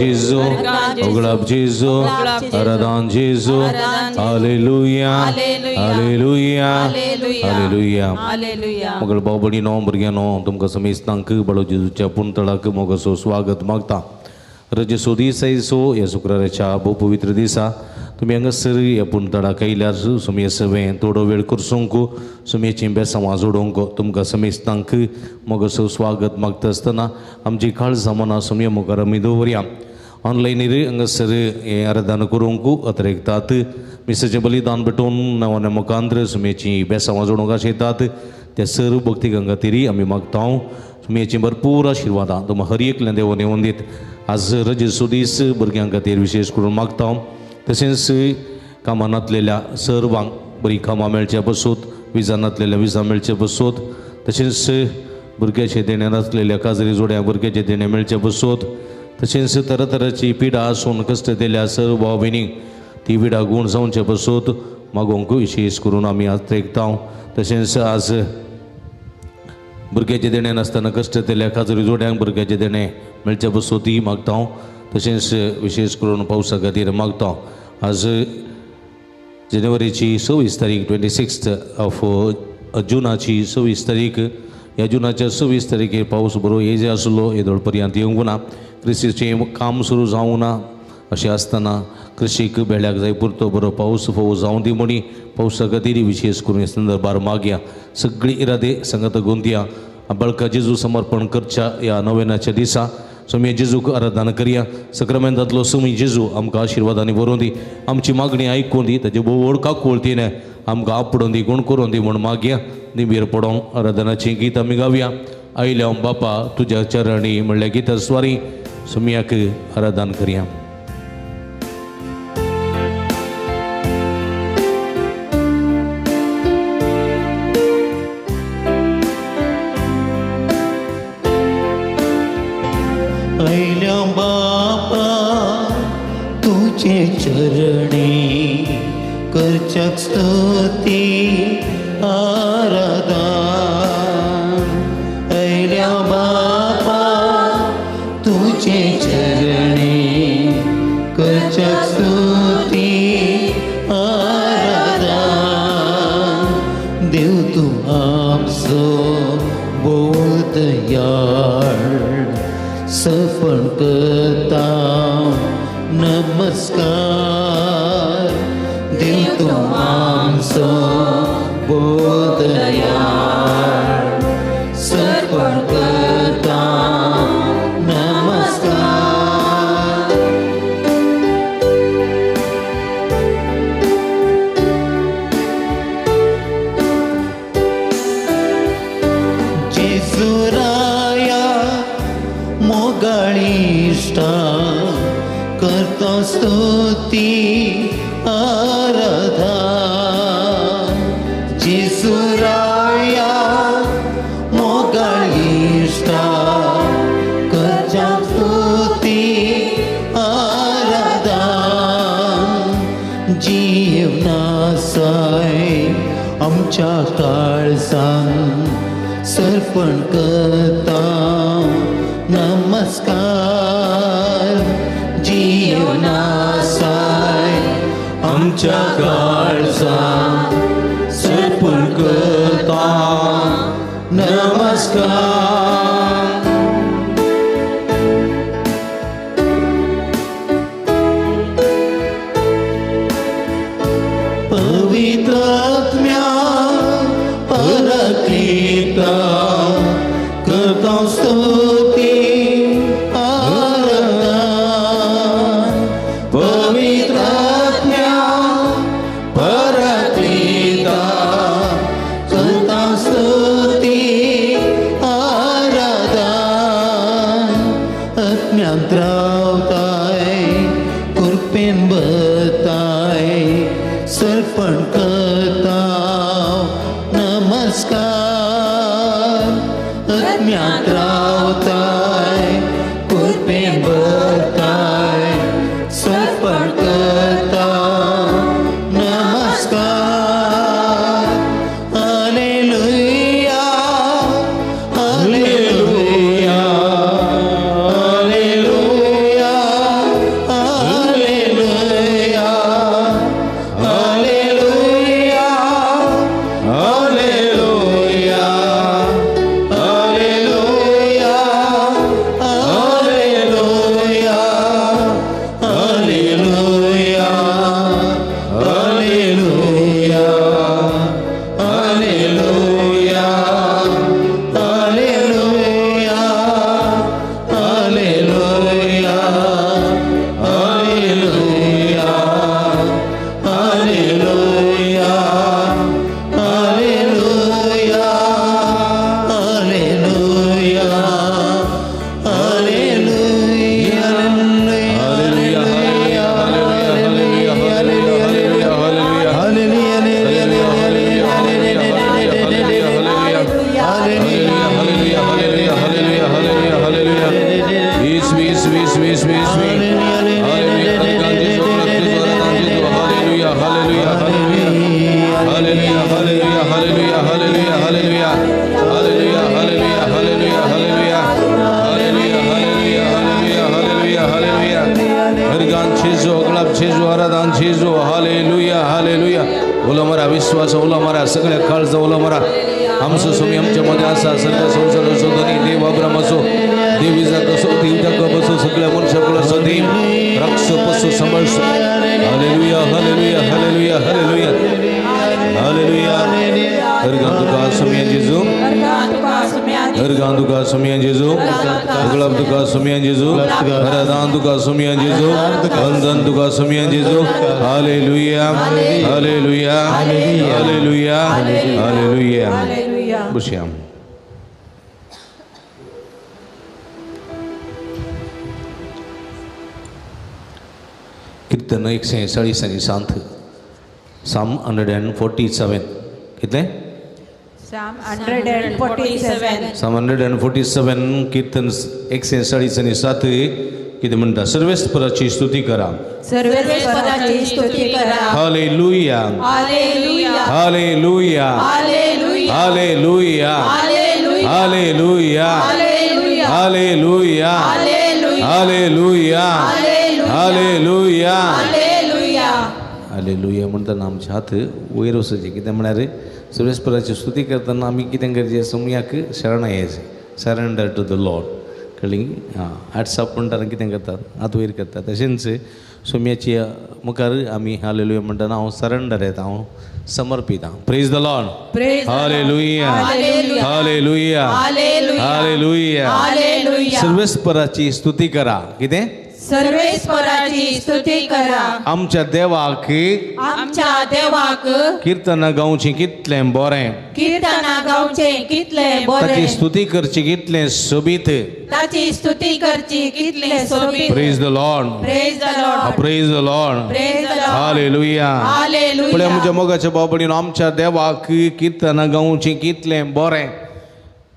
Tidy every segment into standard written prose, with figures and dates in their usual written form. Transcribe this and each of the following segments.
Jesu, Oglab Jesu, Aradan Jesu, Hallelujah, Hallelujah, Hallelujah. मगर बाबडी no बरग्या no तुमका समेस्तांक बडो जेजूच्या पुंतळाक मोगसो स्वागत मागता. रजे सोदीस सो या शुक्राराच्या भो पवित्र दिसा तुम्ही हांगासर या पुंतळाक आयल्यार सुमी सवें थोडो वेळ करसूंक सुमयेची बेसां वाजोडोंक तुमकां समेस्तांक मोगसो स्वागत मागता आसतना आमची काळजां मनां सुमये मुखार आमी दवरया. ऑनलायनीर हांगासर हें आराधना करूंक अतिरेकतात मिसाचें बलिदान भेटोवन नांवांच्या मुखांतर सुमयेची बेसां वाजोवंक आशयतात त्या सर्व भक्ती खातीर आमी मागता सुमयेची भरपूर आशिर्वादां तुम हर एकल्या देवान येवन दीत. आज रजेचो दीस भुरग्यां खातीर विशेश करून मागता. तशेंच कामां नासलेल्या सर्वांक बरी कामां मेळच्या बसोत, विजा नासलेल्या विजा मेळचे बसोत, तशेंच भुरग्याचे देणे नासलेल्या काजरी जोड्या भुरग्याचे देणे मेळचे बसोत, तशेंच तरातरांची पिडा आसून कश्ट दिल्या सर्व भाव भयणीक ती विडा गूण जावचे बसोत मागोवंक विशेश करून आमी आज तेकता. तशेंच आज भुरग्याचे देणे नासतना कश्ट दिल्या काजरी जोड्यांक भुरग्याचे देणे मेळचे बसोत ती मागता. तशेंच विशेष करून पावसा खातीर मागता. आज जानेवारीची 26 तारीख 26 ऑफ जुनाची 26 तारीख ह्या जुनाच्या 26 तारखेर पावस बरो येजे आसलो येदोळ पर्यंत येवंक ना. कृषीचें काम सुरू जावंक ना अशें आसतना कृषीक बेळ्याक जाय पुरतो बरो पावस फोव जावं दी म्हणी पावसा खातीर विशेष करून हे संदर्भार मागया. सगळी इरादे संगत गोंदिया बाळका जेजू समर्पण करच्या ह्या नोवेनाच्या दिसा सुमये जेजूक आराधना करया. सक्रामेंतांतलो सुमी जेजू आमकां आशिर्वादांनी भरोवन दी, आमची मागणी आयकून दी, ताचे बोवड काकूळतीन आमकां आपडोवन दी, गुण करून दी म्हूण मागया. निबीर पडोवन आराधनाचें गीत आमी गावया. आयल्या बापा तुज्या चरणी म्हणल्या गितां स्वारी सुमयाक आराधना करया. चरणी करचक स्तुती आराधना ऐल्या बापा तुझे चरणी करचक स्तुती आराधना. देव तू आमचो बोल दयाळ सफळ करता नमस्कार. देव तू आमचो बोध दयाळ सफळ करता नमस्कार. जेजुराया मोगाळीष्टा करता स्तुती आराधना. जेजुराया मोगाळीष्टा करता स्तुती आराधना. जीवनासाय आमच्या काळजान सर्पण करता नमस्कार. जीवनासाय आमच्या काळजान सर्पण करता नमस्कार. पवित्र आत्म्या परक्रीता करता स्तुती सर्पण करता नमस्कार. आत्म्यात रावताय कृपेन भरताय सर्पण करता नमस्कार. हालेलुया हालेलुया हालेलुया ओला मरा विश्वास ओला मरा सगळ्या काळजा ओला मरा आमचं सोमी आमच्या मध्ये असा सर्व संसार असो दोन्ही देव अब्राम असो देवी जात असो देवता असो सगळ्या मनुष्याकडे असो देव रक्ष पशु समर्श hallelujah hallelujah hallelujah hallelujah hallelujah हरगांतुका सोमिया जेजू हरगांतुका सोमिया जेजू गुलाबतुका सोमिया जेजू हरदांतुका सोमिया जेजू वंदनतुका सोमिया जेजू हालेलुया हालेलुया हालेलुया हालेलुया बुश्याम कीर्तन 140 आणि सांथ Psalm 147 कितने Psalm 147 Psalm 147 कीर्तन 140 आणि 7 किती म्हणतात सर्वेश्वराची स्तुती करा सर्वेश्वराची स्तुती करा hallelujah hallelujah hallelujah hallelujah hallelujah hallelujah hallelujah hallelujah hallelujah hallelujah म्हणताना आमचे हात वयर वसायचे कितें म्हळ्यार सर्वेश्वराची स्तुती करतना आमी कितें करचें सोमयाक शरण यायचें सरेंडर टू द लॉर्ड कळ्ळी हां हॅट्सअप म्हणटाना कितें करतात हात वयर करतात तशेंच सोमयाची मुखार आमी हालेलुया म्हणटाना हांव सरेंडर येता हांव समर्पित हांव praise the Lord hallelujah hallelujah hallelujah सर्वेश्वराची स्तुती करा कितें सर्वेश्वराची स्तुती करा आमच्या देवाक कीर्तन गावचें कितलें बरें कीर्तना गावचें कितलें ताची बरें स्तुती करची कितलें सोबीत ताची स्तुती करची कितलें सोबीत praise the Lord praise the Lord praise the Lord praise the Lord hallelujah hallelujah पुढे म्हज्या मोगाच्या बाबडीन आमच्या देवाक कीर्तन गावचें कितलें बरें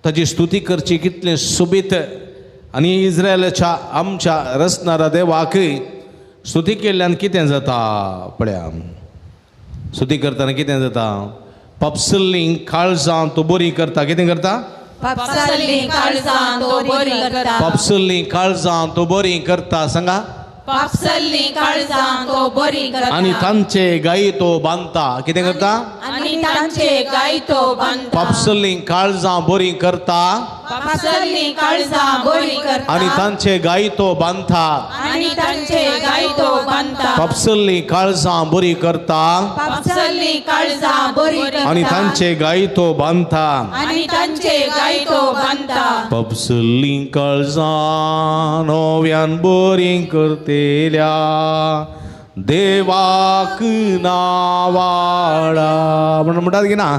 ताची स्तुती करची कितलें सोबीत आणि इस्रायलाच्या आमच्या रचणारा देवाक स्तुती केल्ल्यान कितें जाता पळया स्तुती करतना कितें जाता पपसल्लीं काळजां तो बरी करता कितें करता पपसल्लीं काळजां तो बरी करता पपसल्लीं काळजां तो बरी करता सांगा पपसल्लीं काळजां तो बरी करता आणि तांचे गायी तो बांधता कितें करता आणि तांचे गायी तो बांधता पपसल्लीं काळजां बरी करता पपसल्लीं काळजां बरी करता आणि तांचे गायी तो बांधता आणि तांचे गायी तो बांधता पपसल्लीं काळजां बरी करता पपसल्लीं काळजां बरी करता आणि तांचे गायी तो बांधता आणि तांचे गायी तो बांधता पपसल्लीं काळजां नव्यान बरी करतेल्या देवाक नावाडा म्हणटात की ना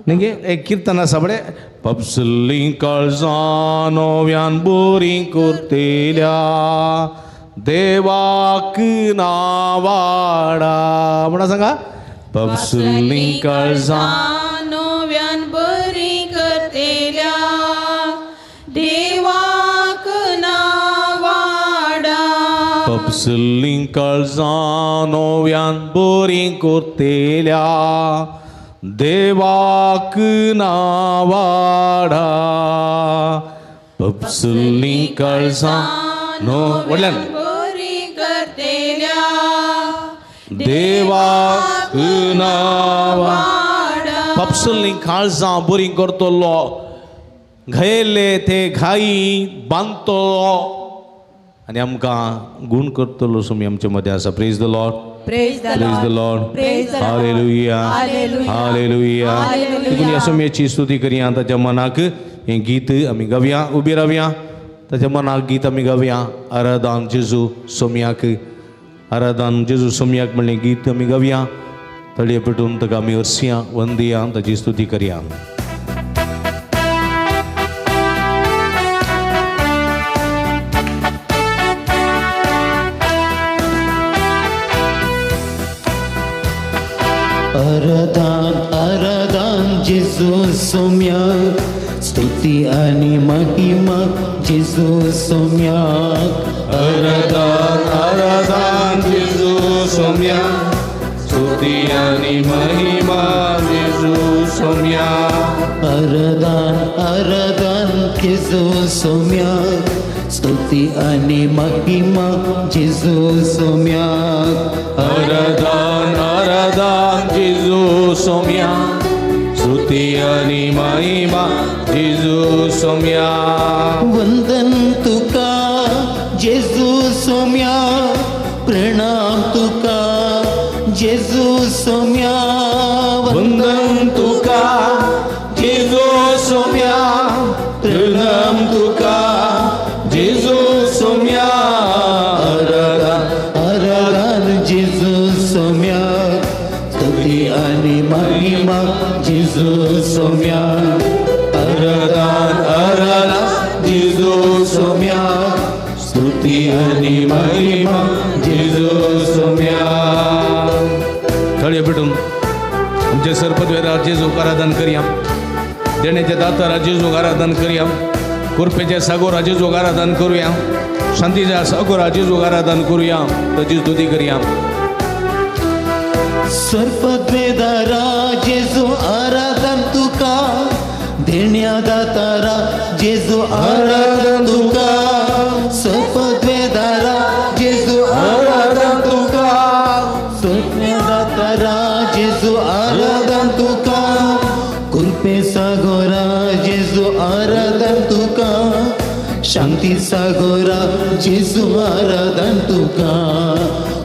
निगे एक कीर्तन आसा बडे पपसल्लीं काळजां नव्यान बरी करतेल्या देवाक नावाडा म्हणा सांगा पपसल्लीं काळजां नव्यान बरी करतेल्या देवाक नावाडा पपसल्लीं काळजां नव्यान बरी करतेल्या देवाक नावाडा पपसल्लीं काळजां व्हडल्यान बरी करतेल्या देवाक नावाडा पपसल्लीं काळजां बरी करतलो घायले ते घाई बांदतलो आणि आमकां गुण करतलो सोमी आमचे मध्ये आसा praise the Lord praise the praise the Lord Praise the Lord. Hallelujah Hallelujah. Hallelujah Hallelujah. देखून या सोम्याची स्तुती करया ताच्या मनाक हे गीत आमी गावया उबी रावया ताच्या मनाक गीत आमी गावया आराधन जेजू सोम्याक आराधन जेजू सोम्याक म्हणलें गीत आमी गावया तळये पेटून ताका आमी हरसिया वंदया ताची स्तुती करया आराधन आराधन जेजू सोम्या स्तुती आणि महिमा जेजू सौम्याक आराधन आराधन जेजू सौम्याक स्तुती आणि महिमा जेजू सौम्याक आराधन आराधन जेजू सौम्याक स्तुती आणि महिमा जेजू सौम्याक आराधन आराधन जेजू सौम्याक स्तुती आणि महिमा जेजू सौम्याक वंदन तुका जेजू सौम्याक प्रणाम तुका जेजू सौम्याक वंदन तुका जेजू सौम्याक प्रणाम तुका जेजू सौम्याक आराधन आराधन जेजू सौम्याक स्तुती आणि महिमा जेजू सौम्याक आराधन आराधन जेजू सौम्याक स्तुती आणि महिमा जेजू सौम्याक थळे भेटून आमचे सरपदवेदार जेजूक आराधन करूया देण्याचे दातारा जेजूक आराधन करूया कृपेचे सागोरा जेजूक आराधन करूया शांतीच्या सागोरा जेजूक आराधन करूया त्याची स्तुती करूया सर्पद्वेदारा जेजू आराधन तुका देण्यादातारा जेजू आराधन तुका सर्पद्वेदारा जेजू आराधन तुका सर्पद्वेदातारा जेजू आराधन तुका कृपे सागोरा जेजू आराधन तुका शांती सागोरा जेजू आराधन तुका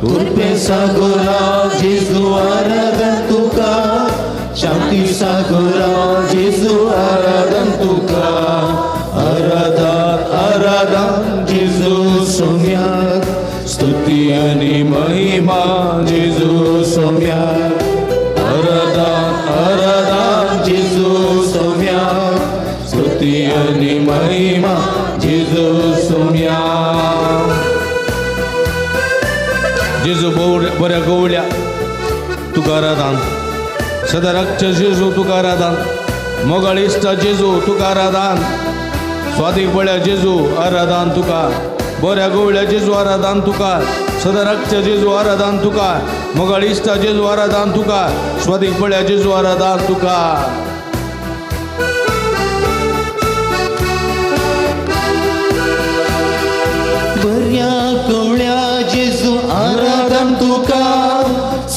कृपे सागोरा जेजू आराधन तुका शांती सागोरा जेजू आराधन तुका आराधन आराधन जेजू सौम्याक स्तुती आणि महिमा जेजू सौम्याक आराधन आराधन जेजू सौम्याक स्तुती आणि महिमा जेजू सौम्याक जेजू बऱ्या गवळ्या तुका आराधन सदारक्ष जेजू तुका आराधन मोगाळ इष्टा जेजू तुका आराधन स्वादिक बळ्या जेजू आराधन तुका बऱ्या गवळ्या जेजू आराधन तुका सदारक्ष जेजू आराधन तुका मोगाळ इष्टा जेजू आराधन तुका स्वादिक बळ्या जेजू आराधन तुका बऱ्या गवळ्या जेजू आराधन तुका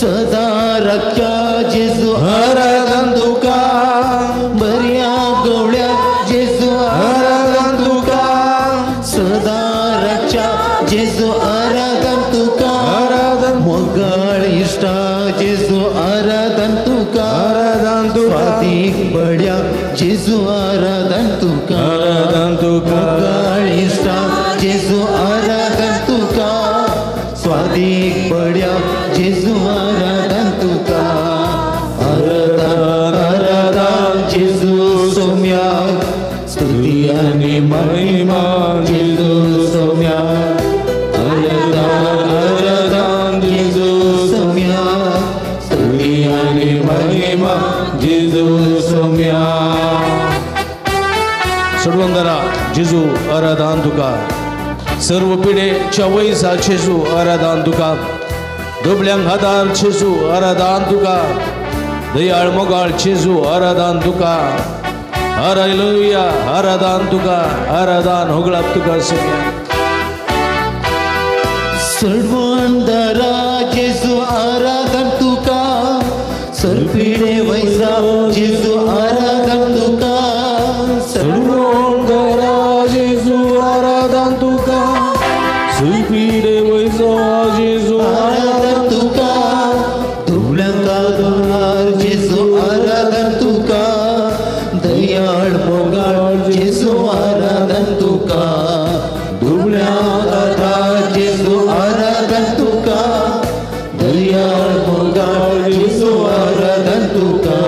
सदा रक्षा जेजू आराधन तुका बऱ्या गवळ्या जेजू आराधन तुका सदा रक्षा जेजू आराधन तुका मोगाळ इष्टा जेजू आराधन तुका स्वादिक बड्या जेजू आराधन तुका मोगाळ इष्टा जेजू आराधन तुका स्वादिक बड्या जेजू आराधन तुका आराधन आराधन जेजू सौम्याक स्तुती आणि महिमा जेजू सौम्याक आराधन आराधन जेजू सौम्याक स्तुती आणि महिमा जेजू सौम्याक सडवंदरा जेजू आराधन तुका सर्व पिढेच्या वयसा जेजू आराधन तुका दुबल्यांक आदार जेजू आराधन तुका दयाळ मोगाळ जेजू आराधन तुका हालेलुया आराधन तुका आराधन होगळाप तुका सगळ्या सर्वंदरा जेजू आराधन तुका सर्पिडे वैसा जेजू आराधन तुका सर्वंदरा जेजू आराधन तुका सर्पिडे वैसा जेजू आराधन तुका दुबळ्यांका दोनार जेजू आराधन तुका दयाळ मोगाळ जेजू आराधन तुका दुबळ्यांका दार जेजू आराधन तुका दयाळ मोगाळ जेजू आराधन तुका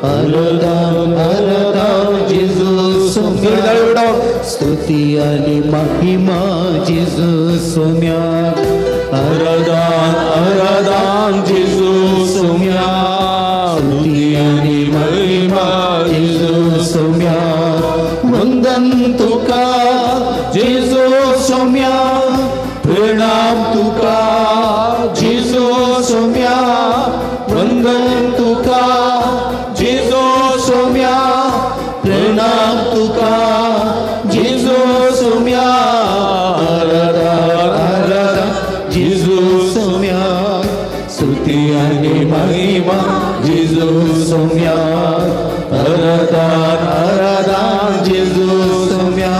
आराधन आराधन जेजू सौम्याक स्तुती आणि महिमा जेजू सौम्याक आराधन आराधन जेजू सौम्याक स्तुती आणि महिमा जेजू सौम्याक तुका जेजू सोम्या वंदन तुका जेजू सोम्या प्रणाम तुका जेजू सोम्या आराधना जेजू सोम्या स्तुती आणि महिमा जेजू सोम्या आराधना जेजू सोम्या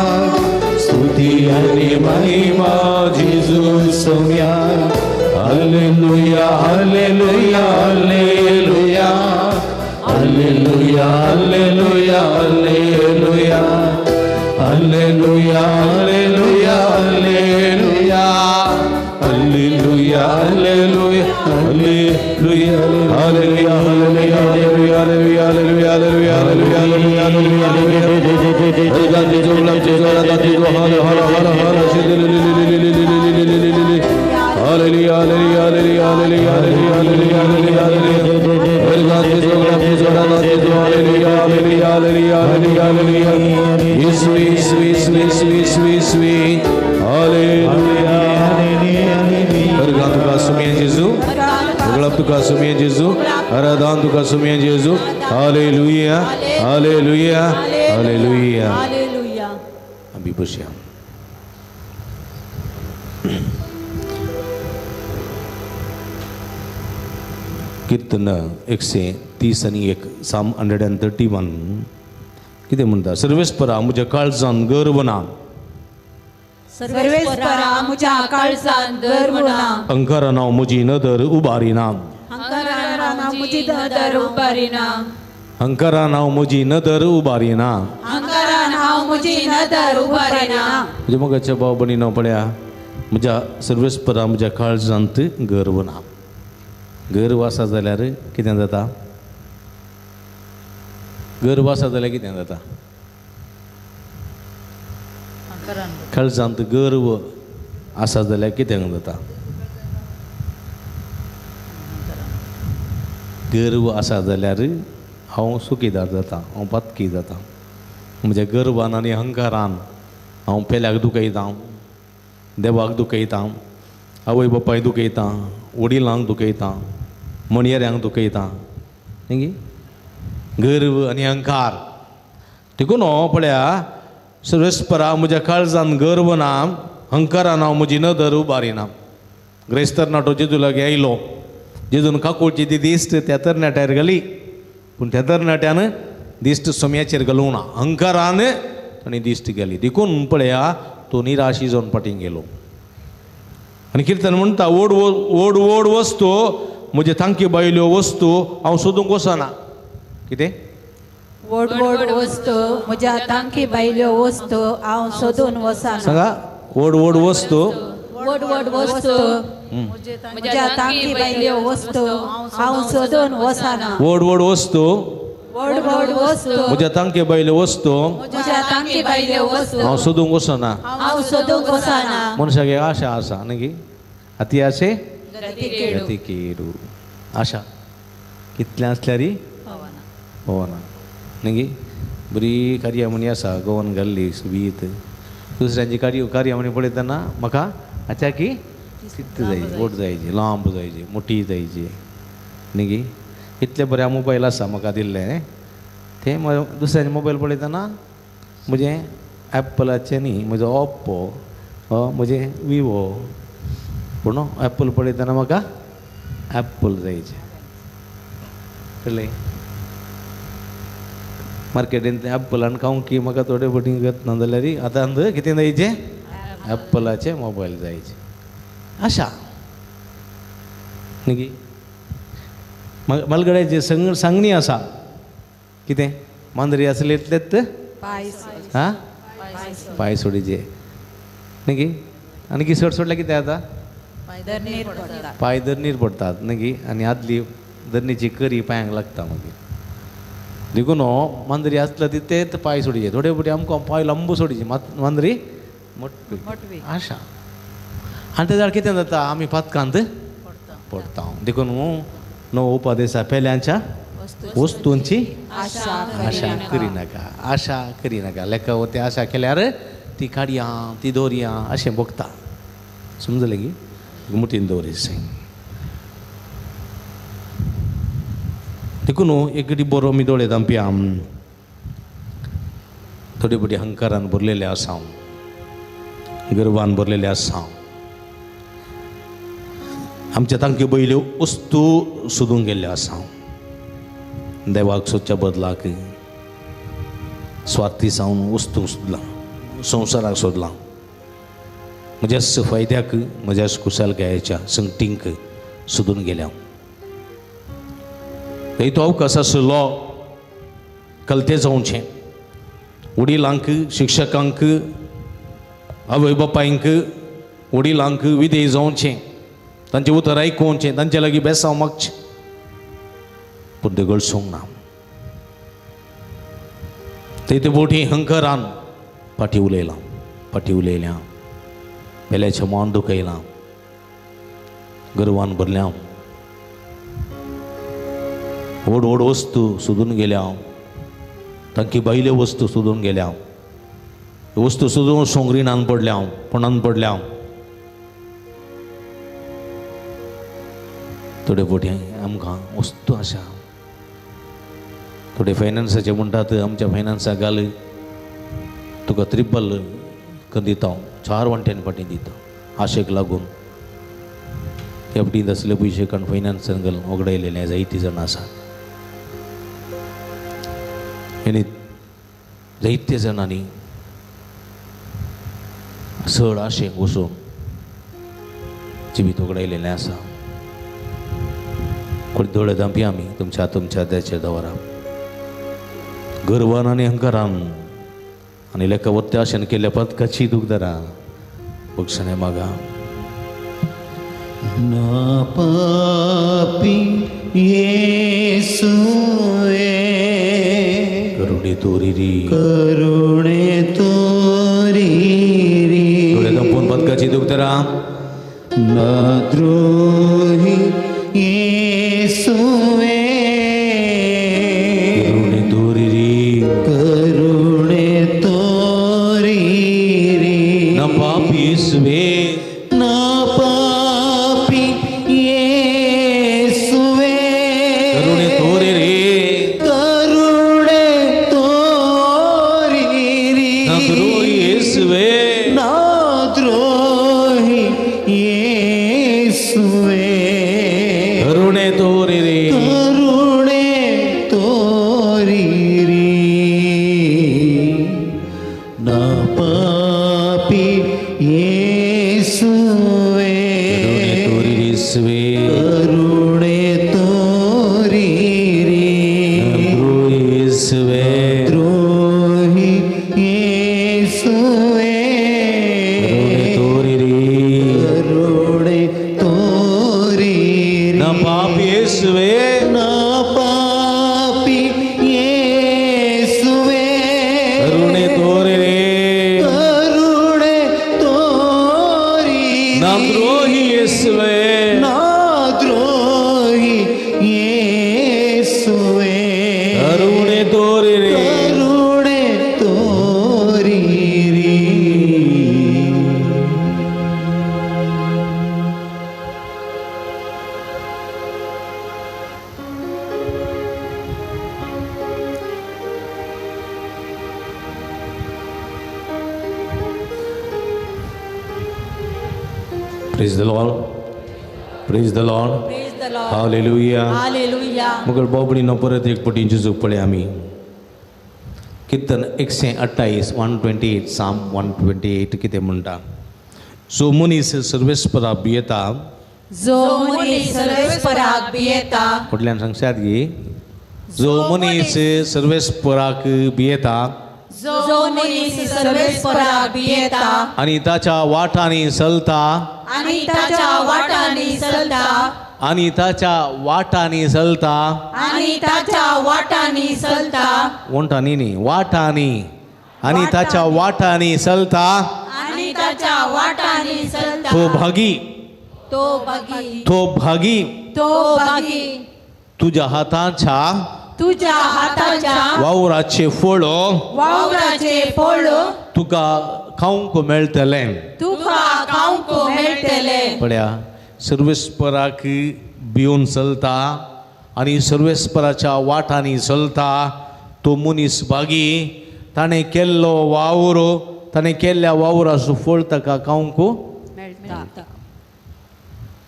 स्तुती आणि महिमा जेजू सोम्या hallelujah hallelujah hallelujah hallelujah hallelujah hallelujah hallelujah hallelujah hallelujah hallelujah hallelujah hallelujah hallelujah hallelujah hallelujah तुका सुमिया जेजू आराधना तुका सुमिया जेजू हालेलुया हालेलुया हालेलुया हालेलुया अभी बसया कीर्तन 130 आणि 1 साम 131 किती म्हणता सर्वेस्परा मुझ्या काळजान गर्व ना सर्वेस्परा मुझ्या काळजान गर्व ना अंकारा नाव मुजी नदर उबारी नाम अंकारा मुझी नदर उबारी ना अंकारा नाव मुजी नदर उबारी ना अंकारा नाव मुझी नदर उबारी ना म्हणजे मग भाव बनी न पड्या म्हज्या सर्वेस्परा म्हज्या काळजांत गर्व ना गर्व आसा जाल्यार कितें जाता गर्व आसा जाल्यार कितें जाता काळजांत गर्व आसा जाल्यार कितें जाता गर्व आसा जाल्यार हांव सुखीदार जाता हांव पातकी जाता म्हज्या गर्वान आनी अहंकारान हांव पेल्याक दुखयता देवाक दुखयता आवय बापाय दुखयता वडिलांक दुखयता मणयऱ्यांक दुखयता न्ही गर्व आनी अहंकार देखून हो पळया सर्वेस्परा म्हज्या काळजान गर्व ना अहंकारान हांव म्हजी नदर उबारी ना ग्रेस्तर नाटो जेजू लागीं आयलो जेजून काकुळची ती दिश्ट त्या तरणाट्यार घाली पूण त्या तरणाट्यान दिश्ट सोम्याचेर घालूंक ना अहंकारान ताणें दिश्ट गेली देखून पळया तो निराशी जावन फाटीं गेलो आनी कीर्तन म्हणटा ओड ओड ओड वस्तू म्हजे तांकी बायल्यो वस्तू हांव सोदूंक वचना कितें वोड वोड वस्तू म्हज्या तांकी बायल्यो वस्तू हांव सोदून वचना सांगा ओड ओड वस्तू वोड वोड वस्तू म्हज्या तांकी बायल्यो वस्तू हांव सोदून वचना ओड ओड वस्तू वोड वोड वस्तू म्हज्या तांकी बायल्यो वस्तू म्हज्या तांकी बायल्यो वस्तू हांव सोदूंक वचना हांव सोदूंक वचना मनशाक एक आशा आसा न्ही अति आशे गतिकेडू गतिकेडू आशा कितल्या आसल्यार पवना न्ही बरी कार्यामणी आसा गोवन घाल्ली सुबीत दुसऱ्यांची कार्यामणी पळयतना म्हाका हाच्या की चित्त जाय ओट जायची लांब जायची मोठी जायची न्ही इतले बऱ्या मोबायल आसा म्हाका दिल्ले ते दुसऱ्यांचे मोबायल पळयतना म्हजें एप्पलाचे न्ही म्हजो ओप्पो म्हजें विवो पूण एप्पल पळयतना म्हाका एप्पल जायचे कळ्ळें मार्केटींत एप्पलान खावंक की म्हाका थोडे फावटी घेतना जाल्यार आतां कितें जायचे एप्पलाचे मोबायल जायचे आशा न्ही मलगड्याचे सांगणी आसा कितें मांद्री आसले इतलेच हां पांय सोडीचे न्ही आनी किसड सोडल्यार कितें जाता पांय धरणीर पडटात न्ही आनी आदली धरणीची करी पांयांक लागता मागीर देखून हो मांद्री आसता ती तेच पांय सोडीचे थोडे फावटी आमकां पांय लांब सोडीचे मांद्री मोटवी आशा आनी ते जाल्यार कितें जाता आमी पातकांत पडटा देखून नो उपदेशा पेल्यांच्या वस्तूंची आशा करिनाका आशा करिनाका लेखा ते आशा केल्यार ती काडया ती दोरया अशें बगता समजलें की मुठीन दवरिसे देखून एकडी बरो मी दोळे दांपी आम थोडी बडी हंकारान भरलेले आसा गर्वान भरलेले आसा आमच्या तांक्यो बैल्यो वस्तू सोदूंक गेल्ल्यो आसा देवाक सोदच्या बदलाक स्वार्थी जावन वस्तू सोदला संवसाराक सोदला म्हज्या फायद्याक म्हज्या कुशलकायेच्या संगतींक सोदून गेल्या तो अवकाश आसलो कलते जावचें वडिलांक शिक्षकांक आवय बापायंक वडिलांक विधेय जावचें तांचें उतर आयकुचें तांचे लागीं बेसांव मागचें पूण तें गळसोंक ना ते बोटी हंकारान फाटी उलयल्या पेल्याचें मन दुखयलां गर्वान भरल्या व्हड व्हड वस्तू सोदून गेल्या तांकी बायल्यो वस्तू सोदून गेल्या वस्तू सोदून सोंगरीनान पडल्या पणान पडल्या थोडे फावटी आमकां वस्तू आसा थोडे फायनान्साचे म्हणटात आमच्या फायनान्साक घाल तुका ट्रिपल दिता 4 वांट्यान फाटीं दिता आशेक लागून एफडींत असले पयशे कारण फायनान्सान घालून वगडायलेले जायतीं जाणां आसा आनी जायत्या जाणांनी चड आशेक वचून जिवीत वगडायलेलें आसा कोण दोळे दांपी आमी तुमच्या देशाचेर दवरा गर्वान आनी अहंकारान आनी लेखा वत्या आशेन केल्ल्या पथकाची दुखदारा पक्षाने मागा ना पापी येसुवे करुणे तोरिरी करुणे तोरिरी डोळे दांपून पथकाची दुखदारा ना द्रोही येसुवे करुणे तोरिरी करुणे तोरिरी न पापी येसुवे ना पापी येसुवे करुणे तोरिरी करुणे तोरिरी न द्रोही येसुवे ना द्रोही येसुवे करुणे तोरिरी करुणे तोरिरी ना पापी येसुवे करुणे तोरिरी येसुवे करुणे तोरिरी द्रोही येसुवे द्रोही येसुवे करुणे तोरिरी करुणे तोरिरी न पापी येसुवे ना पापी येसुवे करुणे तोरिरी करुणे तोरिरी न द्रोही येसुवे ना द्रोही येसुवे करुणे तोरिरी करुणे तोरिरी Praise the Lord. Praise the Lord. Praise the Lord. Hallelujah. Hallelujah. मग बाबडीनं परत एक पटी झुजूक पडे आम्ही कीर्तन 128 128 साम 128 कितें म्हणटा जो मनीस सर्वेस्परा भियेता जो मनीस सर्वेस्पराक भियेता म्हटल्यान सांगशात गी जो मनीस सर्वेस्पराक भियेता जो मनीस सर्वेस्पराक भियेता आणि ताच्या वाटांनी चलता आणि ताच्या वाटांनी चलता आणि ताच्या वाटांनी चलता आणि ताच्या वाटांनी चलता वंटांनी न्ही वाटांनी आणि ताच्या वाटांनी चलता आणि ताच्या वाटांनी चलता तो भागी तो भागी तो भागी तो भागी तुझ्या हाताच्या तुझ्या हाताच्या वावराचे फळ वावराचे फळ तुका खावंक मेळटलें तुका खावंक मेळटले पळया सर्वेस्पराक भिवन चलता आनी सर्वेस्पराच्या वाटांनी चलता तो मनीस भागी ताणें केल्लो वावर ताणें केल्ल्या वावराचो फळ ताका खावंक मेळटा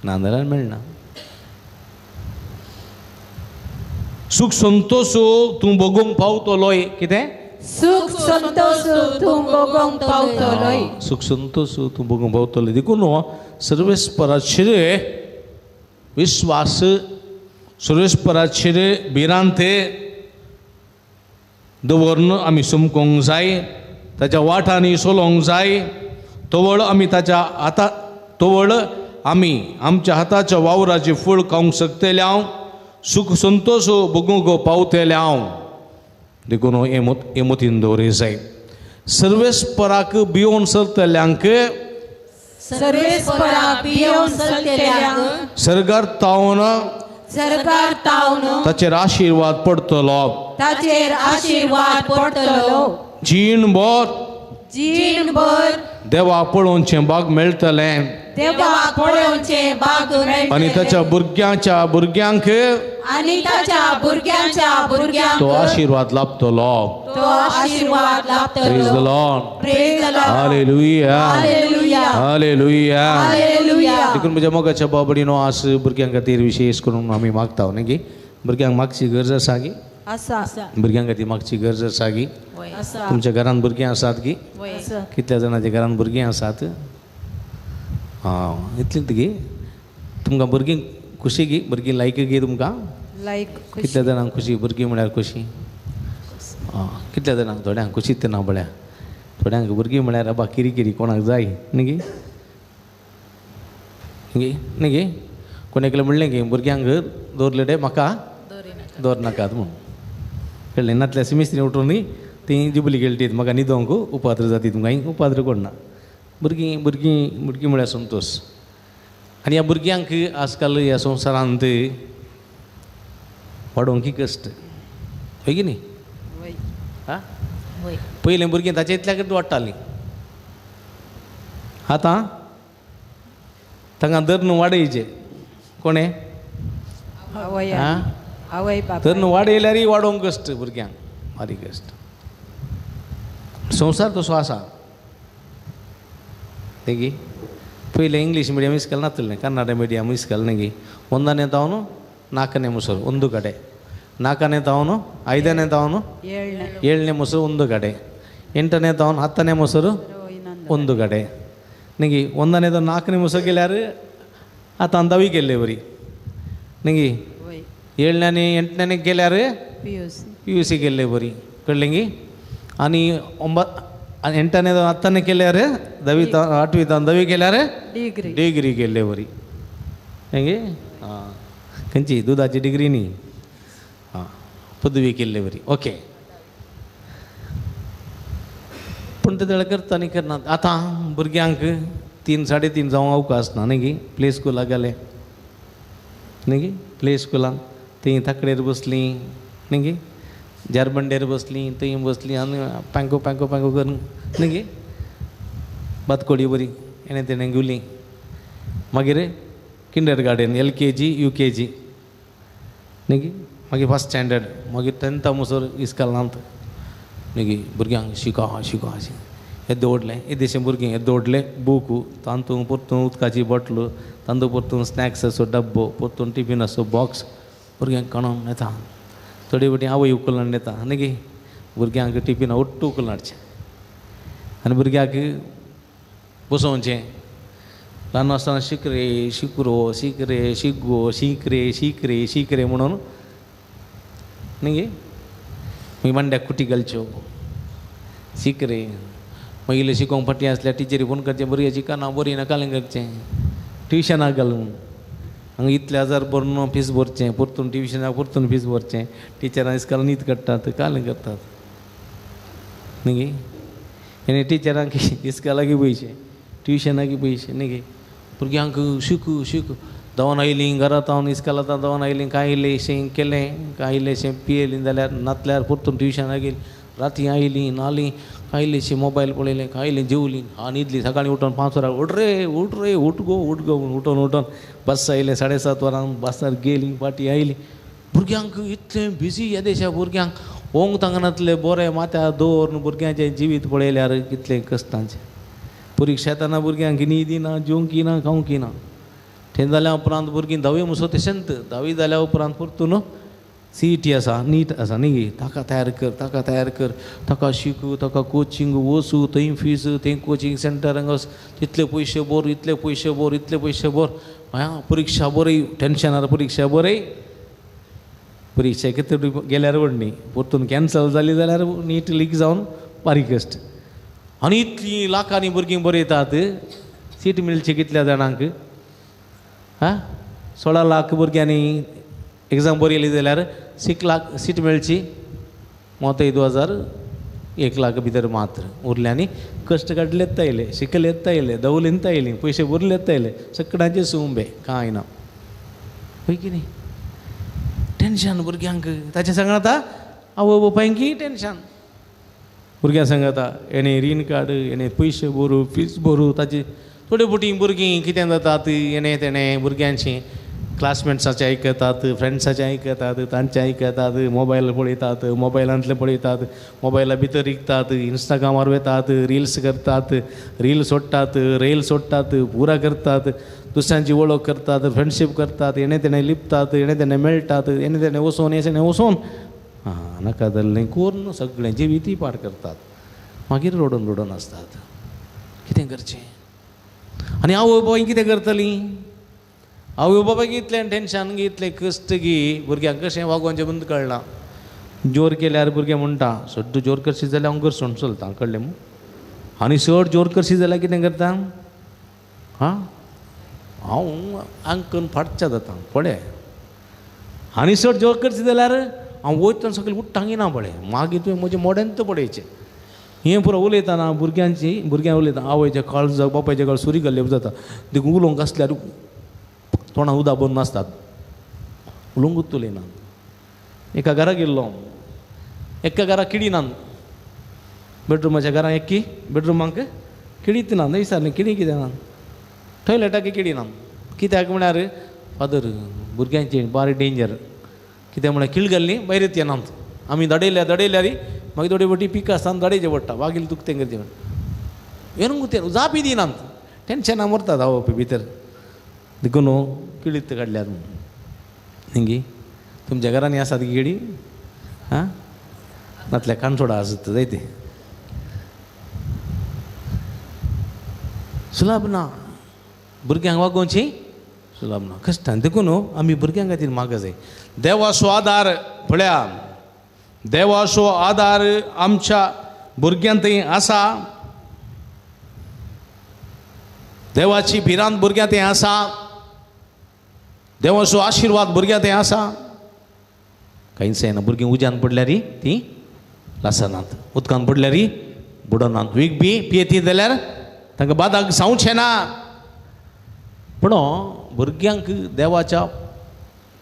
ना जाल्यार मेळना. सुख संतोष तूं भोगूंक पावतलोय. कितें? सुख संतोष तूं भोगूंक पावतलोय. सुख संतोष तूं भोगूंक पावतलो. देखून सर्वेस्पराचेर विश्वास, सर्वेस्पराचेर भिरांत दवरून आमी समकोंक जाय, ताच्या वाटांनी चलोंक जाय. तोवळ आमी ताच्या तोवळ आमी आमच्या हाताच्या वावराचें फळ खावंक शकतले. हांव सुख संतोष भोगूंक पावतले. हांव देखून एमतीन दवरूंक जाय. सर्वेस्पराक भिवन सरतल्यांक सर्वेस्पराक भिवन सरतल्यांक सर्गार तावन ताचेर आशिर्वाद पडटलो. ताचेर आशिर्वाद पडटलो. जीणभर देवा पळोवचें भाग मेळटलें. देवा पळोवचें भाग मेळटलें. आनी ताच्या भुरग्यांक आनी ताच्या भुरग्यांक तो आशिर्वाद लाभतलो. तो आशिर्वाद Praise the लाभतलो. Lord. Praise the Lord. Hallelujah. Hallelujah. Hallelujah. Hallelujah. देखून म्हज्या मोगाच्या बाबडीनो आज भुरग्यां खातीर विशेश करून आमी मागता न्ही की भुरग्यांक मागची गरज आसा की आसा भुरग्यां खातीर मागची गरज आसा की आसा तुमच्या घरान भुरगीं आसात की आसा. कितल्या जाणांच्या घरान भुरगीं आसात? हां इतलें गी तुमकां भुरगीं खुशी गी भुरगीं लायक गी तुमकां? लायक कितल्या जाणांक खुशी? भुरगीं म्हळ्यार खुशी. हां कितल्या जाणांक? थोड्यांक खुशी ते ना बळ्या. थोड्यांक भुरगीं म्हळ्यार बाबा किरी कोणाक जाय न्ही गे न्ही गे. कोण एकलें म्हणलें गे भुरग्यांक दवरले डे म्हाका दवरनाकात म्हूण. कळ्ळें? नातल्या मिस्त्री उठून न्ही ती जुबली गेल्टीत म्हाका न्हिदोंक उपात्र जाती. तुमकां हिंग उपात्र कोण ना. भुरगीं म्हळ्यार संतोश. आनी ह्या भुरग्यांक आजकाल ह्या संवसारांत वाडोवंक कश्ट होय की न्ही? हां पयलें भुरगीं ताच्या इतल्या करता वाडटालीं. आतां तांकां धरून वाडयचें कोणें? आवय बाबा. धरून वाडयल्यारय वाडोवंक कश्ट भुरग्यांक बारीक कश्ट. संवसार तसो आसा. गे पयलें इंग्लीश मिडियम इस्कल नासलें कन्नड मिडियम इस्कल न्ही गे. ಒಂದನೇ ತಾವನು 4ನೇ ಮೊಸರು ಒಂದು ಕಡೆ, 4ನೇ ತಾವನು 5ನೇ ತಾವನು 7ನೇ ಮೊಸರು ಒಂದು ಕಡೆ, 8ನೇ ತಾವನು 10ನೇ ಮೊಸರು ಒಂದು ಕಡೆ. ನಿಂಗೆ 1ನೇದು 4ನೇ ಮೊಸರು ಗೆಲ್ಯಾರು ಆತ ಅಂದವಿ ಗೆಲ್ಲೆ ಬರೀ. ನಿಂಗೆ 7ನೇ 8ನೇ ಗೆಲ್ಯಾರು PUC ಗೆಲ್ಲೆ ಬರೀ ಕಳ್ಳಿಂಗಿ. आणि 8ನೇ 10ನೇ केल्यारे 8वी 10वी केल्यारे डिग्री केले बरी. हेंगे हां खंयची दुधाची डिग्री न्ही. हां पदवी केल्ले बरी. ओके पूण ते तेळे करता न्ही करनात. आतां भुरग्यांक 3 3.5 जावंक अवकाश ना न्ही गे. प्ले स्कुलाक गेले न्ही गे. प्ले स्कुलान थंय ताकडेर बसलीं न्ही गे. जारबंडेर बसलीं थंय बसलीं आनी पँको पँको पँको करून न्ही गे बातकोडी बरी हेणें तेणें घेवलीं. मागीर किंडर गार्डन LKG UKG न्ही गे. मागीर फर्स्ट स्टँडर्ड मागीर 10th म्हणसर इस्कॉलांत न्ही गे. भुरग्यांक शिका शिका येद्द ओडलें येदेशें भुरगीं येद्द ओडले बुकू तांतूं परतून उदकाची बॉटल तांतूं परतून स्नॅक्साचो डब्बो परतून टिफिनाचो बॉक्स भुरग्यांक काडून येता. थोडी फावटी आवय उखलून येता न्ही गे. भुरग्यांक टिफिना ओट्टू उखलून हाडचें आनी भुरग्यांक बसोवचें. ल्हान आसतना शीक रे शिकरो शीक रे शिकगो शीक रे शीक रे शीक रे म्हणून न्ही गे. मागीर मांड्याक कुटी घालच्यो शीक रे. मागीर इल्लें शिकोवंक फाटीं आसल्यार टिचरी फोन करचें भुरग्यां शिकना बरी ना कालें करचें ट्युशनाक घालून. हांगा इतले हजार भरून फीस भरचें परतून ट्युशनाक परतून फीस भरचें. टिचरां इस्कॉल न्हीद काडटात कालें करतात न्ही गे. आनी टिचरांक इस्कॉलाकी पयशे ट्युशनाकी पयशे न्ही गे. भुरग्यांक शिक शिक धांवन आयलीं घरांत हांव इस्कॉलांत धांवन आयलीं कांय इल्लेशें केलें कांय इल्लेशें पियेलीं जाल्यार नातल्यार परतून ट्युशनाक गेलीं. राती आयलीं नालीं खायलेशी मोबाईल पळयले खायले जेवली हा न्हिदली सकाळी उठून 5 वरां उठ रे उठ गो उठून बस आयले 7:30 वरांक बसार गेली फाटी आयली. भुरग्यांक इतले बिजी ह्या देशा भुरग्यांक ओंग तांगणातले बरे माथ्या दवरून भुरग्यांचें जिवीत पळयल्यार कितले कश्टांचें. परिक्षा येताना भुरग्यांक न्हीद ना जेवंक ना खावंक ना. तें जाल्या उपरांत भुरगीं 10वी मुसो तेशेंत 10वी जाल्या उपरांत परतून CET आसा नीट आसा न्ही ताका तयार कर ताका शिकू ताका कोचिंग वचू थंय फीज थंय कोचिंग सेंटरांक वच तितले पयशे भर इतले पयशे भर परिक्षा बरी टेन्शनार परिक्षा बरी परिक्षा कितें गेल्यार व्हडली परतून कॅन्सल जाली जाल्यार नीट लीक जावन बारीकस्ट. आनी इतलीं लाखांनी भुरगीं बरयतात सीट मेळची कितल्या जाणांक 16 लाख भुरग्यांनी एग्जाम बरयली जाल्यार 6 लाख सीट मेळची मोत 1 लाख भितर मात्र उरल्यांनी कश्ट काडले येतायले शिकले येतायले दवले येतायली पयशे भरले येतायले सगळ्यांचे सुंबे कांय ना पळय की न्ही. टेन्शन भुरग्यांक ताचे सांगता आवय बापायंकी टेन्शन भुरग्यां सांगता हेणे रीण काड हेणे पयशे भरू फीज भरू ताची थोडी बोटी भुरगीं कितें जातात हेणे तेणे भुरग्यांची क्लासमेट्साचें आयकतात फ्रेंड्साचें आयकतात तांचें आयकतात मोबायल पळयतात मोबायलांतले पळयतात मोबायला भितर विकतात इंस्टाग्रामार वेतात रील्स करतात रील सोडटात पुरा करतात दुसऱ्यांची वळख करतात फ्रेंडशीप करतात हेणे तेणे लिपतात हेणे तेणे मेळटात हेणे तेणे वचून नाका जाल्लें करून सगळें जिवीती पाड करतात मागीर रडून आसतात. कितें करचें आनी आवय बापाय कितें करतलीं आवय बापायक इतलें टेन्शन इतलें कश्ट भुरग्यांक कशें वागोवचें बंद कळना. जोर केल्यार भुरगे म्हणटा सड्ड जोर करशी जाल्यार हांव घर सोडून चलता कळ्ळें मू आनी चड जोर करशी जाल्यार कितें करता हांव आंकन फाटच्या जाता पळय आनी चड जोर करशी जाल्यार हांव वयतना सकयल उठ्ठांगी ना पळय मागीर तुवें म्हजें मोडेंत पळयचें. हें पुरो उलयतना भुरग्यां उलयता आवयचे काळ बापायचे काळ सुरी घाल्ले जाता देखून उलोवंक आसल्यार तोंडां उदक बंद नासतात उलोवंकूच उलयना. एका घरा गेल्लो एका घरा किडी ना बेडरुमाच्या घरां एकी बेडरुमांक किडीच ना विचारलें किडी कितें ना टॉयलेटाक किडी ना कित्याक म्हळ्यार फादर भुरग्यांची बारी डेंजर कित्याक म्हळ्यार किळ घाल्ली भायर येनात आमी दडयल्यार मागीर थोडी फावटी पिकां आसतना दडयचें पडटा वागील तुका तें करचें पडटा येनूक जापी दिनात टेन्शनां मरतात आवय भितर देखून किडीत काडल्यार हिंगी तुमच्या घरांनी आसात किडी नातल्या काणसोडा आसत जायते सुलभ ना भुरग्यांक वागोवची सुलभ ना कश्टान देखून आमी भुरग्यां खातीर माग जाय. देवाचो आदार पळया देवाचो आदार आमच्या भुरग्यां थंय आसा देवाची भिरांत भुरग्यां थंय आसा देवाचो आशिर्वाद भुरग्यां थंय आसा. कांयच जायना भुरगीं उज्यान पडल्यार तीं लासनात उदकान पडल्यार बुडनात वीक बी पियेती जाल्यार तांकां बादाक जावचें ना. पूण भुरग्यांक देवाच्या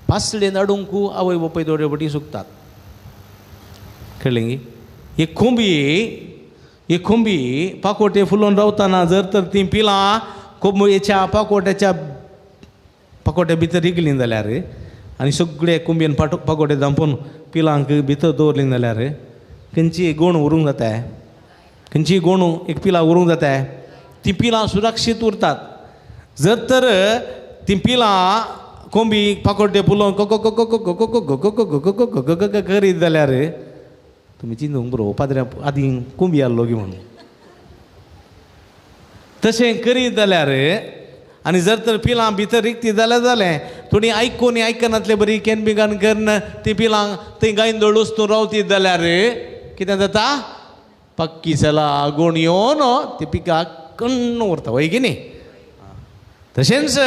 पासडेन हाडूंक आवय बापाय थोडे फावटी चुकतात कळ्ळें. एक खोंबी पाकोटे फुलोवन रावतना जर तर तीं पिलां कोंबयेच्या पाकोट्या भितर रिगलीं जाल्यार आनी सगळे कोंबयेन पाकोटे दांपून पिलांक भितर दवरलीं जाल्यार खंयची गोण उरूंक जाता खंयची गोण एक पिलां उरूंक जाता तीं पिलां सुरक्षीत उरतात. जर तर तीं पिलां कोंबी पाकोटे फुलोवन करीत जाल्यार तुमी चिंतूंक बरो पाद्र्या आदीं कोंबी आहलो गी म्हणून तशें करीत जाल्यार आनी जर तर पिलां भितर रिकती जालें थोडीं आयकून आयकनातले बरी केनबिगान करून ती पिलां थंय गायन दळूस तूं रावतीत जाल्यार कितें जाता पक्की चला गोण येवन ती पिकां कण्ण उरता वय की न्ही. तशेंच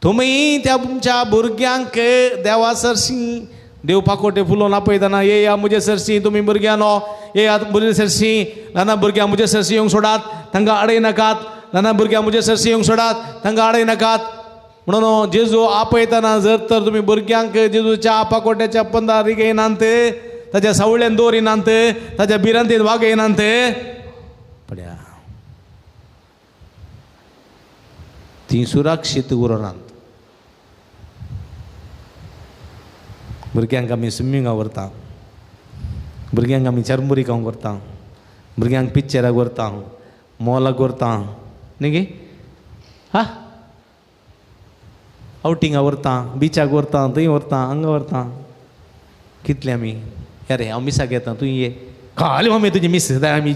तुमी त्या तुमच्या भुरग्यांक देवा सरशी देव पाकोटे फुलोवन आपयतना ये या मुजे सरशी तुमी भुरग्यानो ये या मुजे सरशी ल्हान भुरग्यां मुजे सरशी येवंक सोडात तांकां आडय नाकात ल्हान भुरग्यां मुजे सरशी येवंक सोडात तांकां आडय नाकात म्हणून जेजू आपयतना जर तर तुमी भुरग्यांक जेजूच्या पाकोट्याच्या पंदार घेयनात ताच्या सावळ्यान दोर येनांत ताच्या बिरांतीत वाग येनांत पड्या ती सुरक्षीत उरनांत भुरग्यांक आमी स्विमींगाक व्हरता भुरग्यांक आमी चरमुरी खावंक व्हरता भुरग्यांक पिक्चराक व्हरता मॉलाक व्हरता न्ही गे हा आउटिंगाक व्हरता बिचाक व्हरता थंय व्हरता हांगा व्हरता कितले आमी अरे हांव मिसाक येता तूं ये खाली मम्मी तुजी मिस आमी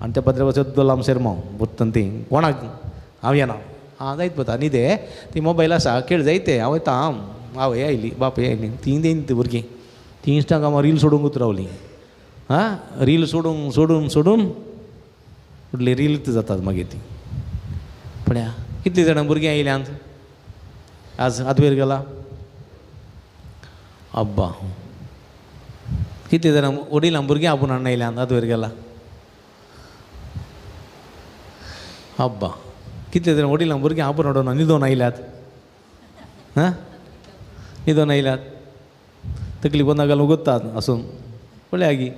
आनी त्या पत्र्या वचत लांब सेरमाव व्हरता ती कोणाक हांव येना हां जायत पता न्ही ते ती मोबायल आसा खेळ जायते हांव येता आवय आयली बापय आयली ती देन ती भुरगीं ती इंस्टाग्रामार रील सोडूंकूच रावली हां रील सोडून सोडून सोडून कुठली रील जातात मागीर ती पळया कितलीं जाणां भुरगीं आयल्यांत आज आदवेर गेला अब्बा कितलीं जाणां वडिलां भुरगीं आपूण हाडून आयल्यांत आदवेर गेला अब्बा कितले जाणां वडिलां भुरगीं आपूण हाडून न्हिदोन आयल्यात हां न्हिदोन आयल्यात तकली बंदा घालून उगतात आसून पळया गी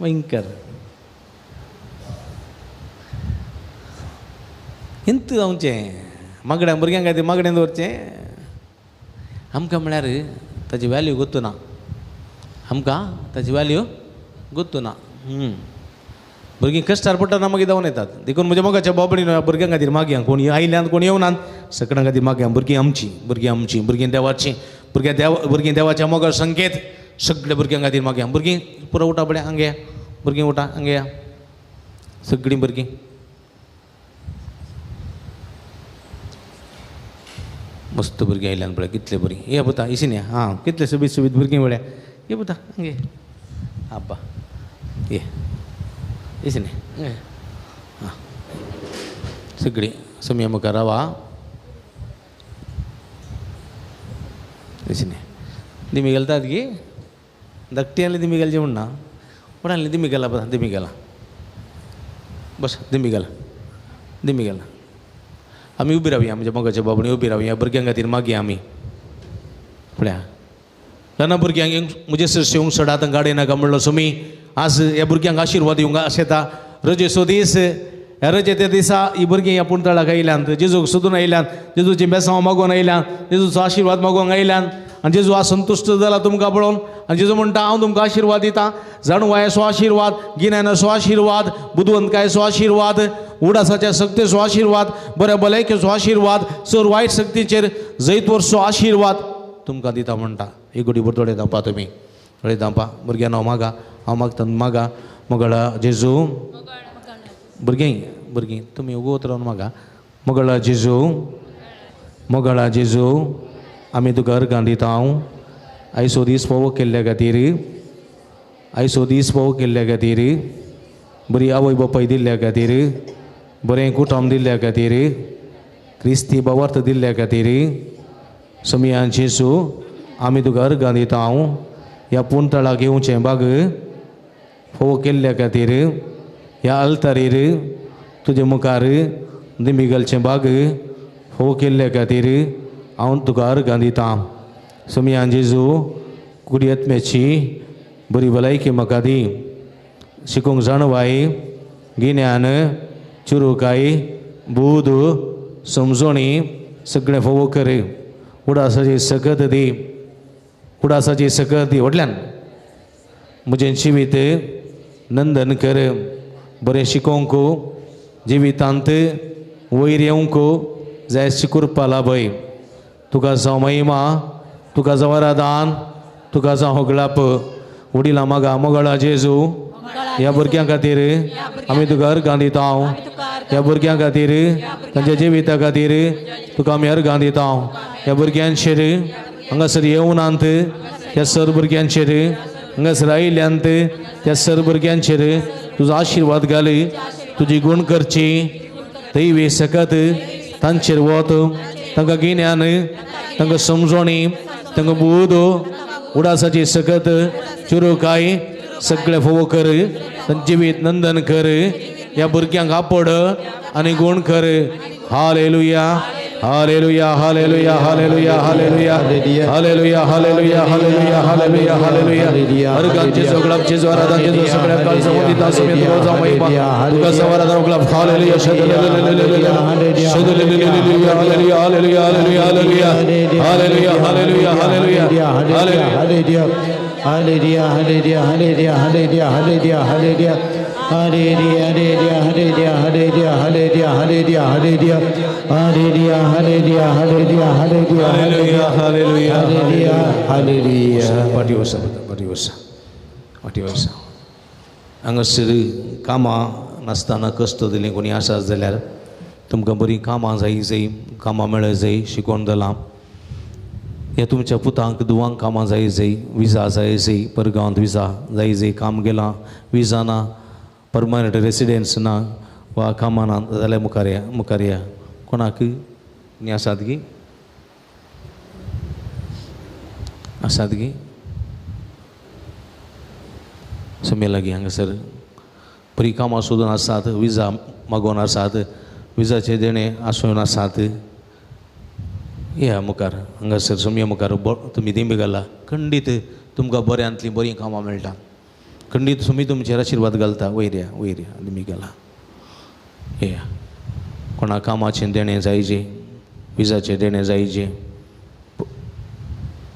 भयंकर इंत जावचें मागड्या भुरग्यांक खातीर मागडें दवरचें आमकां म्हळ्यार ताची वॅल्यू गोत्तू ना आमकां ताची वॅल्यू गोत्तू ना भुरगीं कश्टार पडटाना मागीर जावन येतात देखून म्हज्या मोगाच्या बाबडीन भुरग्यां खातीर मागया कोण आयल्यान कोण येवनात सगळ्यां खातीर मागया भुरगीं आमची भुरगीं देवाची भुरगीं देवाच्या मोगार संकेत सगळ्या भुरग्यां खातीर मागया भुरगीं पुरो उठा पळय हांगा या भुरगीं उठा हांगा या सगळीं भुरगीं मस्त भुरगीं आयल्यान पळय कितले बरीं ये पुता इसीन या हां कितले सुबीत सुबीत भुरगीं पळय ये पुता हांगा ये आब्बा ये इसीन हां सगळीं समिया मुखार रावा इसीन दिमी घालतात गी धाकटी आनी दिमी घालचें म्हण ना व्हडाली दिमी घाला पळय दिमी घाला बस दिमी घाला आमी उबी रावया म्हणजे मोगाच्या बाबडीन उबी रावया भुरग्यां खातीर मागया आमी पळया ल्हान भुरग्यांक म्हजे शिवंक सडात गाडे नाका म्हणलो सुमी आज ह्या भुरग्यांक आशिर्वाद दिवंक अशें येता रजेचो दीस ह्या रजेच्या दिसा ही भुरगीं ह्या पुणतळाक आयल्यात जेजूक सोदून आयल्यात जेजूची बेसांव मागून आयल्यात जेजूचो आशिर्वाद मागूंक आयल्यात आनी जेजू आज संतुश्ट जाला तुमकां पळोवन आनी जेजू म्हणटा हांव तुमकां आशिर्वाद दितां जाणवायेचो आशिर्वाद गिन्यानाचो आशिर्वाद बुदवंतकायेचो आशिर्वाद उडासाच्या शक्तीचो आशिर्वाद बऱ्या भलायकेचो आशिर्वाद चड वायट शक्तीचेर जैत वर्सो आशिर्वाद तुमकां दिता म्हणटा एक गोडी बरतोडे दांपा तुमी थोडे दांपा भुरग्यां हांव मागा हांव मागता मागा मोगळा जेजू भुरगीं तुमी उगवत रावन मागा मोगळा जेजू आमी तुका अर्गां दिता हांव आयचो दीस फोव केल्ल्या खातीर बरी आवय बापाय दिल्ल्या खातीर बरें कुटुंब दिल्ल्या खातीर क्रिस्ती भावार्थ दिल्ल्या खातीर समियान जेजू आमी तुका अर्गां दिता हांव ह्या पुणतळाक येवचें बाग फोव केल्ल्या खातीर ह्या अल्तारीर तुजे मुखार दिमी घालचें बाग फोव केल्ल्या खातीर हांव तुका अर्गां दितां समियान जेजू कुडी आत्म्याची बरी भलायकी म्हाका दी शिकूंक जाणवाय गिन्यान चुरुकाय बूद समजोणी सगळें फोव कर उडासाची सकत दी व्हडल्यान म्हजें जिवीत नंदन कर बरें शिकोवंक जिवितांत वयर येवंक जाय शिकुरपा लाभय तुका जावं महिमा तुका जावं आराधन तुका जावं होगळाप वडिलां मागा मोगळा जेजू ह्या भुरग्यां खातीर आमी तुका अर्गां दिता हांव ह्या भुरग्यां खातीर तांच्या जिविता खातीर तुका आमी अर्गां दिता हांव ह्या भुरग्यांचेर हांगासर येवनांत ह्या सर भुरग्यांचेर हांगासर आयल्यांत त्या सर भुरग्यांचेर तुजो आशिर्वाद घाल तुजी गुण करची दैवी सकत तांचेर वत तांकां गिन्यान तांकां समजोणी तांकां बूद उडासाची सकत चुरुकाय सगळें फोव कर जिवीत नंदन कर ह्या भुरग्यांक आपड आनी गुण कर hallelujah hallelujah hallelujah hallelujah hallelujah hallelujah hallelujah hallelujah hallelujah hallelujah हर गांचे जोगलाचे जोरादाचे जो सगळ्या काल समुदिता समेत रोजा महिमा तुका सवारादा उगला hallelujah hallelujah hallelujah hallelujah hallelujah hallelujah hallelujah hallelujah hallelujah hallelujah Hallelujah, hallelujah, hallelujah, hallelujah, hallelujah, hallelujah, hallelujah, hallelujah, hallelujah, hallelujah, hallelujah, hallelujah, hallelujah, hallelujah, hallelujah, hallelujah, hallelujah, hallelujah, hallelujah. पाठीवरसा हांगासर कामां नासतना कश्ट दिलें कोणी आसा जाल्यार तुमकां बरीं कामां जाय कामां मेळय जाय शिकोवन जालां या तुमच्या पुतांक दुवांक कामां जाय विजा जाय परगांवत विजा जाय काम गेलां विजा ना परमनंट रेसिडेंस ना वा कामां ना जाल्यार मुखार या कोणाक न्ही आसात गी समे लागीं हांगासर बरीं कामां सोदून आसात विजा मागोवन आसात विजाचे देणे आसून आसात या मुखार हांगासर समे मुखार तुमी दिमी घाला खंडीत तुमकां बऱ्यांतलीं बरीं कामां मेळटा खंडीत तुमी तुमचेर आशिर्वाद घालता वयऱ्या दिमी घाला या कोणा कामाचें देणें जायचें विजाचें देणें जायचें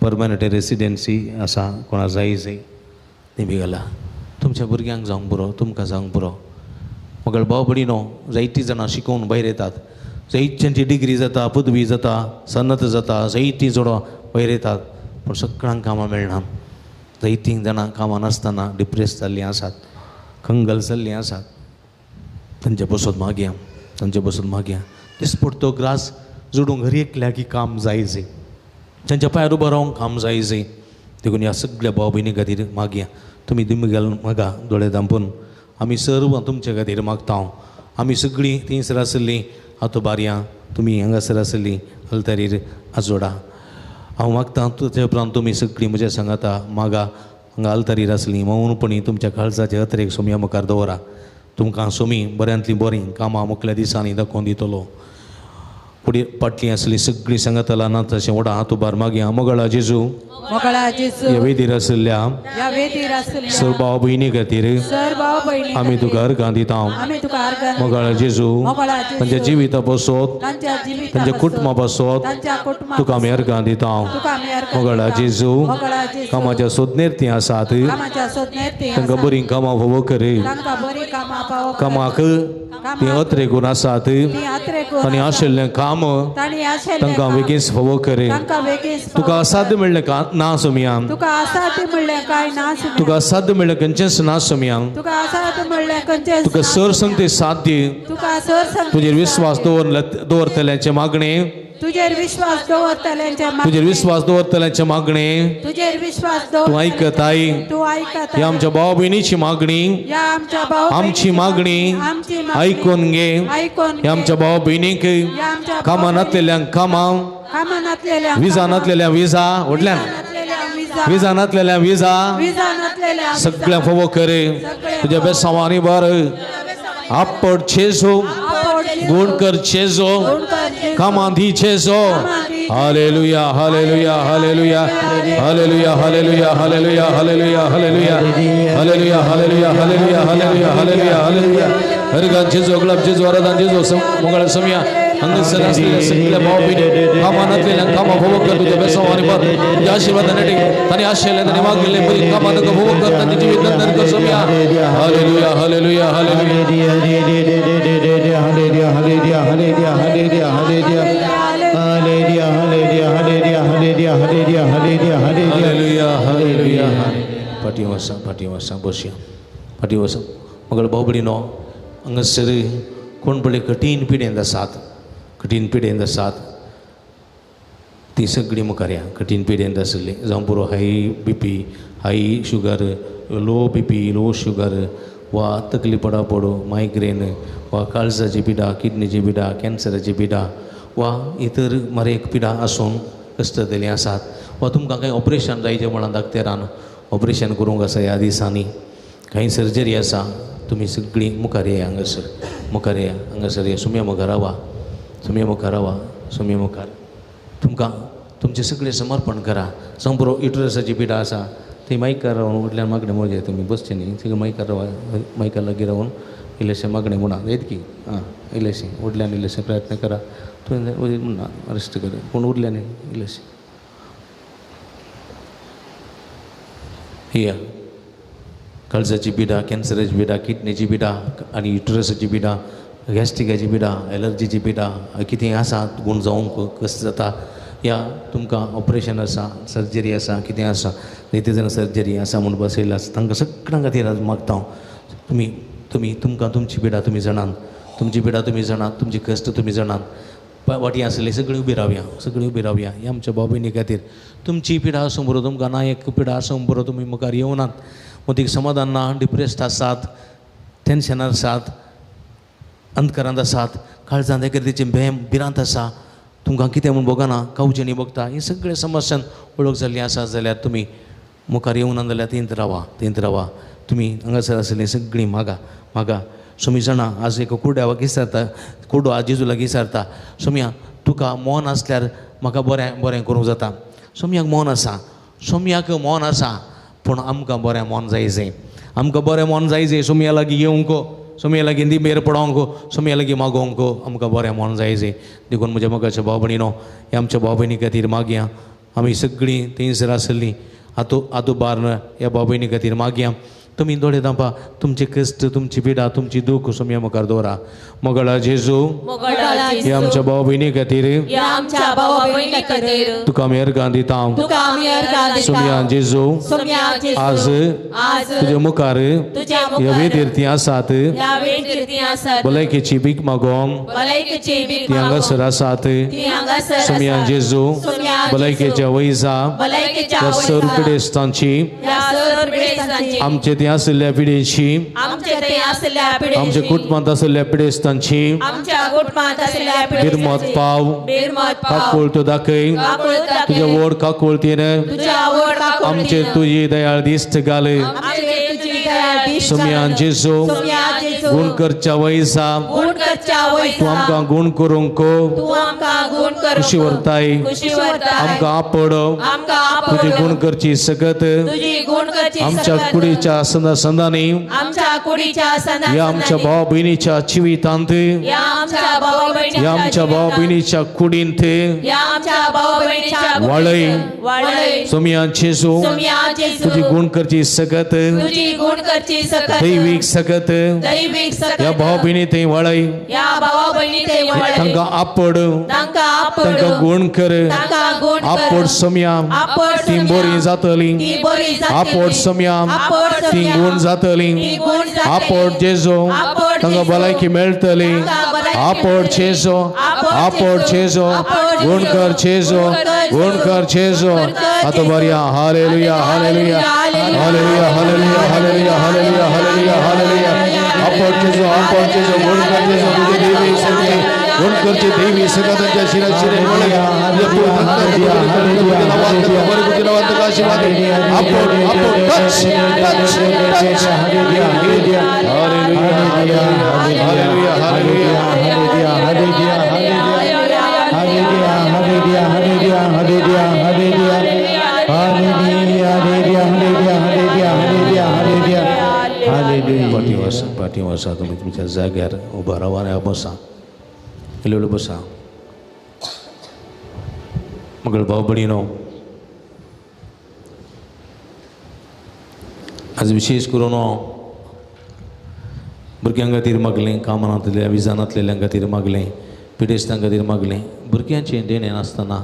परमनंट रेसिडेंसी आसा कोणा जाय दिमी घाला तुमच्या भुरग्यांक जावंक पुरो तुमकां जावंक पुरो मगळ भाव भयणीनो जायतीं जाणां शिकून भायर येतात जायत्यांची डिग्री जाता पदवी जाता सनत जाता जायतीं चोडवां भायर येतात पूण सगळ्यांक कामां मेळना जायतीं जाणां कामां नासतना डिप्रेस जाल्लीं आसात खंगल जाल्लीं आसात तांचे बसत मागया दिसपडतो ग्रास जोडूंक घरी एकल्या की काम जाय तांच्या पांयार उबो रावंक काम जाय देखून ह्या सगळ्या भाव भयणी खातीर मागया तुमी दिमी घालून मागा दोळे धांपून आमी सर्व तुमचे खातीर मागता आमी सगळीं थंयसर आसलीं आतोबारयां तुमी हांगासर आसलीं अल्तारीर आजोडा हांव मागतां तुजे उपरांत तुमी सगळीं म्हज्या सांगाता मागा हांगा अल्तारीर आसलीं मौनपणी तुमच्या काळजाचे अत्रेक सोम्या मुखार दवरा तुमकां सोमी बऱ्यांतलीं बरीं कामां मुखल्या दिसांनी दाखोवन दितलो फुडें फाटलीं आसलीं सगळीं सांगाताला ना तशें व्हडा हात उबार मागया मोगळा जेजू ह्या वेदीर आसल्या सर भाव भयणी खातीर आमी तुका अर्घां दिता मोगळा जेजू तांच्या जिविता पासत तांच्या कुटुंबा पासत तुका आमी अर्घां दिता मोगळा जेजू कामाच्या सोदनेर तीं आसात तांकां बरीं कामां फावो कर कामाक तीं अत्रेकून आसात आनी आशिल्लें काम तांकां बेगीन फावो कर तुका असाध्य म्हणलें ना सोम्या तुका असाध्य म्हणलें खंयचेंच ना सोम्या तुका सर संगते साध्य तुजेर विश्वास दवरतल्याचें मागणें तुजेर विश्वास दवरतल्याचें मागणें तूं आयकताय ही आमच्या भाव भयणीची मागणी आमची मागणी आयकून घे ही आमच्या भाव भयणीक कामां नासलेल्यांक कामां विजा नासलेल्यांक विजा व्हडल्यान विजा नासलेल्यांक विजा सगळ्यांक फावो कर तुज्या बेसांवांनी भर आपड छेजो गुण कर छेजो कामां दी छेजो hallelujah hallelujah hallelujah hallelujah hallelujah hallelujah hallelujah hallelujah hallelujah hallelujah hallelujah hallelujah hallelujah hallelujah हरगान छेजो गुलाब छेजो वरदान छेजो मोगळ समया हांगासर आसलेल्या सगळ्या भाव भयणी कामां नासलेल्यांक कामां फावो कर तुज्या बेसांवांनी भर तुज्या आशिर्वादाने तांणी आशिल्लें तांणी मागिल्लें बरीं कामां ताका फावो कर तांची जिवीत नंतर कर समया hallelujah hallelujah hallelujah Hallelujah, hallelujah, hallelujah, hallelujah, hallelujah, hallelujah, hallelujah, hallelujah, hallelujah, hallelujah, hallelujah, hallelujah, hallelujah, hallelujah. पाठीवसा बसया मगळ भाव भयणीनो हांगासर कोण पळय कठीण पिडेंत आसात ती सगळीं मुखार या कठीण पिडेंत आसली जावं पुरो high BP high sugar low BP low sugar वा तकली पडो मायग्रेन वा काळजाची पिडा किडनीची पिडा कॅन्सराची पिडा वा इतर मरेक पिडा आसून कश्ट दिल्लीं आसात वा तुमकां कांय ऑपरेशन जायचें म्हणून दाखतेरान ऑपरेशन करूंक आसा ह्या दिसांनी कांय सर्जरी आसा तुमी सगळीं मुखार या हांगासर हांगासर या सुम्या मुखार रावा सोमी मुखार तुमकां तुमचे सगळे समर्पण करा. संपुरो युटरसाची पिडा आसा ती मायकार रावन उडल्यान मागणें म्हणजे तुमी बसचे न्ही सगळे मायकार लागीं रावन इल्लेशें मागणें म्हणा येतकी आं इल्लेशें उडल्यान इल्लेशें प्रयत्न करा. तुवें म्हणना अरेस्ट कर पूण उरल्यान इल्लेशें या काळजाची पिडा, कॅन्सराची पिडा, किडनीची पिडा आनी युटरसाची पिडा, गॅस्ट्रिकाची पिडा, एलर्जीची पिडा कितें आसा गूण जावंक कशें जाता या तुमकां ऑपरेशन आसा, सर्जरी आसा, कितें आसा, जायते जाण सर्जरी आसा म्हूण बसयल्ले आसा तांकां सगळ्यां खातीर आज मागता हांव. तुमकां तुमची पिडा तुमी जाणात, तुमची पिडा तुमी जाणात, तुमची कश्ट तुमी जाणात. वाटी आसली सगळीं उबी रावया, सगळीं उबी रावया ह्या आमच्या भाव भयणी खातीर. तुमची पिडा आसूं बरो, तुमकां ना एक पिडा आसूं बरो तुमी मुखार येवनात. मदीक समाधान ना, डिप्रेस्ड आसात, टेन्शनार आसात, अंतकारांत आसात, काळजांत एके तरेची भिरांत आसा, तुमकां कितें म्हूण भोगना, कावचें न्ही भोगता, ही सगळे समस्यान वळख जाल्ली आसा जाल्यार तुमी मुखार येवना जाल्यार तेंत रावा. तुमी हांगासर आसलीं सगळीं मागा. सोमी जाणा आज एक कुड्यावाक विचारता, कुडो आज जेजू लागीं विचारता, सोम्या तुका मौन आसल्यार म्हाका बरें करूंक जाता. सोम्याक मौन आसा पूण आमकां बरें मौन जाय जें सोम्या लागीं येवंक, सोम्या लागीं दिमेर पडोवंक, सोम्या लागीं मागोवंक आमकां बरें मौन जाय देखून म्हज्या मोगाच्या भाव भयणीनो ह्या आमच्या भाव भयणी खातीर मागया. आमी सगळीं थंयसर आसलीं आदू बार्न ह्या भाव भयणी खातीर मागया. तुमी दोळे धांपा, तुमचे कश्ट, तुमची पिडा, तुमची दूख सोम्या मुखार दवरा. मोगळा जेजू ह्या आमच्या भाव भयणी खातीर तुका आमी अर्गां दिता. सोम्या जेजू आज तुज्या मुखार ह्या वेतीर आसात, भलायकेची भीक मागोवंक ती हांगासर आसात. सोम्या जेजू भलायकेच्या वैजा ह्या सर पिडेस्तांची आमचे ते आसल्या पिडेची, आमच्या कुटुंबांत आसल्या पिडेस्तांची बिरमत पाव काकूळ तो दाखय, तुज्या व्हड काकूळतीन आमचे तुजी दयाळ दिश्ट घाल. सोम्या जेजू गुण करच्या वैसा तूं आमकां गुण करूंक खुशी व्हरताय. आमकां आपड तुजी गुण करची सकत आमच्या कुडीच्या संदांनी ह्या आमच्या भाव भयणीच्या जिवितांत, ह्या आमच्या भाव भयणीच्या कुडींत वाळय. सोम्या जेजू तुजी गुण करची सकत, दैवीक सकत ह्या भाव भयणी थंय वाळय. तांकां आपड, तांकां गुण कर. आपड सोम्या ती बरी जातली, आपड सोम्या ती गुण जातली. आपड जेजू तांकां भलायकी मेळटली. आपड जेजू गुण कर जेजू, गुण कर जेजू. आतां बऱ्या hallelujah hallelujah hallelujah hallelujah hallelujah hallelujah hallelujah hallelujah. आपड जेजू गुण कर जेजू तुझे देवी सगळे गुण करचे देवी सगळ्यांच्या शिराशिरे हालेलुया हालेलुया हालेलुया पाठी वसा तुम्ही तुमच्या जाग्यार उभा रावा आणि बसा. इल्लो बसा. मगळ भाव भयणीनो आज विशेष करून भुरग्यां खातीर मागलें, कामांतल्या विजानांतलेल्या खातीर मागलें, पिडेस्तां खातीर मागलें. भुरग्यांचें देणें नासतना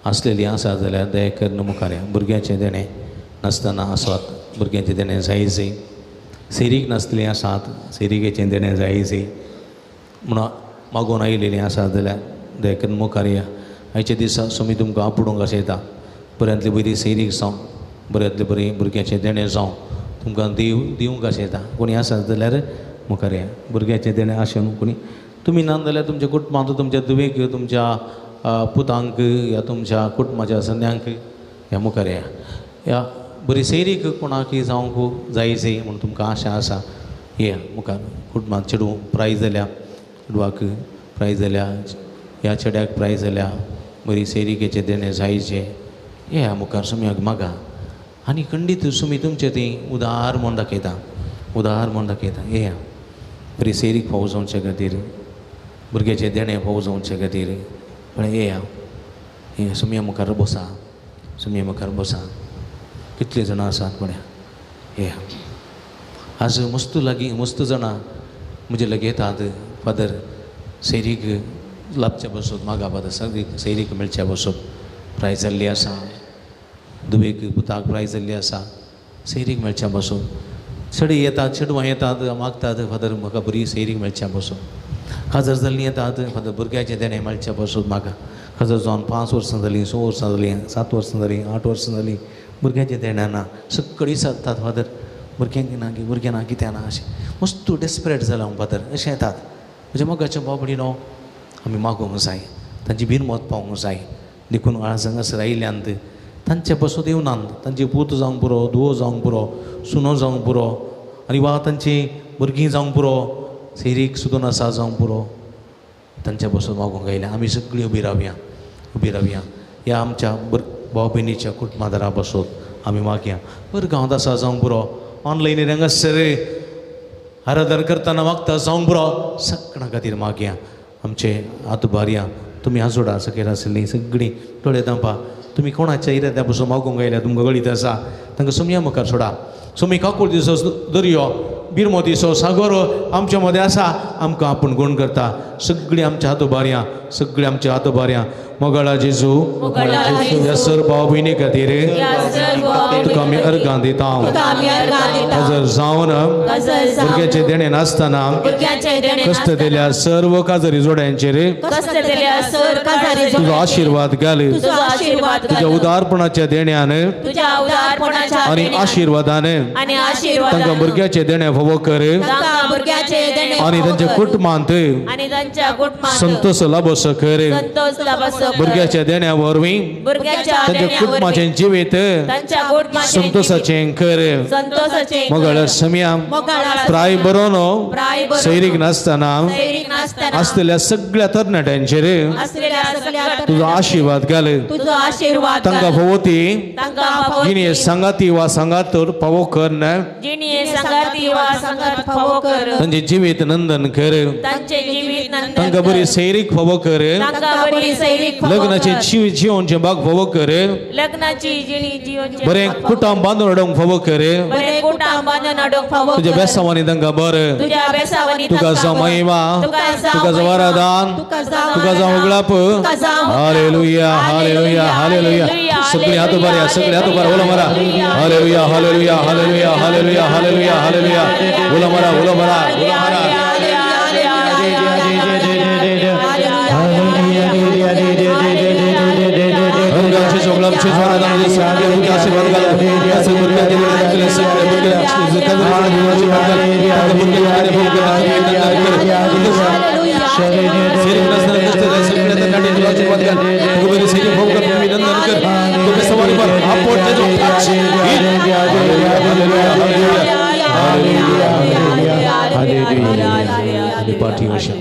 आसलेलीं आसा जाल्यार दया करून मुखार. भुरग्यांचें देणें नासतना आसात, भुरग्यांचें देणें जायचें. सेरीक नासलेलीं आसात, सेरीकेचें देणें जायचें म्हणून मागून आयिल्लीं आसात जाल्यार दया करून मुखार या. आयच्या दिसा सोमी तुमकां आपडूंक आशयता. बऱ्यांतली बरी सेरीक जावं, बऱ्यांतली बरी भुरग्यांचें देणें जावं तुमकां दिवंक आशयता. कोणी आसात जाल्यार मुखार या. भुरग्यांचें देणें आशेन कोणी तुमी ना जाल्यार तुमच्या कुटुंबांत, तुमच्या धुवेक, तुमच्या पुतांक या तुमच्या कुटुंबाच्या सन्यांक ह्या मुखार या. ह्या बरी सेरीक कोणाकय जावंक जायचें म्हणून तुमकां आशा आसा. ये मुखार कुटुंबांत चेडूं प्राय जाल्या, चेडवाक प्राय जाल्या, ह्या चेड्याक प्रायज जाल्या बरी सेरिकेचे देणे जायचे हे मुखार सुमयाक मागा आनी खंडीत सुमी तुमचे ती उदार म्हूण दाखयता हे बरी सेरीक फावो जावचे खातीर भुरग्याचे देणे फावो जावचे खातीर पण हे सुमया मुखार बसा कितले जाणां आसात पळय हे आज मस्त जाणां म्हजे लगे येतात फादर सैरीक लाभच्या बसोत मागा फादर सैरीक मेळच्या बसोत प्रायज जाल्ली आसा दुवेक पुताक प्रायज जाल्ली आसा सैरीक मेळच्या बसोत चेडे येतात चेडवां येतात मागतात फादर म्हाका बरी सैरीक मेळच्या बसोत खाजर जाल्लीं येतात फादर भुरग्याचें देणें मेळच्या बसोत म्हाका खाजर जावन 5 वर्सां जालीं 6 वर्सां जालीं 7 वर्सां जालीं 8 वर्सां जालीं भुरग्याचें देणें ना सगळीं सांगतात फादर भुरग्यां ना कित्याक ना अशें मस्त डेस्परेट जाला हांव फादर अशें येतात म्हणजे मोगाच्या बाबडी न्हू आमी मागूंक जाय तांची भिरमोत पावूंक जाय देखून हांगासर आयल्यांत तांचे बसोत येवनात तांचे पूत जावंक पुरो धुवो जावंक पुरो सुनो जावंक पुरो आनी वा तांची भुरगीं जावंक पुरो सैरीक सुद्दां आसा जावंक पुरो तांच्या बसोत मागूंक आयल्या आमी सगळीं उबी रावया ह्या आमच्या भाव भयणीच्या कुटुंबादारा बसोत आमी मागया बरं गांवांत आसा जावंक पुरो ऑनलायनीर हांगासर आराधन करतना मागता जावंक पुरो सगळ्यां खातीर मागया आमचे आतुबारया तुमी आजोडा सकयल आसलीं सगळीं दोळे दांपा तुमी कोणाच्या इराद्या बसून मागूंक आयल्या तुमकां गळीत आसा तांकां सुमया मुखार सोडा सुमी काकूळ दिसो दर्यो बिरमो दिसो सागर आमच्या मदें आसा आमकां आपूण गूण करता सगळीं आमच्या आतोबारयां मोगाळा जेजू ह्या सर भाव भयणी खातीर तुका आमी अर्गां दिता हजर जावन भुरग्याचे देणे नासतना कश्ट दिल्या सर्व काजरी जोड्यांचेर तुजो आशिर्वाद घाल तुज्या उदारपणाच्या देण्यान आनी आशिर्वादान तांकां भुरग्याचे देणे फावो कर आनी तांच्या कुटुंबांत संतोष लाभसो कर भुरग्याच्या देण्या वरवीं तांच्या कुटुंबाचें जिवीत संतोषाचें कर मोगाळ समया प्राय बरो न्हू सैरीक नासतना आसलेल्या सगळ्या तरणाट्यांचेर तुजो आशिर्वाद घाल तांकां भोवती जिणे सांगाती वा सांगातूर फावो कर न तांचे जिवीत नंदन कर तांकां बरी सैरीक फावो कर लग्नाचे जीवनचे भाग फावो कर बरें कुटुंब बांदून हाडूंक फावो कर तुज्या बेसांवांनी तांकां बरें तुका जावं महिमा तुका जावं वरदान तुका जावं उगडाप हालेलुया हालेलुया हालेलुया सगळीं हात बरें उलो मारा hallelujah hallelujah hallelujah hallelujah hallelujah hallelujah उलो मारा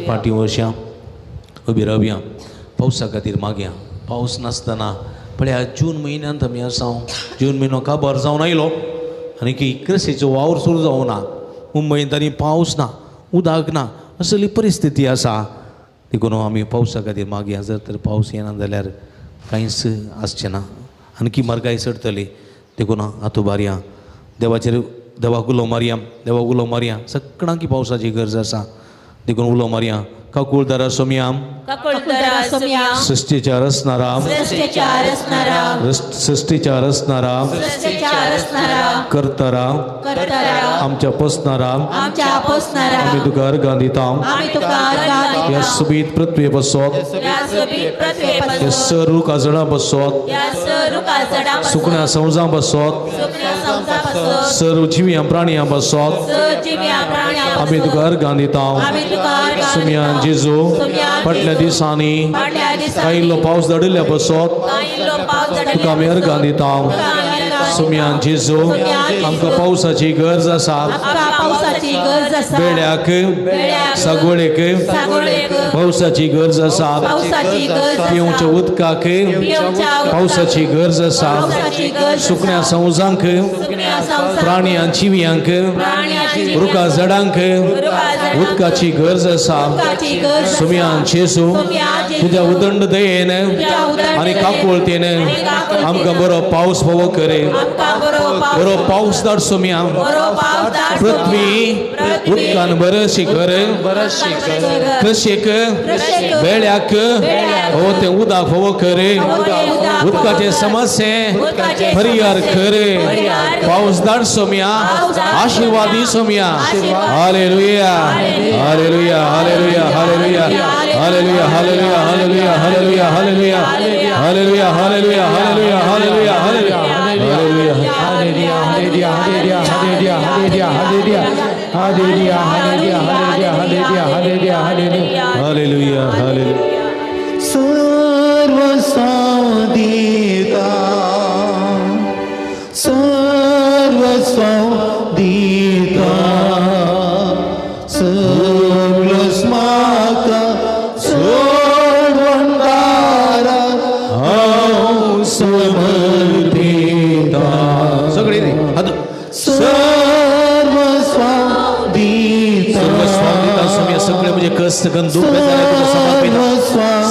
पाटी वर्षां उबी रावया पावसा खातीर मागया पावस नासतना पळया जून म्हयन्यांत आमी आसा जून म्हयनो काबार जावन आयलो आनी की कृषीचो वावर सुरू जावं ना मुंबयत तरी पावस ना उदक ना असली परिस्थिती आसा देखून आमी पावसा खातीर मागया जर तर पावस येना जाल्यार कांयच आसचें ना आणकी मारगाय चडटली देखून आतोबारया देवाक उलो मारया सगळ्यांक पावसाची गरज आसा देखून उलो मारया काकुळदारा सोम्याम सृष्टीच्या रचणारा करतारा आमच्या पोसणारा आमी तुका अर्गां दिता ह्या सुबीत पृथ्वी बसोत ह्या सरू काजळां बसोत सुकण्या संवजां बसोत सर्व जिव्यां प्राणियां बसोत आमी तुका अर्गां दिता सुमया जेजू फाटल्या दिसांनी कांय इल्लो पावस दडिल्ल्या बसोत तुका आमी अर्गां दिता सुम्यान जेजू आमकां पावसाची गरज आसा आमकां पावसाची गरज आसा बेड्याक सागोळेक पावसाची गरज आसा पावसाची गरज आसा पिवच्या उदकाक पिवच्या उदकाक पावसाची गरज आसा पावसाची गरज आसा सुकण्या संवजांक सुकण्या संवसार प्राण्या जिव्यांक प्राण्याची रुखा झाडांक उदकाची गरज आसा उदकाची गरज आसा सुम्यान जेजू तुज्या उदंड दयेन आनी काकुळतेन आमकां बरो पावस फोवो करे आमकां बरो पावस धाड सुम्या बरो पावस धाड पृथ्वी उदकान बरशी कर कृषीक बेड्याक हो ते उदक फोवो करे उदकाचे समस्ये परिहार करे पावस धाड सोम्या आशीर्वादी सोम्या hallelujah hallelujah hallelujah hallelujah hallelujah hallelujah hallelujah hallelujah hallelujah hallelujah hallelujah hallelujah hallelujah hallelujah hallelujah hallelujah सर्व सौदीता सर्व सौदीता सर्व स्माका सोडवंदारा हांव समर्पिता सगळे सर्व स्वादिता सोम्या सगळे म्हणजे कष्ट दुःख तुका समर्पिता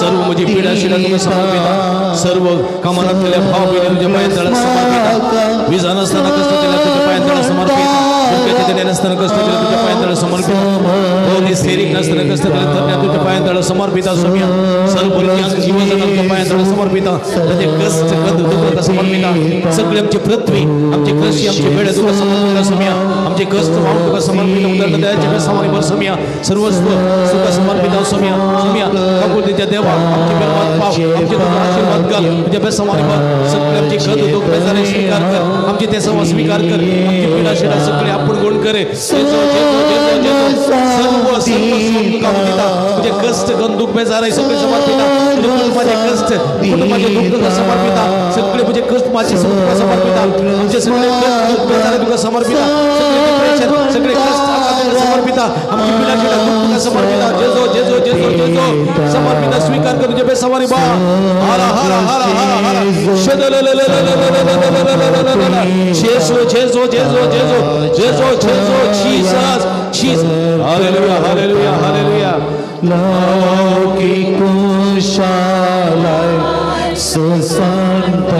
सर्व म्हणजे पिढा शिडा तुका समर्पिता सर्व कामानातल्या भाव पिढी तुझ्या पायांतळा समर्पिता विजा नसताना कष्ट केला तुझ्या पायांतळा समर्पिता डोक्याचे देणे नसताना कष्ट केला तुझ्या पायांतळा समर्पिता बोधी स्थैर्य नसताना कष्ट केला तुझ्या पायांतळा समर्पिता सोम्या सर्व बुलक्यांक जीवन तुझ्या पायांतळा समर्पिता त्याचे कष्ट दुःख समर्पिता सगळे आमची पृथ्वी आमची कृषी आमची बेडे तुका समर्पिता सोम्या आमचे कष्ट वाहून तुका समर्पिता उदर दयाच्या समानी बर सोम्या सर्वस्व तुका समर्पिता सोम्या सोम्या काकुळतेच्या देवा आमचे बेरवाद पाव आमचे तुका आशीर्वाद घाल तुझ्या बेसमानी बर सगळे आमची गद दुःख बेजारे स्वीकार कर आमचे ते सवा स्वीकार कर आमची पीडा शिडा सगळे आपण गुण करे जेजू जेजू जेजू जेजू सर्व समर्पिता तुझे कष्ट गण दुःख बेजारे सगळे समर्पिता तुझे कुटुंबाचे कष्ट कुटुंबाचे दुःख समर्पिता सगळे तुझे कष्ट माझे समर्पिता आमचे सगळे कष्ट दुःख बेजारे तुका समर्पिता सगळे डिप्रेशन सगळे कष्ट समर्पिता आमची पीडा शिडा दुःख समर्पिता जेजू जेजू जेजू जेजू समर्पिता स्वीकार कर तुझे बेसवारी बा हरा हरा हरा हरा हरा जेजू जेजू जेजू जेजू जेजू जेजू Jesus Jesus hallelujah hallelujah hallelujah लौकिकुशालाय सुसंत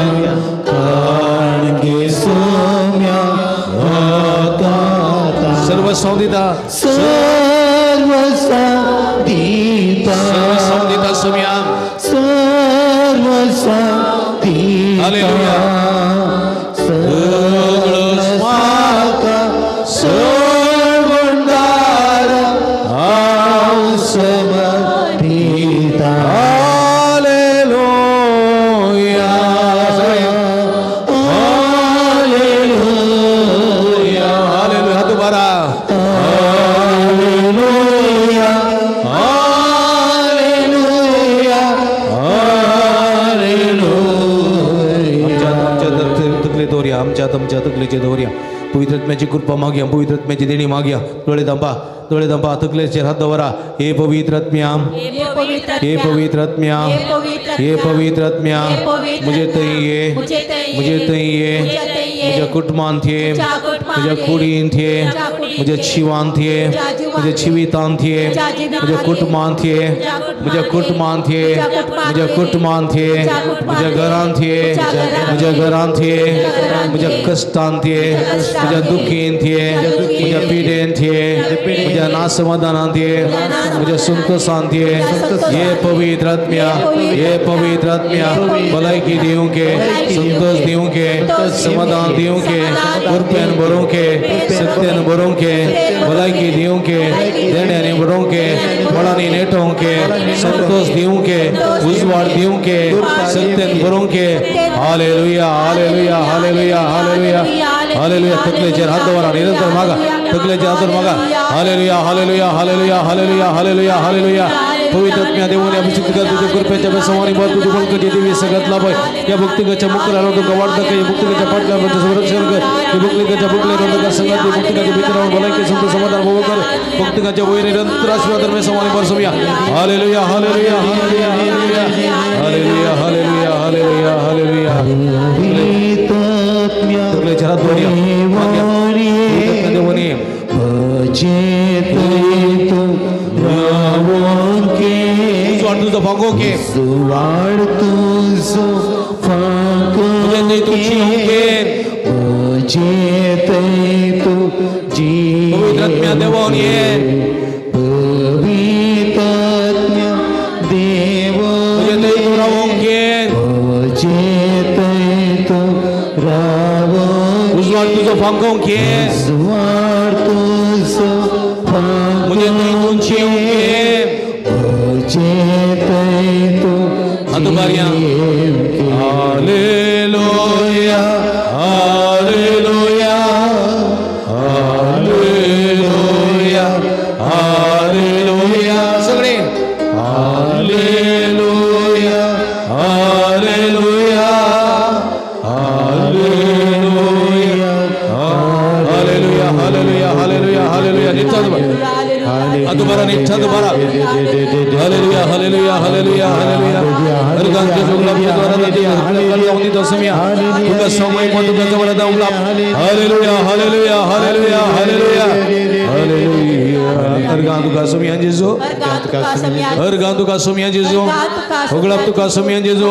काणगे सोम्या सर्व सौदिता सर्व सौदिता सर्व सौदिता सोम्या सर्व सौदिता हालेलुया स्वाका सोडवंदार हांव समर्पिता हालेलुया हालेलुया हालेलुया हात उभारा हालेलुया हालेलुया हालेलुया आमच्या तकलेचे दौर्या पवित्र आत्म्याची कृपा मागया पवित्र आत्म्याची देणी मागया डोळे दांबा तकलेचेर हात दवरा हे पवित्र आत्म्या हे पवित्र आत्म्या हे पवित्र आत्म्या मुझे थंय ये मुझे थंय ये मुझ्या कुटुंबांत ये मुझ्या कुडींत ये मुझ्या जिवांत ये मुझ्या जिवितांत ये मुझ्या कुटुंबांत ये मुझ्या कुटुंबांत ये मुझ्या कुटुंबांत ये मुझ्या घरांत ये मुझ्या घरांत ये मुझ्या कष्टांत ये मुझ्या दुखींत ये मुझ्या पिडेंत ये मुझ्या नासमाधानांत ये मुझ्या संतोषांत ये हे पवित्र आत्म्या भलायकी दिवंक संतोष दिवंक समाधान दिवंक कृपेन भरूंक सत्यान भरूंक भलायकी दिवंक देण्याने भरूंक फळांनी नेटोवंक संतोष दिवंक उजवाड दिवंक सत्यान भरूंक hallelujah hallelujah hallelujah hallelujah hallelujah तकलेचेर हात दवरा निरंतर मागा तकलेचेर हात मागा hallelujah hallelujah hallelujah hallelujah hallelujah hallelujah पवित्र आत्म्या देवाने अभिषेक कर तुझ्या कृपेच्या बेसवानी बळ तुझे बळकटी देवी सगळ्यात लाभ आहे या भक्तिकाच्या मुक्तीला तुका वाढतं का या भक्तिकाच्या पाठलामध्ये संरक्षण कर या भक्तिकाच्या बुकले रोधका संगती भक्तिकाच्या भीतरावर भलायकी संत समाधान भव कर भक्तिकाच्या वैर निरंतर आशीर्वाद बेसवानी बळ समया hallelujah hallelujah hallelujah hallelujah hallelujah hallelujah hallelujah पवित्र आत्म्या तुगले चरात बोलिया देवाने भजेत तो रावण के स्वाड तुझं भागो के सुवाड तुझो फाको तुझे नाही तुझी होके भजेत तो जी पवित्र आत्म्या देवाने पवित्र आत्म्या देव तुझे नाही तो रावोके भजेत तो रावण उजवाड तुझं भागो के सुवाड तुझो मुझे नहीं तुझी होके भजेत तो अंधकारिया हालेलुया हालेलुया हालेलुया हालेलुया सगळे hallelujah hallelujah hallelujah hallelujah hallelujah hallelujah hallelujah नित्यात अदुबारा नित्यात बारा हालेलुया हालेलुया हालेलुया हालेलुया अर्गांचे जोगला द्वारा नदी कल्यावनी दसमिया तुका समय पण तुका जवळ दावला hallelujah hallelujah hallelujah hallelujah hallelujah अर्गां तुका समिया जेजो अर्गां तुका समिया जेजो होगला तुका समिया जेजो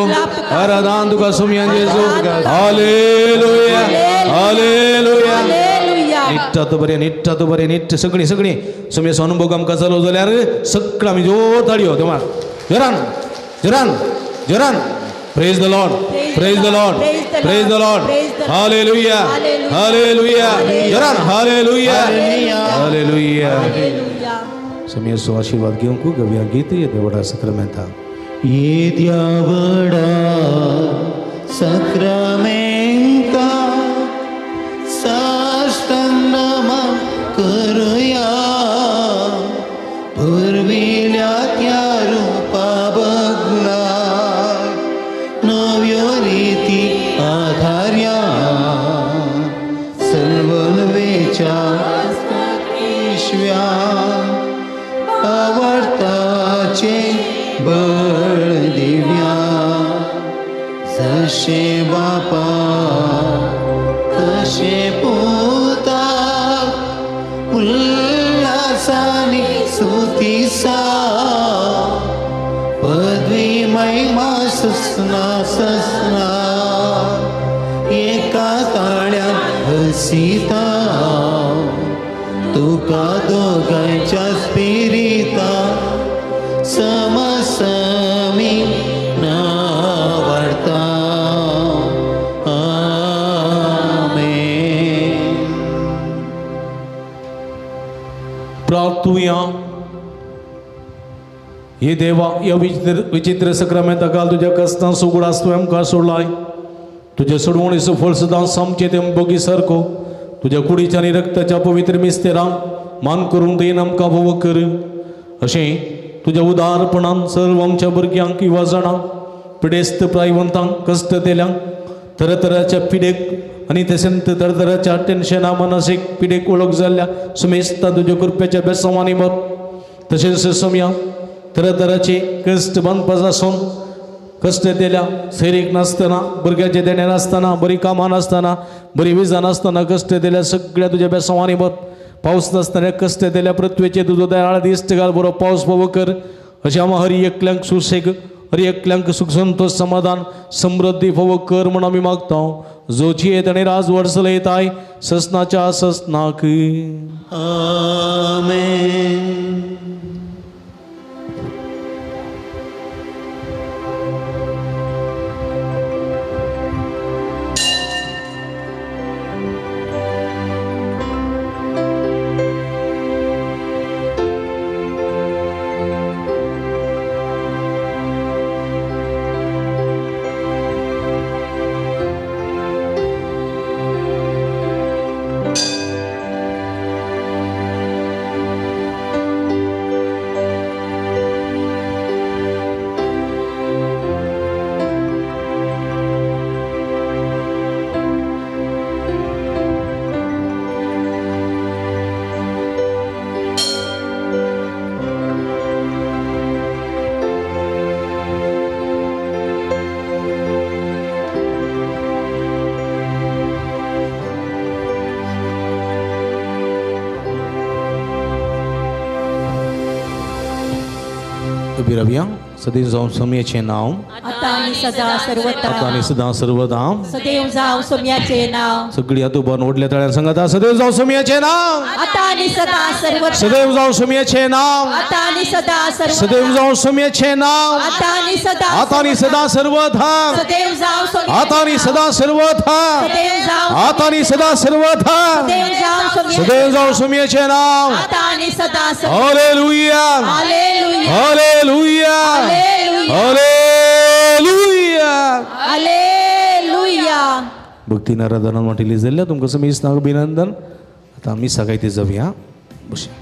आराधन तुका समिया जेजो हालेलुया हालेलुया निट्टा तो बरे निट्ट सगळी सगळी समय अनुभव आमकां चालू जाल्यार सगळं आमी जोर ताळयो तेव्हा जरान जरान जरान praise the Lord praise the Lord praise the Lord hallelujah hallelujah जरान हालेलुया हालेलुया समय सो आशीर्वाद घेऊन को गव्या गीत ये देवड़ा सक्रामेंता ये देवड़ा सक्रामेंता साष्टांगमा करूया पूर्वील्या त्या रूपा बघला नव्यो रीती आधार्या सर्वलवेच्या ईश्व्या आवडताचे बळ दिव्या जसे बापा तसे पुता उल्हासाने स्तुतीसा पदवी महिमा ससना ससना एका ताळ्यात हसीता तुका दोघांच्या स्पिरिता समसमी नावार्ता आमेन. प्रार्थूया हे देवा या विचित्र सक्रामेंता काल तुझ्या कस्तां सुगडास तुवें आमकां सोडलाय तुझ्या सोडवणीचो फळ सदां सामचें तें बगी सारको तुझ्या कुडीच्या आनी रक्ताच्या पवित्र मिस्तेरांक मान करून देन आमकां भोव कर अशें तुझ्या उदारपणान सर्व आमच्या भुरग्यांक युवा जाणांक पिडेस्त प्रायवंतांक कश्ट दिल्यांक तरातराच्या पिडेक आनी तशेंच तरातराच्या टेन्शना मानसीक पिडेक वळख जाल्ल्या सुमेस्ता तुज्या कृपेच्या बेसवानी मत तशेंच समया तरातराचे कश्ट बांदपासून कश्ट दिल्या सैरीक नासतना भुरग्याचे देणे नासतना बरी कामां नासतना बरी विजा नासतना कश्ट दिल्या सगळ्या तुज्या बेसवानी मत पावस नासतना कश्ट दिल्या पृथ्वीचे तुजो दयाळ दिश्ट घाल बरो पावस पवो कर अशें आमी हरी एकल्यांक सुशेग हरी एकल्यांक सुख संतोष समाधान समृद्धी फवो कर म्हण आमी मागता जोची येत आनी राज वर्सले येताय ससनाच्या ससनाक आमेन. रव्या सदैव जाऊन सोम्याचे नाव आता आणि सदा सर्वथा आता आणि सदा सर्वदा सदैव जाव सोम्याचे नाव सगळी आतोबान ओढल्या तळ्यात सांगता सदैव जाऊन सोम्याचे नाव आता आणि सदा सर्वथा सदैव जाऊन सोम्याचे नाव आता आणि सदा सर्वथा सदैव जाऊन सोम्याचे नाव आता आणि सदा आता आणि सदा सर्वथा सदैव जाव सोम्याचे आता आणि सदा सर्वथा सदैव जाव आता आणि सदा सर्वथा सदैव जाव सोम्याचे सदैव जाऊन सोम्याचे नाव आता आणि सदा hallelujah hallelujah hallelujah hallelujah hallelujah भक्ती नाराधना म्हटली जाल्ल्या तुमकां समीस नाग अभिनंदन आता आम्ही सकाळी ते जाऊया बशा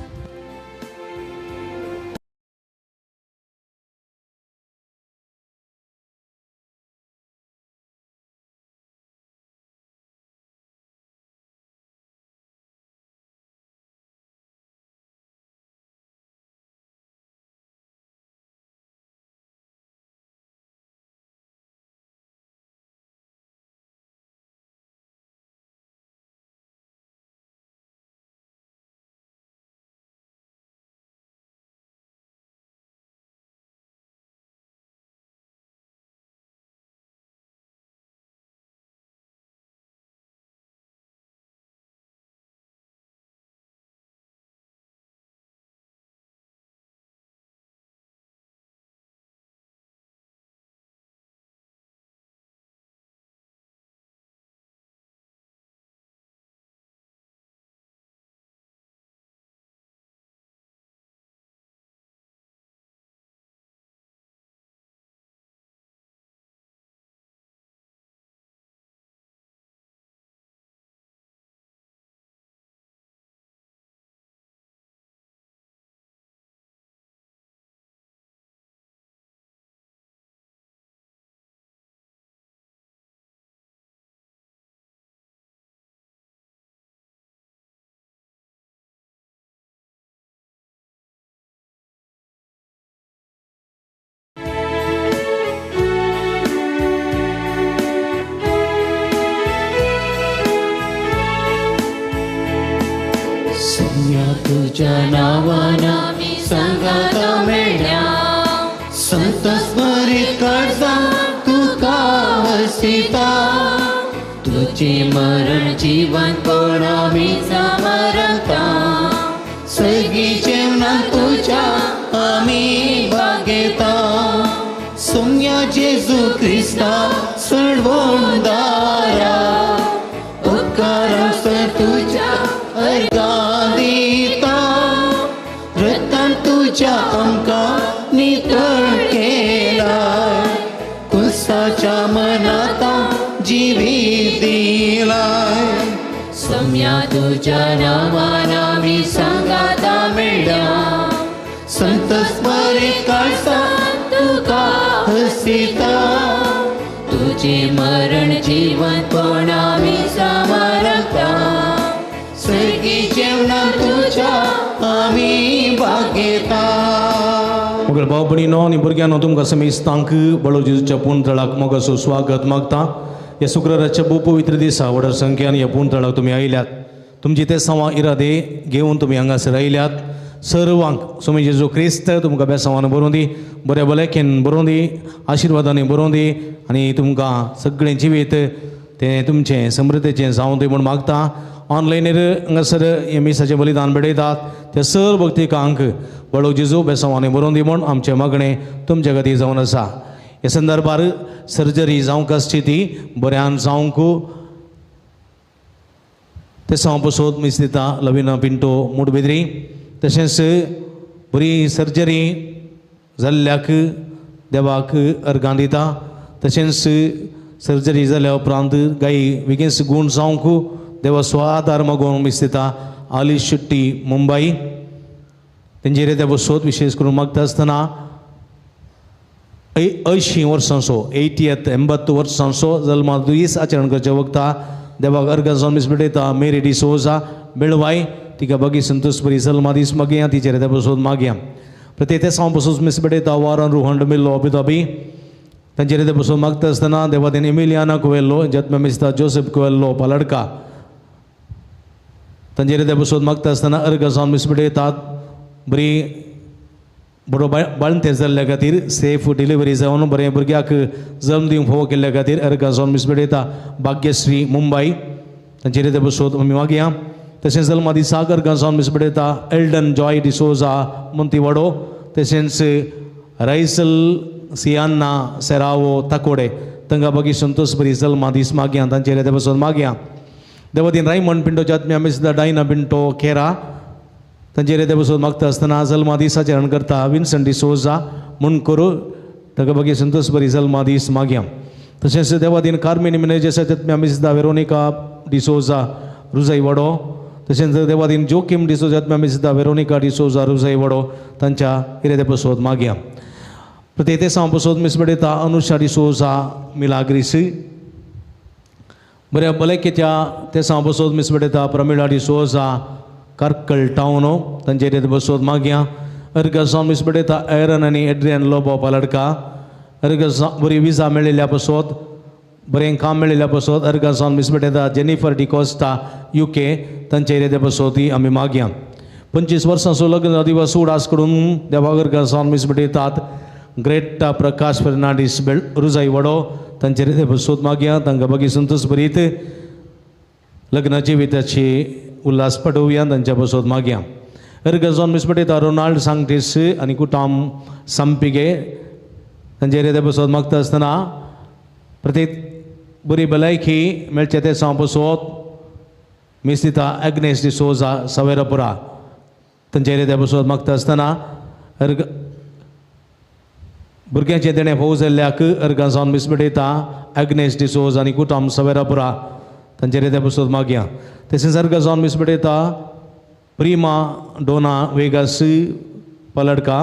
तुझ्या नावाना संगात मेळ्या संत स्मरित करता तुका हसिता तुझे मरण जीवन कोण आम्ही समरता सगळी जेवणा तुझ्या आम्ही बागेता सोम्या जेजू ख्रिस्ता सडवून दारा उपकारांस तुझ्या अर्गादिता रत्न तुझ्या आमकां नितळ केलाय कुसाच्या मनाता जिवीत दिलाय सम्या तुझ्या नावान आमी सांगाता मेळ्या संत स्मरित करता तुका हसिता तुझे मरण जीवन पण आमी समरता सगळी जेवणा तुझ्या आमी बागेता मगर भाव भयणीनो आनी भुरग्यांनो तुमकां समेस्तांक बळो जेजूच्या पुंतळाक मोगाचो स्वागत मागता ह्या शुक्राराच्या भोव पवित्र दिसा व्हड संख्यान ह्या पुंतळाक तुमी आयल्यात तुमची ते सवा इरादे घेवन तुमी हांगासर आयल्यात सर्वांक स्वामी जेजू क्रिस्त तुमकां बेसांवान बरोवन दी बऱ्या भलायकेन बरोवन दी आशिर्वादांनी बरोवन दी आनी तुमकां सगळें जिवीत तें तुमचें समृद्धेचें जावं दी म्हूण मागता ऑनलायनीर हांगासर हे मिसाचें बलिदान बेडयतात त्या सर्व भक्तिकांक बळो जेजू बेसांवांनी बरोवन दी म्हूण आमचें मागणें तुमचे खातीर जावन आसा हे संदर्भार सर्जरी जावंक आसची ती बऱ्यान जावंक ते सांपसोद मिस दिता लविना पिंटो मुडबेद्री तशेंच बरी सर्जरी जाल्ल्याक देवाक अर्गां दिता तशेंच सर्जरी जाल्या उपरांत गायी बेगीन गूण जावंक देवा स्व आदार मागोवन मिस दिता आलिश शेट्टी मुंबई तेंचेर देवा सोद विशेष करून मागता आसतना 80 वर्सांचो 80 वर्सांचो जल्मा दुयेस आचरण करचे वक्ता देवाक अर्गां जावन मिस बेडयता मेरी डिसोजा बेळवाय तिका बागी संतोष बरी जल्मा दीस मागया तिचेर देवा सोद मागया प्रत्येक ते सावन पासून मिस बेडयता वारान रुहंड मिल्लो अबुधाबी तांचेर देवा सोद मागता आसतना देवा तेन एमिलियाना कुवेल्लो जत्मे मिसता जोसेफ कुवेल्लो पालडका तांचेर देवा सोद मागता आसतना अर्गां जावन मिस बेडयतात बरी बरो बाळंतेर जाल्ल्या खातीर सेफ डिलिव्हरी जावन बरें भुरग्याक जल्म दिवंक फावो केल्ल्या खातीर अर्गांजोन मिसबेडयता भाग्यश्री मुंबय तांचे रेते बसोत आमी मागया. तशेंच जल्मा दिसाक अर्गांजोन मिसबेडयता एल्डन जॉय डिसोजा मोंतीवाडो. तशेंच रायसल सियान्ना सेरावो ताकोडे तांकां बागी संतोश बरी जल्मा दीस मागया. तांचे रेते बसोत मागया. देवातीन रायमंड पिंटो जात्मी आमी सुद्दां डायना पिंटो खेरा तांचे रेते बसोत मागता आसतना जल्मा दिसाचें हरण करता विन्संट डिसोजा मुणकूर ताका बागी संतोश बरी जल्मा दीस मागया. तशेंच देवातीन कार्मेन मिनेजेसा जात्मी आमी सुद्दां वेरोनिका डिसोजा रुजाईवाडो. तशेंच देवातीन जोकीम डिसोजा जात्मी आमी सुद्दां वेरोनिका डिसोजा रुजाईवाडो तांच्या रेते बसोत मागया. प्रत्येक तेसां बसोत मिसबेडयता अनुषा डिसोजा मिलाग्रीस. बऱ्या भलायकेच्या तेसां बसोत मिसबेडयता प्रमिळा डिसोजा कार्कल टाउनो तांचे रेते बसोत मागया. अर्गांजोन मिसबेडयता एरन आनी एड्रियन लोबो पालडका. अर्गांजोन बरी विजा मेळिल्ल्या बसोत बरें काम मेळिल्ल्या बसोत अर्गांजोन मिसबेडयता जेनिफर डिकोस्टा UK तांचे रेते बसोती आमी मागया. 25 वर्सांचो लग्न दिवस उडास करून देवाक अर्गांजोन मिसबेडयतात ग्रेटा प्रकाश फर्नांडीस रुजाईवाडो तांचे रेते बसोत मागया. तांकां बागी संतोश बरीत लग्न जिविताची उल्हास पटोवया तांच्या बसोत मागया. अर्गांजोन मिसबेडयता रोनाल्ड सांगटीस आनी कुटाम संपिगे तांचे रेते बसोत मागता आसतना प्रत्येक बरी भलायकी मेळचे ते सां बसोत मीस दिता एग्नेस डिसोजा सवेरापुरा तांचे रेते बसोत मागता आसतना भुरग्यांचे देणे फावो जाल्ल्याक अर्गांजोन मिसबेडयता एग्नेस डिसोजा आनी कुटाम सवेरापुरा तांचे रेते बसोत मागया. तशेंच अर्गांजोन मिसबेडयता प्रिमा डोना वेगास पलडका.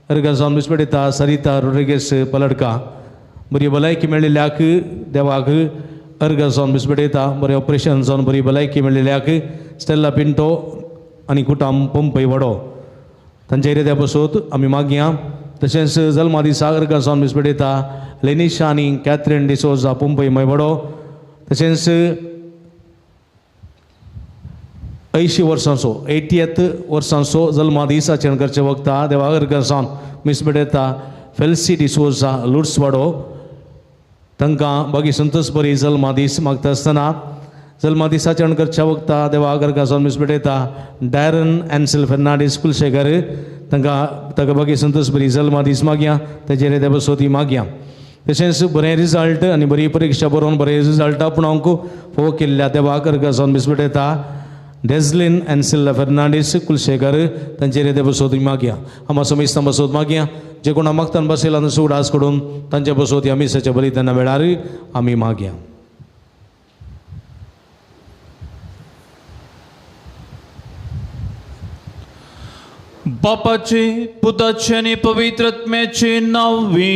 अर्गांजोन मिसबेडयता सरिता रोड्रिगेस पलडका. बरी भलायकी मेळिल्ल्याक देवाक अर्गांजोन मिसबेडयता. बरें ऑपरेशन जावन बरी भलायकी मेळिल्ल्याक स्टेला पिंटो आनी कुटाम पंपय वाडो तांचे रेते बसोत आमी मागया. तशेंच जल्मा दिसाक अर्गांजोन मिसबेडयता लेनिशा आनी कॅथरीन डिसोजा पंपय वाडो. तशेंच 80 वर्सांचो 80th वर्सांचो जल्मा दीस आचरण करचे वक्ता देवाक अर्गांजोन मिसबेडयता फेल्सी डिसोजा लुड्सवाडो तांकां बागी संतोश बरी जल्मा दीस मागता आसतना जल्मा दीस आचरण करच्या वक्ता देवाक अर्गांजोन मिसबेडयता डॅरन एन्सेल फर्नांडीस कुलशेकर तांकां बागी संतोश बरी जल्मा दीस मागया. ताचे रेते बसोती मागया. तशेंच बरें रिजल्ट आनी बरी परिक्षा बरोवन बरें रिजल्ट आपणावंक फावो केल्ल्या देवाक अर्गांजोन मिसबेडयता डेझलिन एन्सेल फर्नांडीस कुलशेकर तांचे रेते बसोती मागया. आमा समेस्तां बसोत मागया. जे कोणा मागतान बसयला उडास कडून तांचे बसोती आमी मिसाच्या बलिदाना वेळार आमी मागया. बापाचे पुताचे आनी पवित्र आत्म्याचे नांवी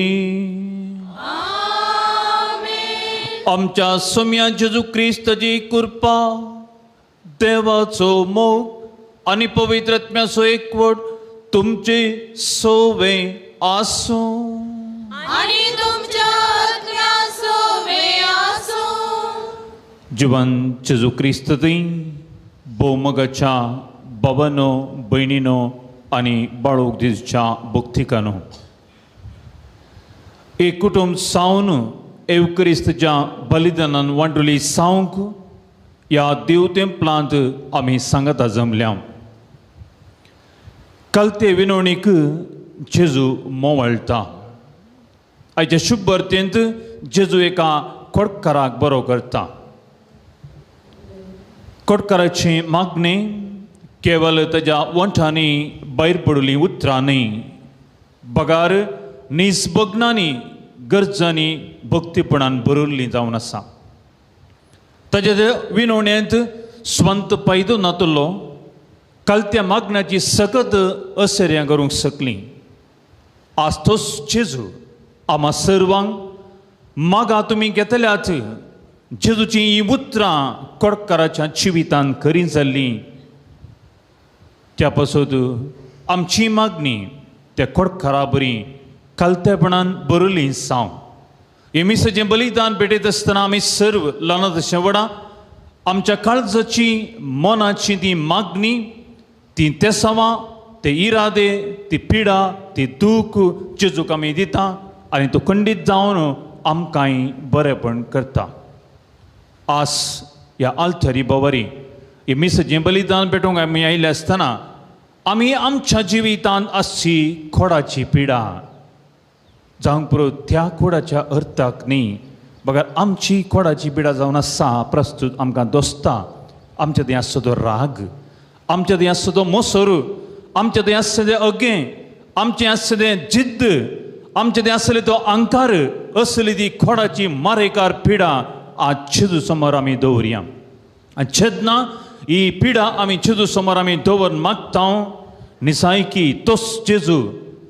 आमच्या सोम्या जेजू क्रिस्ताची कृपा देवाचो मोग आनी पवित्र आत्म्याचो एकवट तुमचे सोवे आसो आणि तुमच्या आत्म्यासोवे आसो. जिवन जेजू क्रिस्त भोवमगाच्या बाबानो भयणीनो आनी बाळूक दिसच्या भक्तिकानो एक कुटुंब सावन एवक्रिस्तच्या बलिदानान वांटुली सावंक ह्या देवतेंपलांत आमी सांगता जमल्या. कलते विनवणीक जेजू मोवळटा. आयच्या शुभ बर्तेंत जेजू एका कोडकाराक बरो करता. कोडकाराची मागणी केवळ ताच्या वंठांनी भायर पडली उतरां न्ही बगार निसबग्नांनी गरजांनी भक्तीपणान भरिल्लीं जावन आसा. ताच्या विनवण्यांत स्वंत पैदो नातलो कलत्या मागण्याची सगत असर्यां करूंक शकली. आज तोच जेजू आम्हा सर्वांक मागा तुमी घेतल्यात. जेजूची ही उतरां कोडकाराच्या जिवितांत खरी जाल्ली त्या पासून आमची मागणी त्या कोडकारा बरी कलतेपणान बरयली जावं. हे मिसाचें बलिदान पेटयत आसतना आमी सर्व ल्हान शेवडा आमच्या काळजाची मनाची ती मागणी ती तेसावां ते इरादे, ती पिडा, ती दूख जेजूक आमी दिता आनी तो खंडीत जावन आमकांय बरेपण करता. आस ह्या आल्थरी बोवारी हे मिसाचें बलिदान पेटोवंक आमी आयिल्ले आसतना आमी आमच्या जिवितांत आसची खोडाची पिडा जावंक पुरो त्या खोडाच्या अर्थाक न्ही, बगर आमची खोडाची पिडा जावन आसा प्रस्तूत आमकां दोस्ता. आमच्या थंय आसचो तो राग, आमच्या थंय आसचो तो मोसोर, आमच्या थंय आसचें अगें, आमचें आसचें जिद्द, आमच्या थंय आसले तो अहंकार, असली ती खोडाची मारेकार पिडा आज जेजू समोर आमी दवरया. आनी जेन्ना ही पिडा आमी जेजू समोर आमी दवरून मागता निसायकी तोच जेजू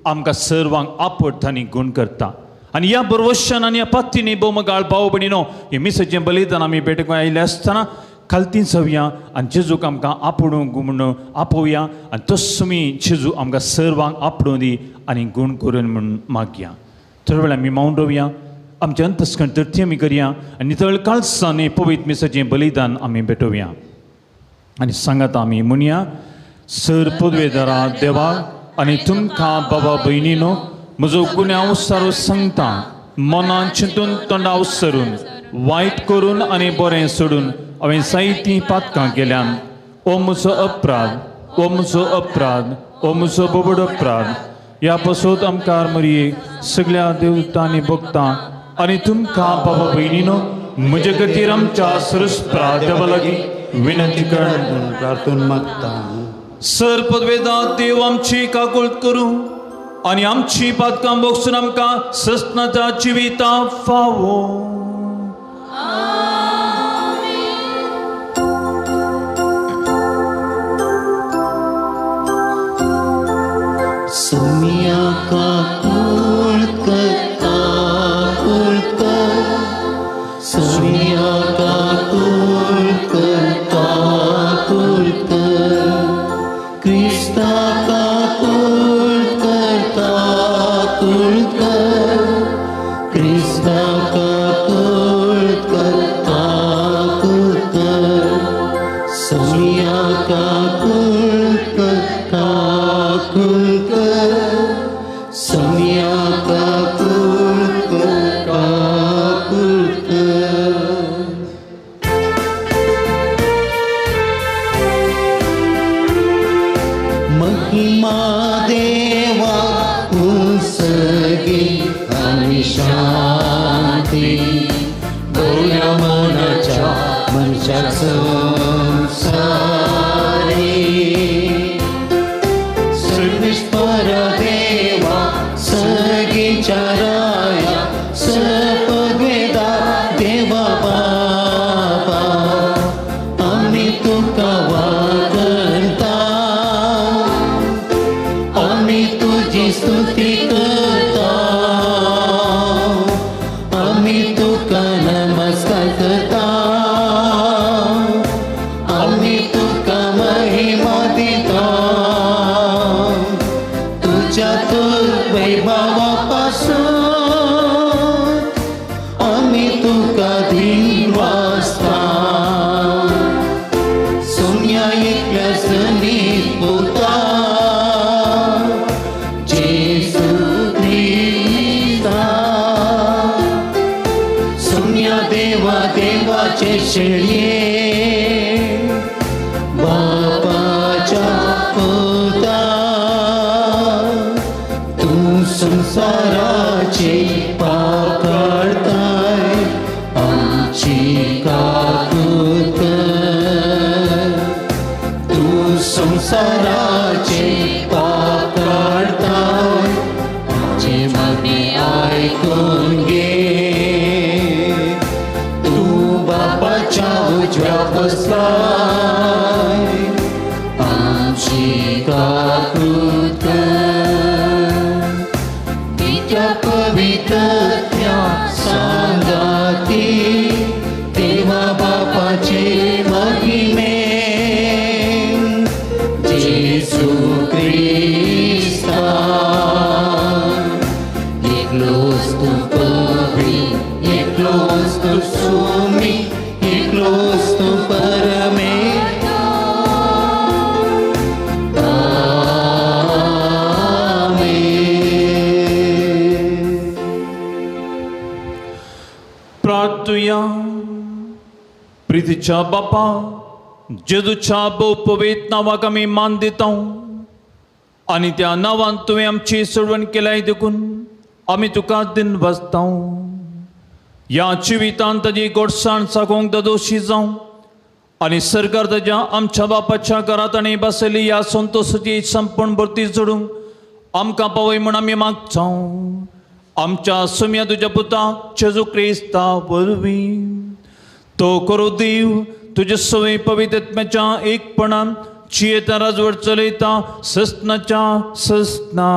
आमकां सर्वांक आपडतानी गूण करता. आनी ह्या बरवशान आनी ह्या पत्तीनी बोमगाळ भाव भयणीनो हे मिसाचें बलिदान आमी पेटोवंक आयिल्ले आसतना खालती जावया आनी जेजूक आमकां आपणूंक म्हणून आपोवया आनी तसो आमी जेजू आमकां सर्वांक आपणूं दी आनी गूण करून म्हणून मागया. थोड्या वेळा आमी मौन रावया, आमचे अंतस्करण तरती आमी करया आनी नितळ काळजान हे पवित्र मिसाचें बलिदान आमी पेटोवया. आनी सांगात आमी म्हणया, सर पदवेदारा देवा आनी तुमकां बाबा भयणीनो म्हजो गुन्यांव सारो सांगता, मनान चिंतून तोंडां उसरून वायट करून आनी बरें सोडून हांवें जायतीं पातकां केल्यान. ओ म्हजो अपराध, ओ म्हजो अपराध, ओ म्हजो बोबड अपराध. ह्या पासत आमकां मरये सगळ्या देवतांनी भोगतां आनी तुमकां बाबा भयणीनो म्हजे खातीर आमच्या सरस्प्रा देवा लागीं विनंती करून प्रार्थून मागता. सर पदवेदार देव आमची काकूळट करूं आनी आमची पातकां भोगसून आमकां सस्नाच्या जिविता फावो. सोनिया काकूळट कर, काकूळट कर, सोनिया काकूळट कर, काकूळट कर, क्रिस्ता काकूळट कर, काकूळट कर, क्रिस्ता काकूळट कर, काकूळट कर, सोनिया काकूळट कर, काकूळट कर, सोनिया काकूळट कर, काकूळट कर. महिमा देवा उसगी आणि शांती बोल्या मनाच्या मनशाक संसारी. सर्वेश्वर देवा सगीच्या राया सपदवेदार देवा बाबा आम्ही तुका वागता, आम्ही तुझी स्तुती करता, आम्ही तुका नमस्कार करता, आम्ही तुका महिमा दिता. तुझ्या तर वैभवापासून आम्ही तुका दिन वाजता. सोन्या एकल्या जनीत पोता जेसू ख्रिस्ता. सोन्या देवा देवाचे शेळये बापाच्या पोता. तू संसाराचे पाप काढताय आमची काकूळट कर. तू संसाराचे पाप काढताय आमचे मागणे ऐकून घे. तू बापाच्या उजव्या बसलाय आमची काकूळट कर. तिच्या पवित्रत्या सांगाती देवा बापाचे महिमे. जेसू ख्रिस्ता एकलोच तू पवित्र, एकलोच तू सुमी, एकलोच तू परमेश्वर. प्रितीच्या बापा जेजूच्या बहुपवित्र नावाक आमी मान दिता आनी त्या नांवान तुवें आमची सोडवण केल्याय देखून आमी तुका दिन बसता ह्या जिवितांत ताजी गोडसाण सागोंक दोशी जावं आनी सरकार ताज्या आमच्या बापाच्या घरांत आनी बसयली ह्या संतोशाची संपूर्ण भरती जोडूंक आमकां पावय म्हूण आमी मागता आमच्या सुम्या तुज्या पुता जेजू क्रिस्ता वरवीं तो करो देव तुजे सवय पवित्र आत्म्याच्या एकपणान जियेता राजवट चलयता सस्नाच्या सस्ना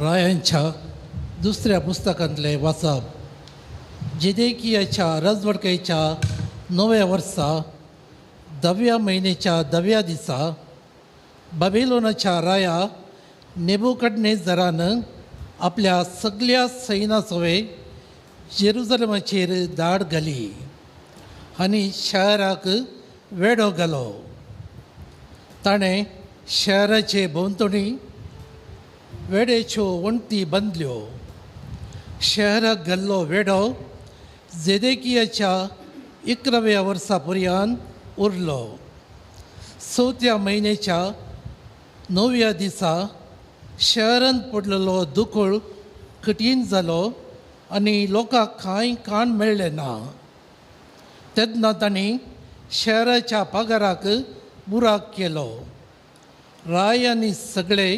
रायांच्या दुसऱ्या पुस्तकांतले वाचप जेदेकियाच्या राजवटकेच्या 9व्या वर्सा 10व्या म्हयन्याच्या 10व्या दिसा बाबिलोनाच्या राया नेबुकदनेझरान आपल्या सगळ्या सैना सवे जेरुसलेमाचेर धाड घाली आनी शहराक वेढो घालो ताणें शहराचे भोंवतणी वेडेच्यो वणटी बांदल्यो शहराक घाल्लो वेढो जेदेकियाच्या 11व्या वर्सा पर्यंत उरलो 4थ्या म्हयन्याच्या 9व्या दिसा शहरांत पडलेलो दुखळ कठीण जालो आनी लोकांक कांय काण मेळ्ळें ना तेन्ना तांणी शहराच्या पागाराक बुराक केलो राय आनी सगळे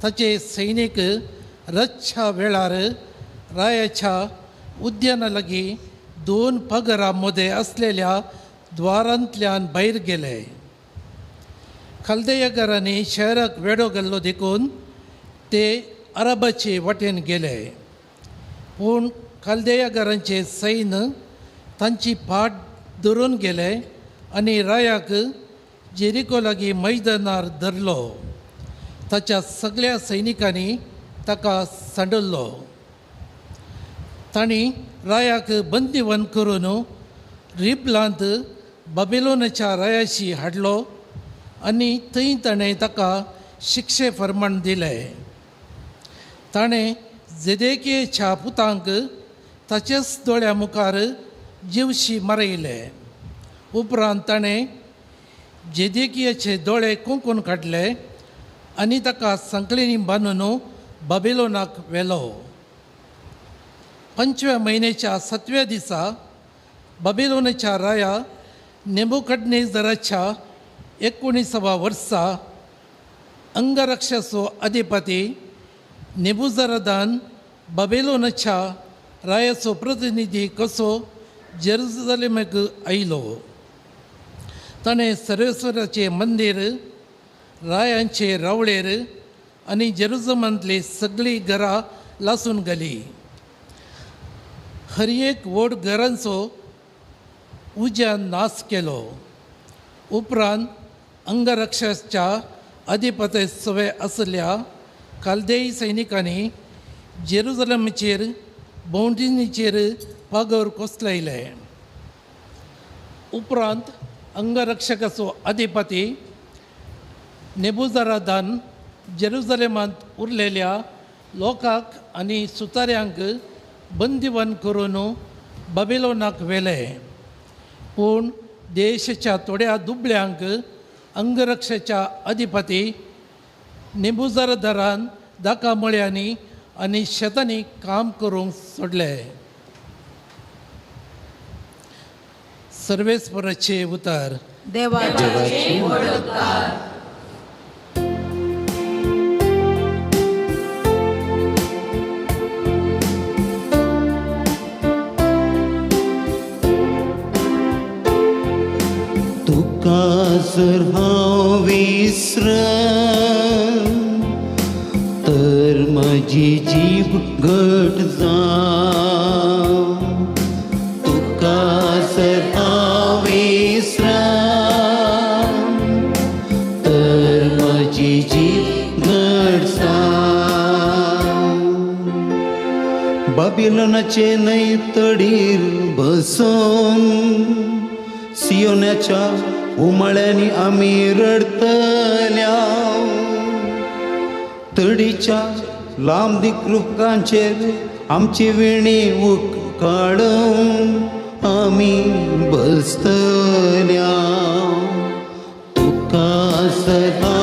ताचे सैनीक रातच्या वेळार रायाच्या उद्याना लागीं 2 पगारां मदें असलेल्या द्वारांतल्यान भायर गेले खालदेयाकारांनी शहराक वेढो घाल्लो देखून ते अरबाचे वाटेन गेले पूण खालदेयाकारांचे सैन्य तांची फाट धरून गेले आनी रायाक जेरिको लागीं मैदानार धरलो ताच्या सगळ्या सैनिकांनी ताका सांडल्लो तांणी रायाक बंदीवन करून रिबलांत बाबिलोनाच्या रायाशी हाडलो आनी थंय ताणें ताका शिक्षे फर्माण दिलें ताणें जेदेकियाच्या पुतांक ताच्याच दोळ्या मुखार जीवशी मारयले उपरांत ताणें जेदेकियाचे दोळे कुंकून काडले आनी ताका संकळींनी बांदून बाबिलोनाक व्हेलो 5व्या म्हयन्याच्या 7व्या दिसा बाबिलोनाच्या राया नेबुकदनेझराच्या 19व्या वर्सा अंगरक्षाचो अधिपती नेबुजरदान बाबिलोनाच्या रायाचो प्रतिनिधी कसो जेरुसलेमाक आयलो ताणें सर्वेश्वराचें मंदीर रायांचे रावळेर आनी जेरुसलेमांतली सगळीं घरां लासून घाली हर एक व्हड घरांचो उज्यान नाश केलो उपरांत अंगरक्षाच्या अधिपती सवे आसल्या कालदेय सैनिकांनी जेरुसलेमाचेर भोंवतणीचेर पागोर कोसलायले उपरांत अंगरक्षकाचो अधिपती नेबुजरदान जेरुसलेमांत उरलेल्या लोकांक आनी सुतार्यांक बंदीवन करून बाबिलोनाक व्हेले पूण देशाच्या थोड्या दुबळ्यांक अंगरक्षाच्या अधिपती नेबुजरदानान दाका मळ्यांनी आनी शेतांनी काम करूंक सोडले सर्वेस्वराचे उतर देवाचे वडोदकार तुका जर हांव विसर तर म्हजी जीब घट जावं तुका जर हांव विसर तर म्हजी जीब घट जावं बाबिलोनाचे न्हय तडीर बसून सियोनाच्या उमळ्यानी आम्ही रडतल्या तडीच्या लांब दिक्रूपकांचेर आमची विणी काडून आम्ही बसतल्या तुका सदा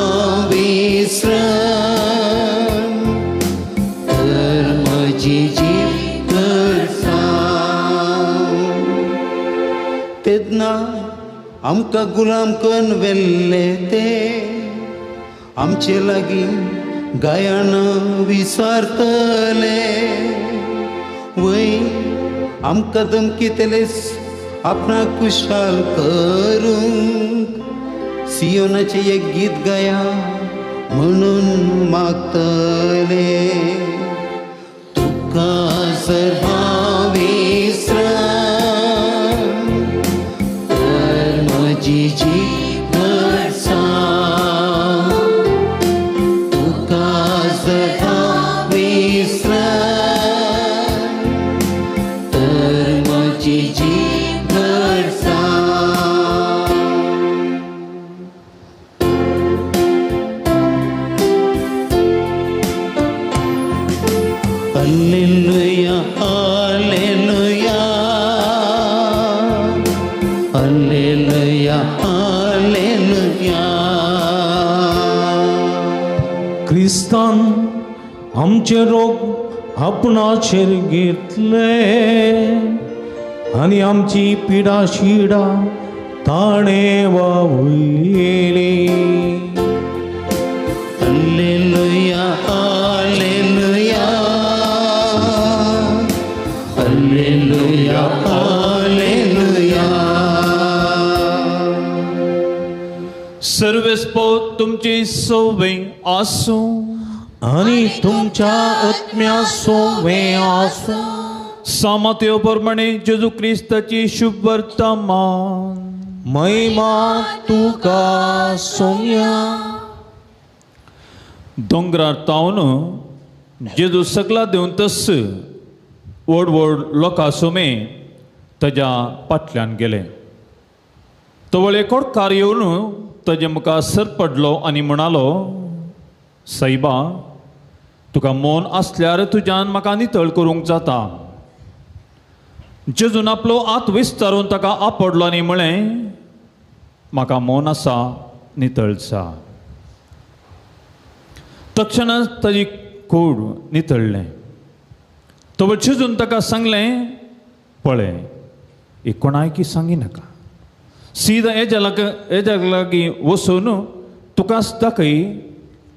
विसरन तर म्हजी जीव करता तेदना आमकां गुलाम करून व्हेल्ले ते आमचे लागीं गायन विसारतले वय आमकां धमकितलेच आपणाक खुशाल करूंक सियोनाचे एक गीत गाया म्हणून मागतले तुका सर्वा विसरन तर म्हजी जीव करता तुका सर्वा विसरन तर म्हजी जीव करता Alleluia, Alleluia, Alleluia, Alleluia. ख्रिस्तान आमचे रोग आपणाचेर घेतले आणि आमची पिडा शिडा ताणे वावयली. Alleluia, Alleluia, Alleluia, Alleluia. सर्वेस्पो तुमची सवय आसूं आणि तुमच्या आत्म्या सोवे आसूं. सामर्थ्य प्रमाणे जेजू क्रिस्ताची शुभ वर्तमान महिमा तुका सोम्या. दोंगरार तावन जेजू सगळा देऊन तस व्हड व्हड लोकां सोमे ताज्या फाटल्यान गेले. तो वळेकोड कार येवन ताजे मुखार सर पडलो आनी म्हणालो, साईबा, तुका मौन आसल्यार तुज्यान म्हाका नितळ करूंक जाता. जेजून आपलो हात विस्तारून ताका आपडलो आनी म्हळें, म्हाका मौन आसा, नितळ जा. तक्षणाच ताजी कूड नितळ्ळें. तो जेजून ताका सांगलें, पळय, ही कोणायकी सांगी नाका. सीदा हेज्या लागीं वचून तुकाच दाखय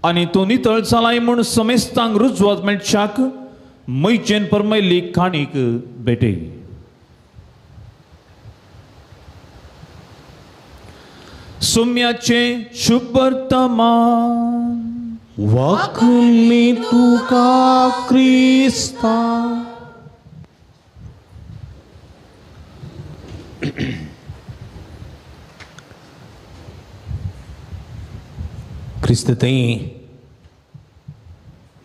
आनी तूं नितळ जालाय म्हूण समेस्तांक रुजवात मेळच्याक मैचेन परमयल्ली काणीक भेटय. सोम्याचे शुभ वर्तमान. वाकली तुका क्रिस्ता. क्रिस्त थंय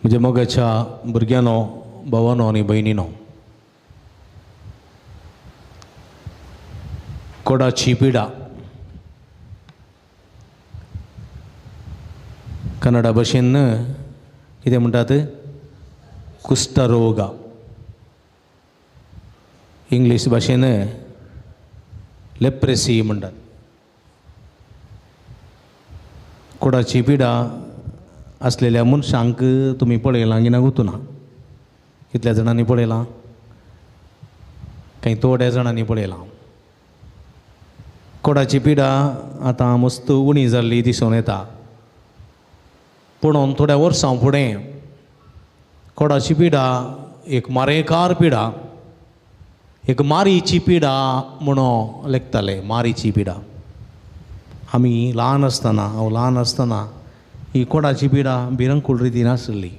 म्हणजे मोगाच्या भुरग्यानो, भावानो आनी भयणीनो, कोडाची पिडा कन्नडा भाशेन कितें म्हणटात, कुष्ठरोग. इंग्लीश भाशेन लेप्रेसी म्हणटात. कोडाची पिडा असलेल्या मनशांक तुमी पळयलां की ना गुतूना. कितल्या जाणांनी पळयलां? काही थोड्या जाणांनी पळयलां. कोडाची पिडा आतां मस्त उणी जाल्ली दिसून येता. पूण थोड्या वर्सां फुडें कोडाची पिडा एक मारेकार पिडा, एक मारीची पिडा म्हणून लेखताले. मारीची पिडा. आमी ल्हान आसतना, हांव ल्हान आसतना ही कोडाची पिडा भिरंकूळ रितीन आसली.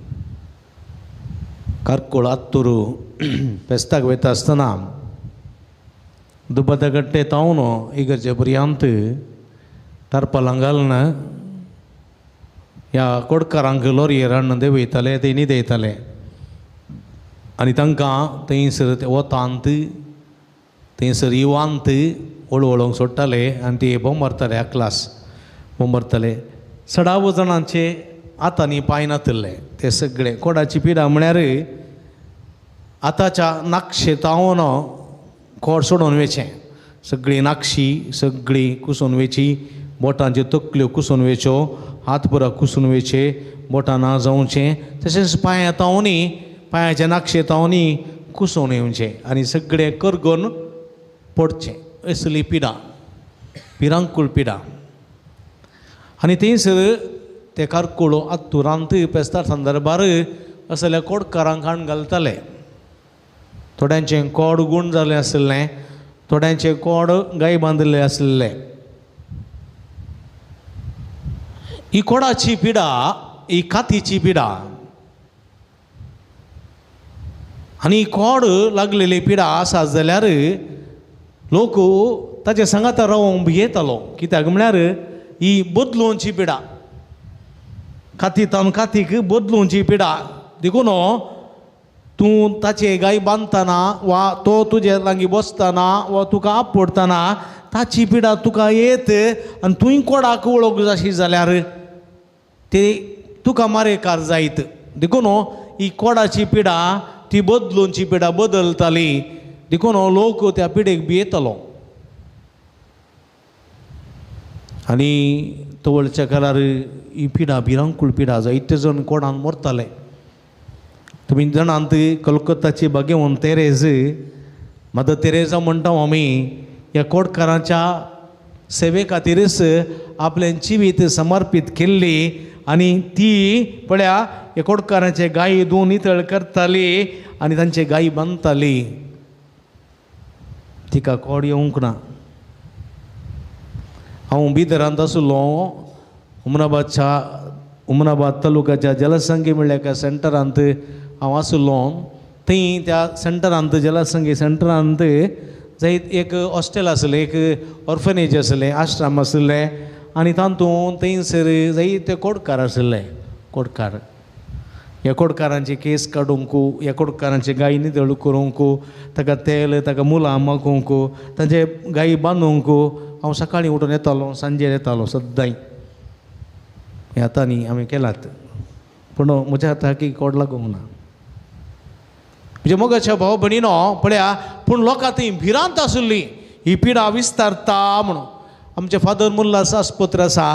कारकोळ आत्तूर फेस्ताक वयता आसतना दुबतगट्टे तावन इगर्जे पर्यंत टारपालां घालून ह्या कोडकारांक लॉरयेर हाडून देंवयताले, ते न्हिदयताले आनी तांकां थंयसर वतांत, थंयसर इवांत हळूहळू सोडटाले आनी ती बोंब मारताले क्लास बोंब मारताले 16 जाणांचे आतांनी पांय नातले ते सगळे कोडाची पिडा म्हळ्यार आतांच्या नाक्षेतावन कोड सोडून वेचें सगळी नाक्षी सगळी कुसून वेची बोटांच्यो तकल्यो कुसून वेच्यो हात पुरा कुसून वेचे बोटां ना जावचें तशेंच पांयातावनी पांयाच्या नाक्षेतावनी कुसून येवचें आनी सगळें करगून पडचें असली पिडा पिरांकूळ पिडा आनी थंयसर ते कारकुळ आत्तुरांत पेस्तार संदर्भार असल्या कोडकारांक हाडून घालताले थोड्यांचें कोड गूण जालें आसलें थोड्यांचें कोड गाय बांदिल्लें आसलें ही कोडाची पिडा ही कातीची पिडा आनी कोड लागलेली पिडा आसा जाल्यार लोक ताचे सांगात रावंक भियेतालो कित्याक म्हळ्यार ही बदलूंची पिडा कातीतान कातीक बदलूंची पिडा देखून तूं ताचे गाय बांदतना वा तो तुजे लागीं बसतना वा तुका आपडटना ताची पिडा तुका येत आनी तुवें कोडाक वळख जाशी जाल्यार ते तुका मारेकार जायत देखून ही कोडाची पिडा ती बदलूंची पिडा बदलताली देखून लोक त्या पिडेक भियेतालो आनी तवळच्या काळार ही पिडा भिरांकूळ पिडा जायते जण कोडान मरताले तुमी जाणांत कलकत्ताची भाग्यवन तेरेज मदर तेरेजा म्हणटा आमी ह्या कोडकारांच्या सेवे खातीरच आपलें जिवीत समर्पीत केल्ली आनी ती पळया ह्या कोडकारांचे गायी धुवन नितळ करताली आनी तांचे गायी बांदताली तिका कोड येवंक ना हांव बिदरांत आसलो उमनाबाद तालुक्याच्या जलसंगी म्हणल्या एका सेंटरांत हांव आसलो थंय त्या सेंटरांत जलसंगी सेंटरांत जायत एक हॉस्टेल आसलें एक ऑर्फनेज आसलें आश्रम आसलें आनी तातूंत थंयसर जायते कोडकार आसले कोडकार ह्या कोडकारांचे केस काडूंक ह्या कोडकारांचे गायी नितळ करूंक ताका तेल ताका मुलां मागूंक तांचे गायी बांदूंक हांव सकाळीं उठून येतालो सांजेर येतालो सद्दां हें आतां न्ही आमी केलात पूण म्हज्या हाताक कोड लागूंक ना म्हणजे मोगाच्या भाव भयणीनो पळया पूण लोकां थंय भिरांत आसली ही पिडा विस्तारता म्हणून आमचे फादर मुल्ला सासपुत्र आसा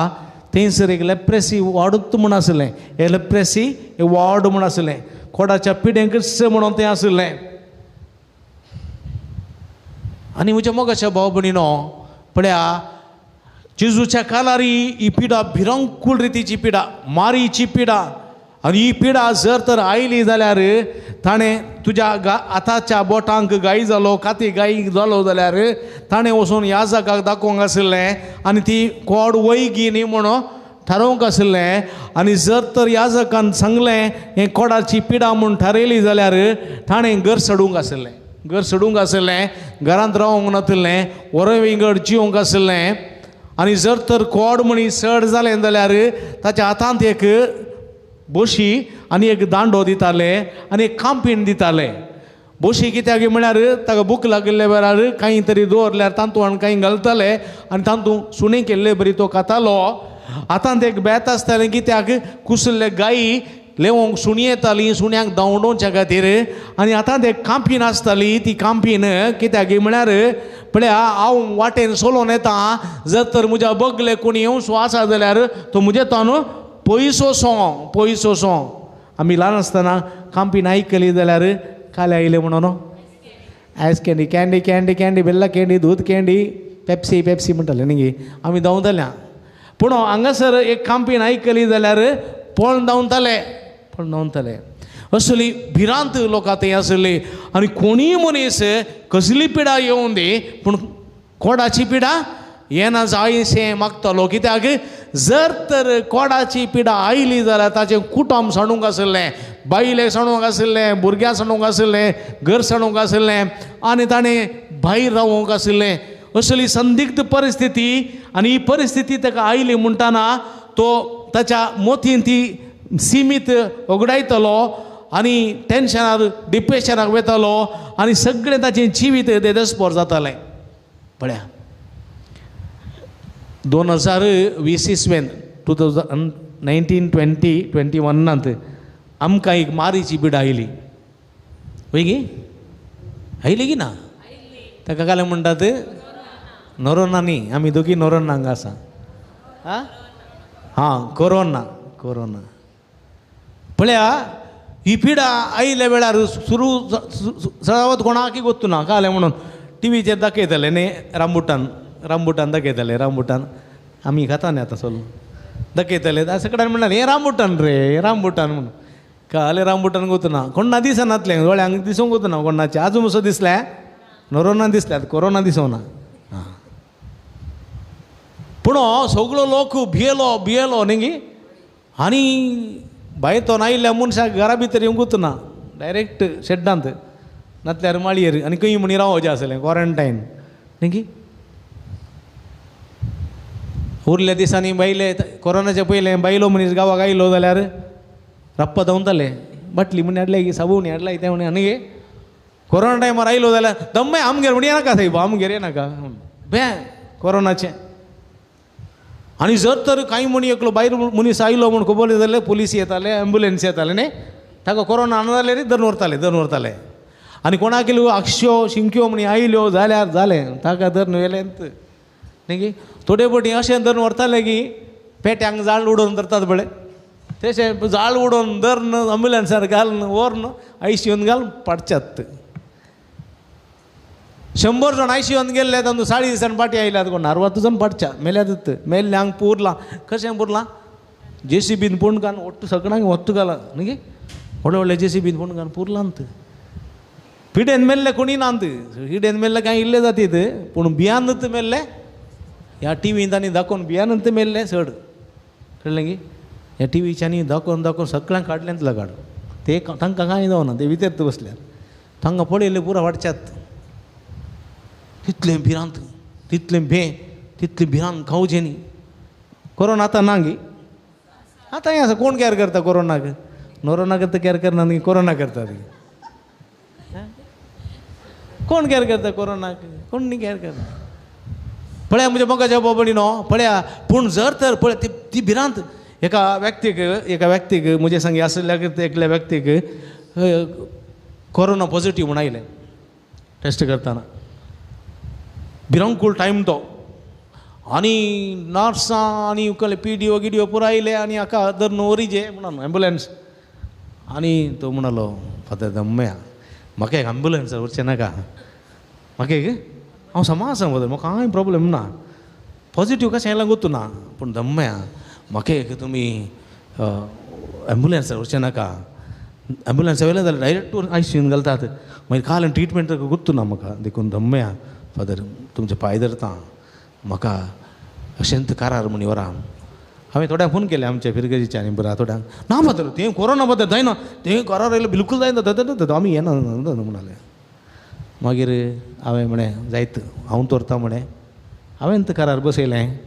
थंयसर एक लेप्रेसी वॉर्ड म्हूण आसलें हें लेप्रेसी हे वॉर्ड म्हूण आसलें कोडाच्या पिडेंकच म्हणून तें आसलें आनी म्हज्या मोगाच्या भाव भयणीनो पळया जेजूच्या काळार ही पिडा भिरांकूळ रितीची पिडा मारीची पिडा आनी ही पिडा जर तर आयली जाल्यार ताणें तुज्या आतांच्या बोटांक गायी जालो काती गायी जालो जाल्यार ताणें वचून याजकाक दाखोवंक आसलें आनी ती कोड वैगी न्ही म्हणून थारोवंक आसलें आनी जर तर याजकान सांगलें हें कोडाची पिडा म्हूण थारयली जाल्यार ताणें घर सोडूंक आसलें घरांत रावंक नासलें वरें विंगड जिवंक आसलें आनी जर तर कोड म्हणी चड जालें जाल्यार ताच्या हातांत एक बोशी आनी एक दांडो दिताले आनी एक कांपीण दिताले बोशी कित्याक म्हळ्यार ताका भूक लागिल्ले वेळार कांय तरी दवरल्यार तातूंत कांय घालताले आनी तातूंत सुणे केल्ले बरी तो खातालो हातांत एक बेत आसतालें कित्याक कुसल्ले गायी लेवोंक सुणी येताली सुण्यांक धांवडोवच्या खातीर आनी आतांत एक कांपीण आसताली ती कांपीण कित्याक म्हळ्यार पळया हांव वाटेन चलोवन येता जर तर म्हज्या बगले कोणी येवसो आसा जाल्यार तो म्हजे तान पयसो सो आमी ल्हान आसतना कांपीण आयकली जाल्यार काले आयले म्हणून ice candy candy candy candy बेल्ला कँडी दूद कँडी पेप्सी पेप्सी म्हणटाले न्ही आमी धांवताल्या पूण हांगासर एक कांपीण आयकली जाल्यार पळोवन धांवताले असली भिरांत लोकां थंय आसली आनी कोणीय मनीस कसली पिडा येवं दी पूण कोडाची पिडा येना जायशें मागतालो कित्याक जर तर कोडाची पिडा आयली जाल्यार ताचें कुटुंब साणूंक आसलें बायले साणूंक आसलें भुरग्यां साणूंक आसलें घर साणूंक आसलें आनी ताणें भायर रावूंक आसलें असली संदिग्ध परिस्थिती आनी ही परिस्थिती ताका आयली म्हणटाना तो ताच्या मोतीन ती सीमीत उगडायतलो आनी टेन्शनार डिप्रेशनाक वयतालो आनी सगळें ताचें जिवीत देदस्पर जातालें पळया 2020 2019-20-21 आमकां एक मारीची बीड आयली वय गी आयली की ना ताका काय म्हणटात नोरोना न्ही आमी दोगी नोरोना हांगा आसा हां कोरोना पळया ही पिडा आयल्या वेळार सुरू सदावत कोणाकय गोत्तू ना काय म्हणून टीव्हीचेर दाखयताले न्ही रामबुटान दाखयताले रामबुटान आमी खाता न्ही आतां सोल दाखयताले सगळ्यान म्हणटाले हे रामबुटान रे रामबुटान म्हणून कळ्ळें रामबुटान गोतू ना कोणा दिसनातलें दोळ्यांक दिसूंक गोतू ना कोणाचें आजून असो दिसलें नोरोना दिसल्यात कोरोना दिसोना पूण सगळो लोक भियेलो न्ही आनी भायर तो आयिल्ल्या मनशाक घरा भितर येवंकूच ना डायरेक्ट शेड्डांत नातल्यार माळयेर आनी खंय म्हणी रावचें आसलें क्वॉरंटायन न्ही उरल्या दिसांनी बायले कोरोनाच्या पयलें बायलो मनीस गांवाक आयलो जाल्यार रप्पा धांवताले बाटली म्हण हाडले की साबून हाडलाय ते म्हणे आनी कोरोना टायमार आयलो जाल्यार दम्मे आमगेर म्हण येनाका साहेब आमगेर येनाका भे कोरोनाचें आनी जर तर कांय म्हणी एकलो भायर मनीस आयलो म्हूण खबर जाल्यार पुलीस येताले एम्ब्युलन्स येताले न्ही ताका कोरोना आनजाल्यार धरून व्हरताले आनी कोणाक आक्षो शिंक्यो म्हणी आयल्यो जाल्यार जालें ताका धरून व्हेलें न्ही थोडे फावटी अशें धरून व्हरताले की पेट्यांक जाळ उडोवन धरतात बळे तशें जाळ उडोवन धरून एम्ब्युलन्सार घालून व्हरून आयसीयून घालून पाडच्यात 100 जाण आयसीयून गेल्ले तातूंत 40 दिसांनी पाटी आयल्यात कोण 60 जाण पाडच्या मेल्यात मेल्ल्यांक पुरलां कशें पुरलां JCBन पूण घालून ಒಟ್ಟು सगळ्यांक ಒತ್ತು घाला न्ही व्हडले JCBन पूण घालून पुरलांत पिडेन मेल्ले कोणी नांत हिडेन मेल्ले कांय इल्ले जातीत पूण भियानत मेल्ले ह्या टीव्हीन तांणी दाखोवन भियानंत मेल्ले चड कळ्ळें की ह्या टीव्हीच्यांनी दाखोवन सगळ्यांक काडलेंच लगाड ते तांकां कांय जावना ते भितर बसल्यात तांकां पळयले पुरा वाडच्यात तितलें भिरांत तितलें तितलें भिरांत खावचें न्ही कोरोना आतां ना गी आतां हें आसा कोण कॅर करता कोरोनाक नोरोनाक तर कॅर करना न्ही कोरोना करता ती कोण कॅर करता कोरोनाक कोण न्ही कॅर करता पळया म्हणजे मोगाच्या बाबडी न्हू पळया पूण जर तर पळय ती भिरांत एका व्यक्तीक म्हजे सांगी आसलेल्या एकल्या व्यक्तीक कोरोना पॉझिटीव म्हूण आयलें टेस्ट करताना भिरांकूळ टायम तो आनी नर्सां आनी PDO गिडिओ पुरो आयले आनी हाका धरून व्हरीचे म्हणून एम्ब्युलन्स आनी तो म्हणलो फादर दम्म्या म्हाका एक एम्ब्युलन्सार व्हरचें नाका म्हाका एक हांव समाज आसा फादर म्हाका कांय प्रॉब्लेम ना पॉझिटीव कशें आयलां गोतू ना पूण दम्म्या म्हाका एक तुमी एम्ब्युलन्सार व्हरचें नाका एम्ब्युलन्स वयलें जाल्यार डायरेक्ट आयसीयून घालतात मागीर काल ट्रिटमेंट गोतू ना म्हाका देखून दम्म्या फादर तुमचे पांय धरता म्हाका अशेंत कारार म्हणी व्हरा हांवें थोड्यांक फोन केले आमच्या फिरगेजीच्या आनी बरा थोड्यांक ना फादर तें कोरोना बद्दल जायना तें कारार आयलें बिलकूल जायना आमी येना म्हणाले मागीर हांवें म्हळें जायत हांव तरता म्हळें हांवें तें कारार बसयलें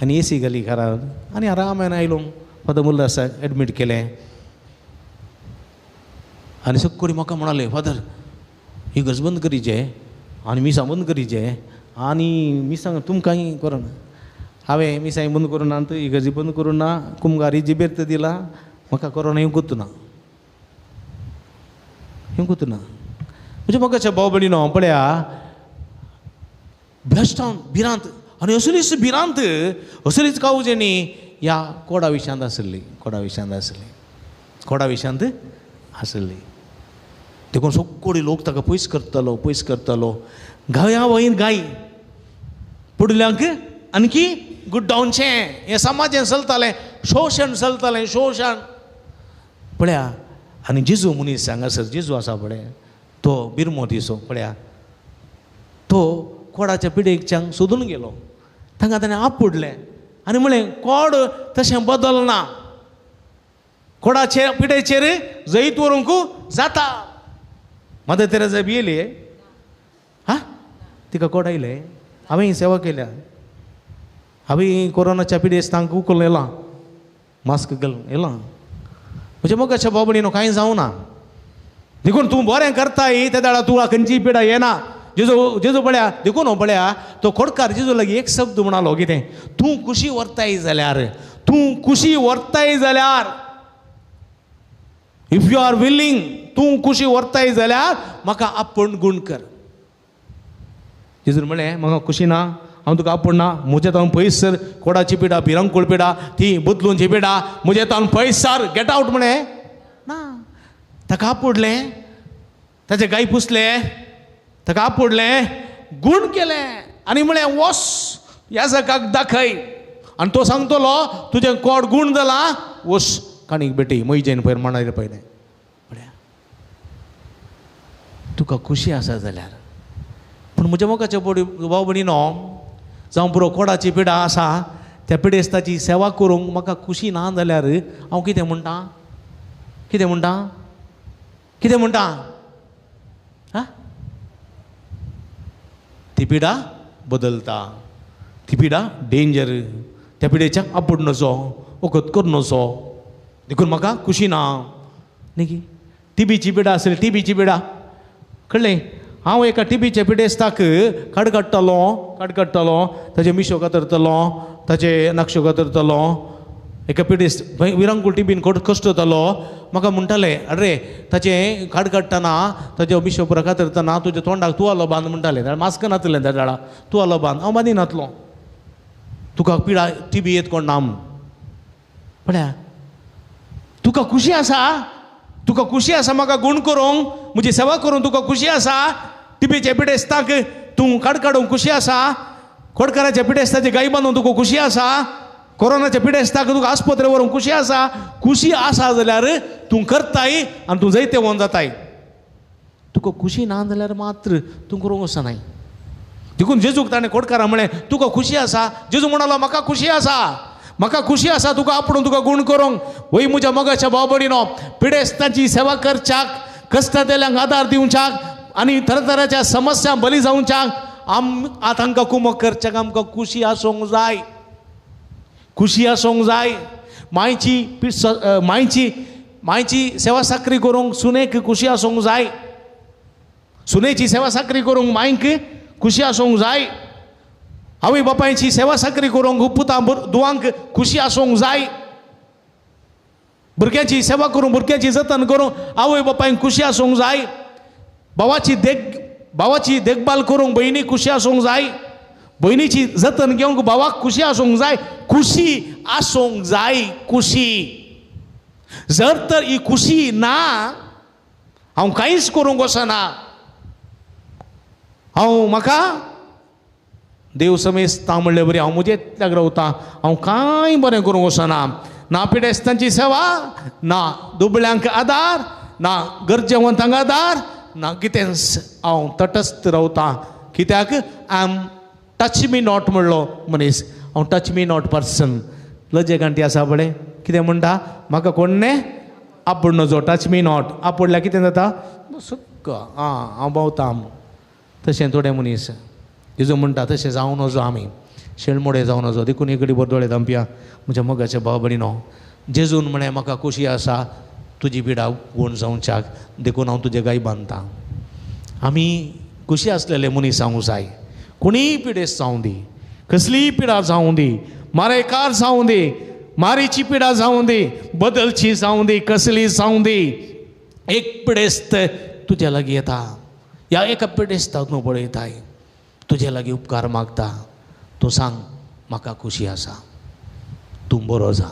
आनी AC घाली कारार आनी आरामान आयलो फादर मुल्लासाक एडमीट केलें आनी सगळीं म्हाका म्हणाले फादर ही गज बंद करीचे आनी मिसां बंद करीचे आनी मिसांग तुमकां कोरोना हांवें मिसांय बंद करूं ना इगर्जी बंद करूं ना कुमगार जिबेर तर दिला म्हाका कोरोना येवंकूच ना म्हणजे म्हाका भाव भयणीनो पळया बेश्टावन भिरांत आनी असलीच भिरांत असलीच कावजे न्ही ह्या कोडा विशांत आसली देखून सगळे लोक ताका पयस करतलो गाया वयन गाय फुडल्यांक आणकी गुड्डावचें हें समाजान चलतालें शोशण पळया आनी जेजू मनीस हांगासर जेजू आसा पळय तो बिरमो दिसो पळया तो कोडाच्या पिडेच्यान सोदून गेलो तांकां ताणें आपडलें आनी म्हळें कोड तशें बदलना कोडाचे पिडेचेर जैत व्हरूंक जाता मदर तेरेसा भियेली हा तिका कोड आयले हांवें सेवा केल्या हांवें कोरोनाच्या पिडेस तांकां उखलून येलां मास्क घालून येलां म्हणजे मग अशें बाबडीनो कांय जावना देखून तूं बरें करताय त्या दाडा तुका खंयची पिडा येना जेजू पळया देखून हो पळया तो खोडकार जेजू लागीं एक शब्द म्हणालो कितें तूं खुशी व्हरताय जाल्यार इफ यू आर विलिंग तूं खुशी व्हरताय जाल्यार म्हाका आपण गूण कर. जेजून म्हळें म्हाका खुशी ना हांव तुका आपण ना म्हजे तावन पयस सर कोडाची पिडा भिरंकूळ पिडा ती बदलूनची पिडा म्हजे तावन पयस सर गेट आउट म्हणे ना. ताका आपडलें ताचे गाय पुसले ताका आपडलें गूण केलें आनी म्हळें वस ह्या जगाक दाखय आनी तो सांगतलो तुजें कोड गूण जालां वस काणीक बेटी मैजेन पयर मांडार पयलें म्हळ्या तुका खुशी आसा जाल्यार पूण म्हज्या मोगाच्या भाव भयणीनो जावं पुरो कोडाची पिडा आसा त्या पिडेस्ताची सेवा करूंक म्हाका खुशी ना जाल्यार हांव कितें म्हणटा हा ती पिडा बदलता ती पिडा डेंजर त्या पिडेच्या आपूड नसो वखद कर नसो देखून म्हाका खुशी ना न्ही की टीबीची पिडा आसली टीबीची पिडा कळ्ळें हांव एका टीबीच्या पिडेस्ताक काडकाडटलो ताचे मिशो कातरतलो ताचे नाक्षो कातरतलो एका पिडेस्त विरंकूळ टीबीन कश्टतलो म्हाका म्हणटाले अरे ताचें काडकाडटना ताचे मिशो पुरा कातरतना तुज्या तोंडाक तुवालो बांद म्हणटाले मास्क नातलें त्या झाडाक तुवालो बांद हांव बांदिनातलो तुका पिडा टीबी येत कोण ना पळया तुका खुशी आसा म्हाका गूण करूंक म्हजी सेवा करूंक तुका खुशी आसा टिबीचे पिडेस्ताक तूं काडूंक खुशी आसा खोडकाराच्या पिडेस्ताची गाय बांदूंक तुका खुशी आसा कोरोनाच्या पिडेस्ताक तुका आस्पत्रे व्हरूंक खुशी आसा जाल्यार तूं करताय आनी तूं जैते वोन जाताय. तुका खुशी ना जाल्यार मात्र तूं करूंक वचनाय. देखून जेजूक ताणें खोडकारा म्हळें तुका खुशी आसा जेजू म्हणलो म्हाका खुशी आसा तुका आपणून तुका गूण करूंक. वय म्हज्या मोगाच्या भाव भयणीनो पिडेस्तांची सेवा करच्याक कश्टांतल्यांक आदार दिवच्याक आनी तरातरांच्या समस्या बली जावच्याक तांकां कुमक करच्याक आमकां खुशी आसूंक जाय. मायची सेवा साकरी करूंक सुनेक खुशी आसूंक जाय. सुनेची सेवा साकरी करूंक मायक खुशी आसूंक जाय. आवय बापायची सेवा साकरी करूंक पुता दुवांक खुशी आसूंक जाय. भुरग्यांची सेवा करूंक भुरग्यांची जतन करूंक आवय बापायक खुशी आसूंक जाय. भावाची देखभाल करूंक भयणी खुशी आसूंक जाय. भयणीची जतन घेवंक भावाक खुशी आसूंक जाय. जर तर ही खुशी ना हांव कांयच करूंक वचना. म्हाका देव समेस ता म्हणलें बरी हांव म्हजेंतल्याक रावता हांव कांय बरें करूंक वचना. ना पिडेस्तांची सेवा ना दुबळ्यांक आदार ना गरजेवंतांक आदार ना कितेंच हांव तटस्थ रावता. कित्याक I am touch me not म्हणलो मनीस हांव टच मी नॉट पर्सन. लजे गांठी आसा पळय कितें म्हणटा म्हाका कोण्णे आपूण नजो टच मी नॉट आपडल्यार कितें जाता सुक्क हांव भोंवता. तशें थोडे मनीस जेजू म्हणटा तशें जावं नजो आमी शेळमोडे जावं नजो. देखून एक घडी बरदोळे दामप्या म्हज्या मोगाच्या भाव भयणीनो जेजून म्हळें म्हाका खुशी आसा तुजी पिडा गूण जावच्याक देखून हांव तुजे गाय बांदतां. आमी खुशी आसलेले मनीस जावंक जाय. कोणीय पिडेस्त जावं दी कसलीय पिडा जावं दी मारेकार जावं दी मारीची पिडा जावं दी बदलची जावं दी कसली जावं दी एक पिडेस्त तुज्या लागीं येता. ह्या एका पिडेस्ताक न्हू पळयताय तुजे लागीं उपकार मागता. तूं सांग म्हाका खुशी आसा तूं बरो जा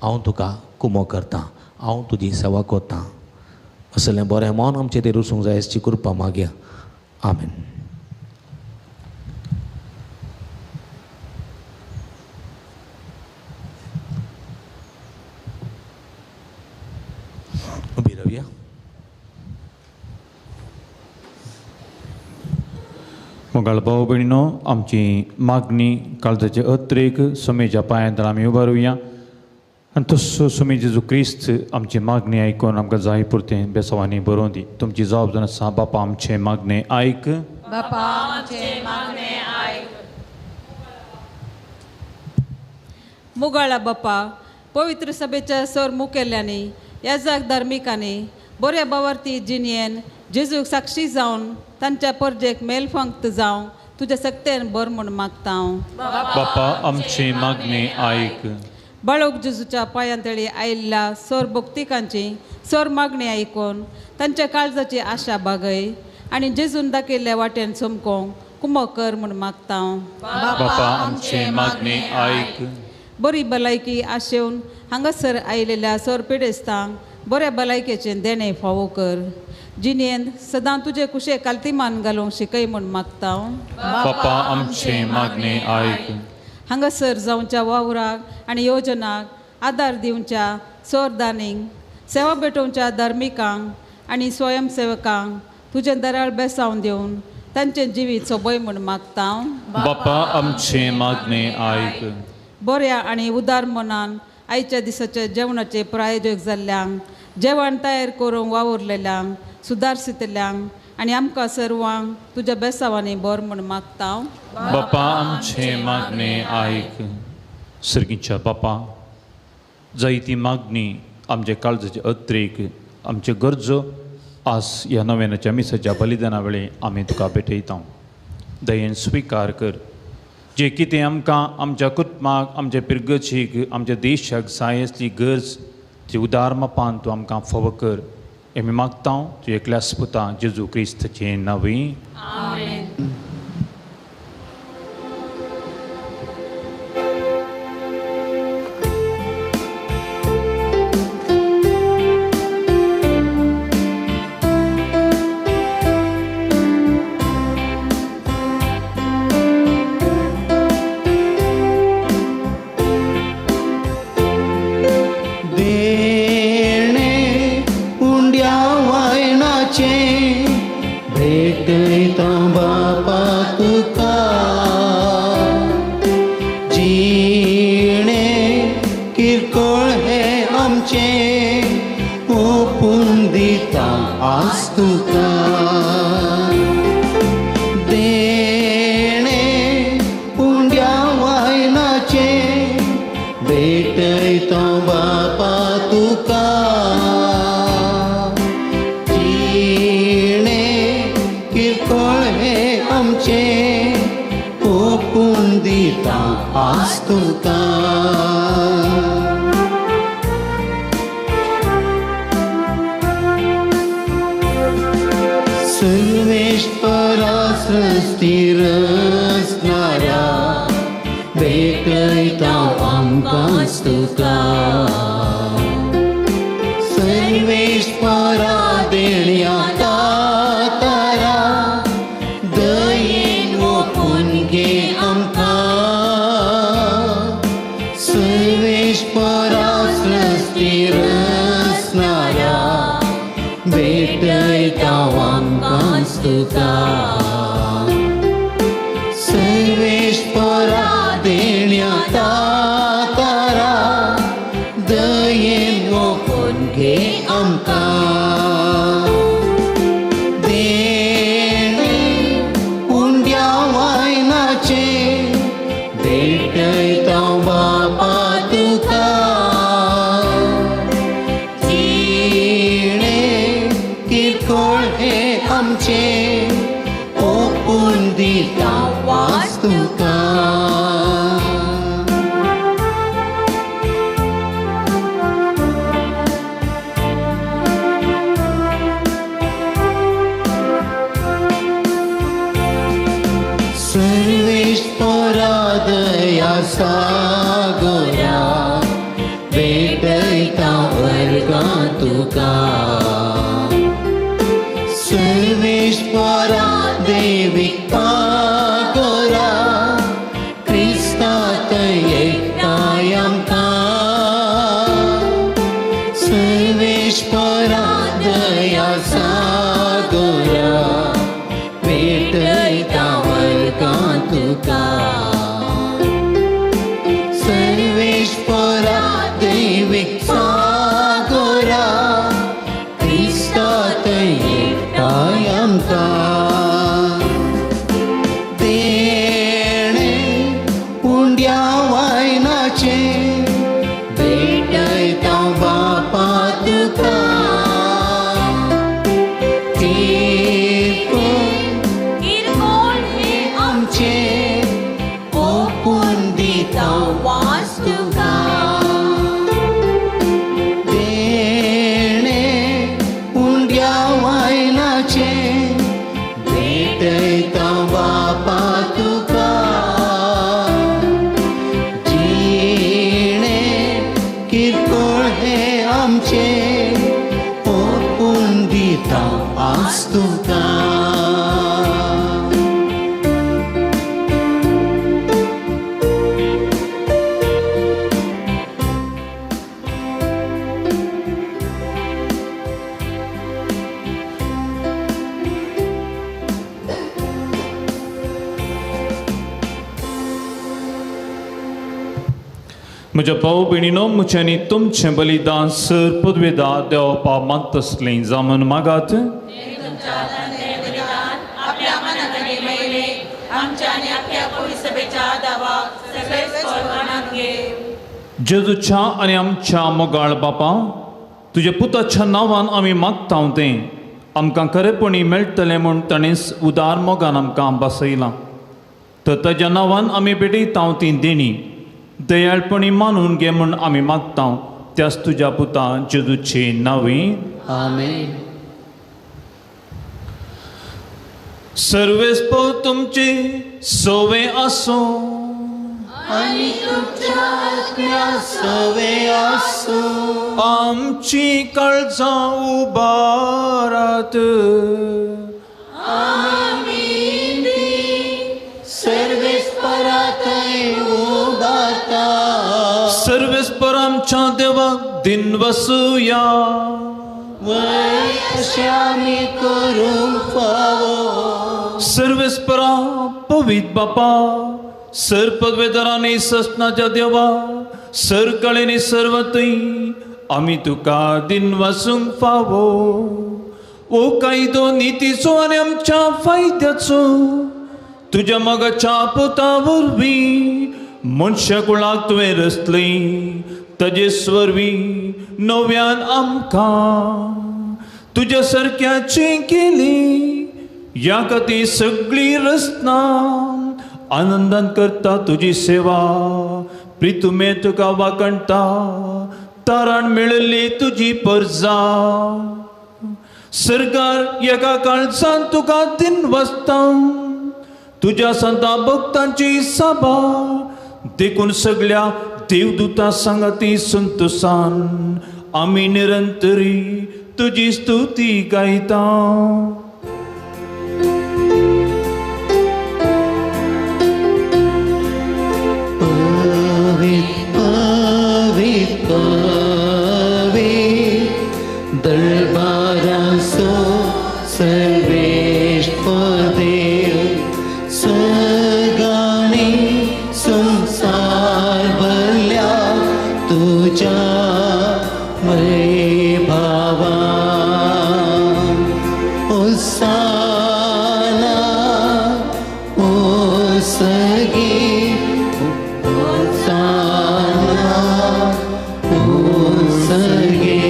हांव तुका कुमो करतां हांव तुजी सेवा कोत्तां. असलें बरें मन आमचें तें रुसूंक जाय असची कृपा मागया. आमेन. उबी रावया. मोगाळ भाव भयणीनो आमची मागणी काळजाचे अत्रेक समेच्या पांयांत आमी उबारुया आनी तसो समे जेजू क्रिस्त आमची मागणी आयकून आमकां जाय पुरतें बेसवांनी बरोवन दी. तुमची जबाब जावन आसा बापा आमचे मागणे आयक. मुगाळा बाप्पा पवित्र सभेच्या सर मुखेल्यांनी याजक धार्मिकांनी बऱ्या बावर्ती जिणयेन जेजूक साक्षी जावन तांच्या परजेक मेलफंक्त जावं तुज्या सक्तेन बर म्हूण मागता हांव. बापा आमची मागणी आयक. बाळोक जेजूच्या पांयांतळी आयिल्ल्या सोर भक्तिकांची सोर मागणी आयकून तांच्या काळजाची आशा बागय आनी जेजून दाखयल्ल्या वाटेन चमकोंक कुमो कर म्हूण मागता हांव. बापा आमची मागणी आयक. बरी भलायकी आशेवन हांगासर आयिल्ल्या सोर पिडेस्तांक बऱ्या भलायकेचें देणें फावो कर. जिणेंत सदां तुजे कुशे काल्तिमान घालूंक शिकय म्हूण मागता हांव. बापा आमची मागणी आयक. हांगासर जावच्या वावराक आनी योजनाक आदार दिवच्या सोरदानींक सेवा भेटोवच्या धार्मिकांक आनी स्वयंसेवकांक तुजें दराळ बेसावन दिवन तांचें जिवीत सोबय म्हूण मागता हांव. बापा आमची मागणी आयक. बऱ्या आनी उदार मनान आयच्या दिसाच्या जेवणाचे प्रायोजक जाल्ल्यांक जेवण तयार करूंक वावुरलेल्यांक सुदारसितल्यांक आनी आमकां सर्वांक तुज्या बेसावांनी बर म्हूण मागता हांव. बापा आमची मागणी आयक. सर्गीच्या बापा जायती मागणी आमचे काळजाचे अत्रेक आमचे गरजो आस ह्या नव्यानाच्या मिसाच्या बलिदाना वेळी आमी तुका भेटयता. दयेन स्विकार कर जे कितें आमकां आमच्या कुटुंबाक आमच्या पिरगशीक आमच्या देशाक जाय आसली गरज ती उदार मापान तूं आमकां फावो कर. आमी मागता तुजे एकल्या स्पुता जेजू क्रिस्ताचें नांवी. भेटयता बापा तुका जिणे किरकोळ हे आमचे ओपून दिता आस तुका देणे उंड्या वायनाचे भेटयता बापा तुका आमचे ओपून दिता आस तुका सर्वेश्वरा सृष्टी रचणाऱ्या भेटयता आमकांच तुका सर्वेश्वरा देण्या गे आमकां सर्वेश्वरा सृष्टी रचणाऱ्या भेटयता आमकांच तुका सर्वेश्वरा देण्या तारा दयेन ओपून घे आमकां भेटयता बापा तुका जिणे किरकोळ हे आमचे ओपून दिता वास तुका तुका म्हज्या भाऊ भयणीनो, म्हज्यानी तुमचें बलिदान सर पदवेदार देवपा मात असलें जामन मागात. जेजूच्या आनी आमच्या मोगाळ बापा, तुज्या पुताच्या नांवान आमी मागता तें आमकां खरेपणी मेळटलें म्हूण ताणेंच उदार मोगान आमकां बसयलां. तर ताज्या नांवान आमी पेटयता ती देणी दयाळपणी मानून घे म्हूण आमी मागता, त्याच तुज्या पुता जेजूचे नांवे. आमेन. सर्वेस्पर तुमचे सवे आसूं आनी तुमच्या आत्म्या सवे आसूं. आमची काळजां उबारात. आमीन. सर्वेस्परांतय उबारता. सर्वेस्पर आमच्या देवाक दिन वसूया. वय अशें आमी करूंक फावो. सर्वेस्परा पवित्र बापा, सर पदवेदारांनी ससनाच्या देवा, सर कळेनी सर्वतय आमी तुका दिन वासूंक फावो. ओ कायदो नितीचो आनी आमच्या फायद्याचो तुज्या मोगाच्या पुता वरवीं मनशाकुळाक तुवें रचलें. ताजे स्वरवीं नव्यान आमकां तुज्या सारक्याचें केली. ह्या खातीर सगळी रचना आनंदान करता तुजी सेवा. प्रितुमे तुका वाकणटा तारण मेळिल्ली तुजी परजा. सरकार एका काळजान तुका दिन वाजता. तुज्या संता भक्तांची सभा देखून सगळ्या देवदूतां सांगाती संतोषान आमी निरंतरी तुजी स्तुती गायता. दरबारांचो सर्वेश्वर देव, सगाणी संसार भरल्या तुज्या वैभवान. ओसाना ओसगी ओसाना ओसगी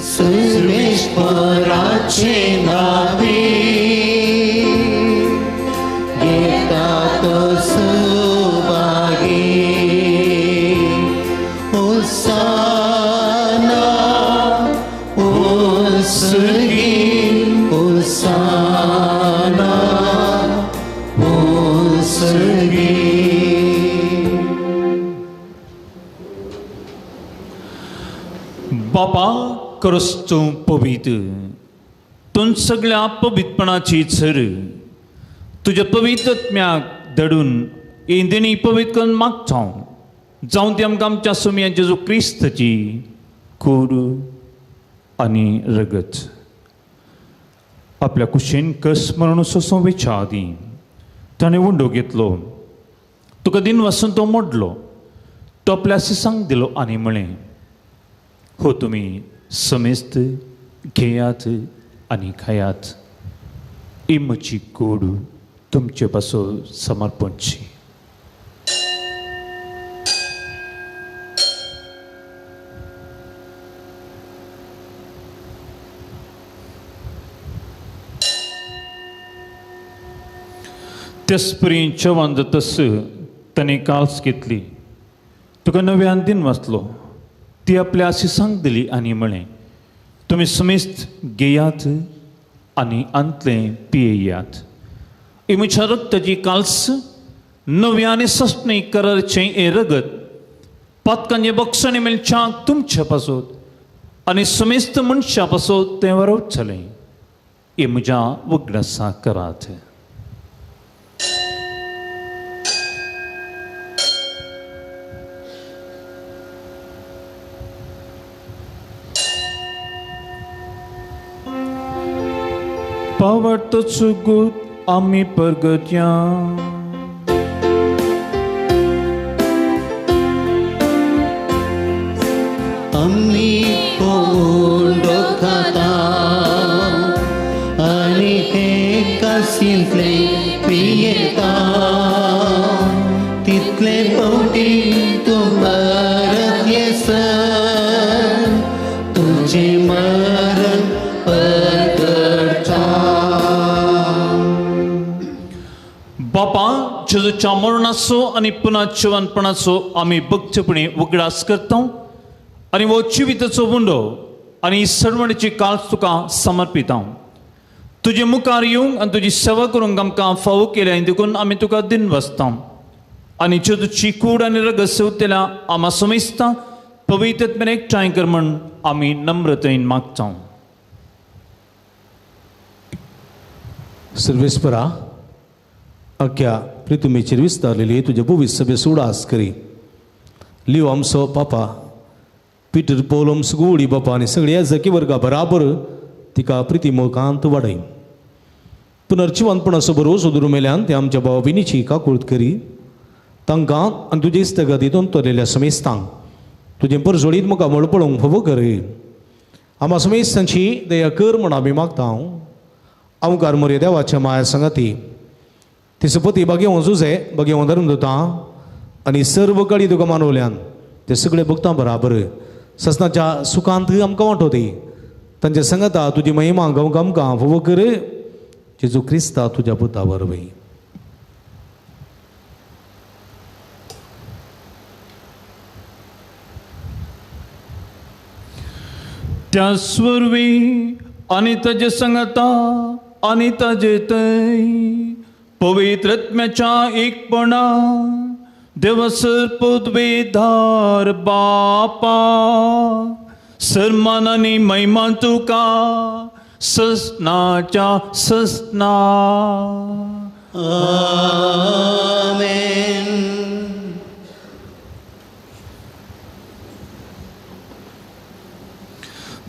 सर्वेश्वराचे नावे घेता तो सुभागी. ओसाना ओसगी ओसाना ओसगी. बापा करस तूं पवित्र, तूं सगळ्या पवित्रपणाची झर तुज्या पवित्रत्म्याक धडून ही देणी पवित्र करून मागता. जावं ती आमकां आमच्या सुमया जेजू क्रिस्ताची कूड आनी रगत. आपल्या कुशीन कस म्हणून सोंसो वेच्या आदी ताणें उंडो घेतलो. तुका दिन वासून तो मोडलो. तो आपल्या सिसांक दिलो आनी म्हळें, हो तुमी समेस्त घेयात आनी खायात. ही म्हजी कूड तुमचे पासो समर्पणची. तेसपरी जेवण जातस ताणें काल्स घेतली. तुका नव्यान दिन वाचलो. ती आपल्या आशिसांक दिली आनी म्हळें, तुमी समेस्त घेयात आनी अंतलें पियेयात. ही म्हज्या रगताची काल्स नव्या आनी सस्तें करारचें हें रगत पातकांचे बक्षणी मेलच्याक तुमच्या पासत आनी समेस्त मनशा पासत तें वरवतलें. हे म्हज्या उगडासा करात. पावट चुगूत आमी परगत्या आम्ही कोंडो खाता आणि हे कासिंतले पियेता तितले पोटी तू मरत येस तुझे मरण परगटा. बापा जेजूच्या मरणाचो आनी पुन्हा जिवंतपणाचो आमी भक्तपणे उगडास करता आनी वो जिविताचो वंडो आनी सडवणीची काळ तुका समर्पिता. तुजे मुखार येवंक आनी तुजी सेवा करूंक आमकां फावो केल्या देखून आमी तुका दिन वसता आनी जेजूची कूड आनी रगत सेवतेल्या आमा समेस्ता पवित्रत्मेन एकठांय कर म्हण आमी नम्रतेन मागता. सर्वेस्परा अख्ख्या प्रितुमेचेर विस्तारलेली तुज्या भोवीस सभेस उडास करी. लिव आमचो पापा पीटर पौलम सुगोडी बापा आनी सगळ्या जकी वर्गा बराबर तिका प्रितिमोकांत वाडय. पुनर्जिवंतपणाचो भरोसो दवरूं मेल्यान ते आमच्या भावा बिनीची काकूळट करी. तांकां आनी तुजे इस्तगत हितून तोरलेल्या समेस्तांक तुजें परजोडीत मुखार मळ पळोवंक फावो कर. आमा समेस्तांची दया कर म्हण आमी मागता. आमकार मोरये देवाच्या माया संगती तिसपती बागेवं जुजे बागेवं धर्म दोता आनी सर्व कडी तुका मानवल्यान ते सगळे भक्तां बराबर ससनाच्या सुखांत आमकां वांटोती तांच्या संगता तुजी महिमा गावंक आमकां फावो कर. जेजू क्रिस्ता तुज्या पुता वरवीं. त्या स्वरवी आनी ताजे संगता आनी ताजे तै पवित्रत्म्याच्या एकपणा देवसर पदवेधार बापा सन्मान आनी महिमा तुका ससनाच्या ससना. आमेन.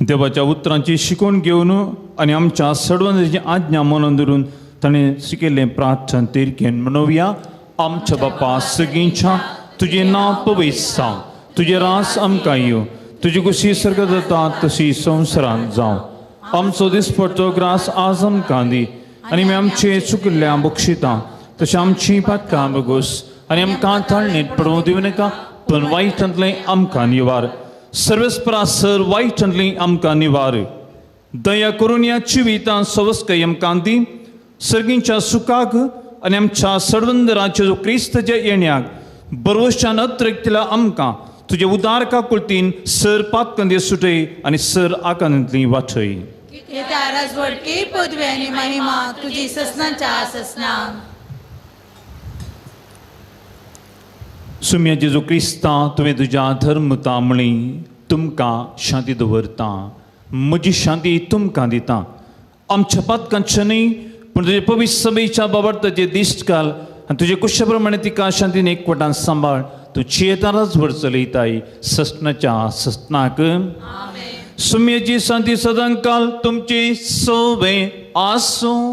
देवाच्या उतरांची शिकवण घेवन आनी आमच्या सडवंदाची आज्ञा मनान धरून ताणें शिकयल्लें प्रार्थना तेरकेन म्हणुया. आमच्या बापा सगळींच्या तुजें नांव पवित्र जावं, तुजें रास आमकां येवं, तुजी कुशी सर्ग जाता तशी संवसारांत जावं. आमचो दिसपडटो ग्रास आज आमकां दी आनी आमी आमचे चुकिल्ल्या बक्षिता तशें आमची पातकां बगोस आनी आमकां थाळणेंत पडूं दिवं नाका पण वायटांतलें आमकां निवार. सर्वेस्परा सर वायटांतलीं आमकां निवार. दया करून ह्या जिवितांत सवस्कय आमकां दी. सर्गींच्या सुखाक आनी आमच्या सडवंदराच्या जो क्रिस्ताच्या येण्याक बरोवशान अत्रेकतेला आमकां तुजे उदार काकुळतीन सर पातकांदे सुटय आनी सर आकांतांतलीं वाठय. राजवडकी पदवी आनी महिमा तुजी ससनाच्या ससना. सुम्या जेजू क्रिस्ता तुवें तुज्या धर्मता म्हणी तुमकां शांती दवरता. म्हजी शांती तुमकां दिता. आमच्या पातकांच्या न्ही पूण तुजे पवित्र सभेच्या बाबतीचे दिश्ट घाल आनी तुजे कुशा प्रमाणे तिका शांतीन एकवटान सांबाळ. तूं चेतानच व्हर चलयताय ससनाच्या ससनाक. सुम्याची शांती सदांकाल तुमची सवे आसूं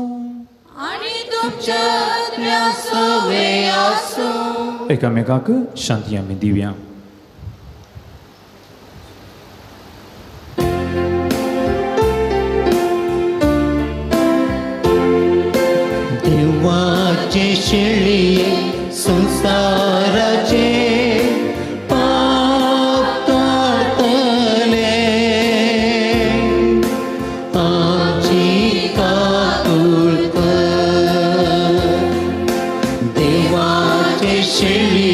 आणि तुमच्या सवे आसूं. एकामेकाक शांती आमी दिवया. देवाचे शेळी संसाराचे पाप कातले आमची काकूळ कर. देवाचे शेळी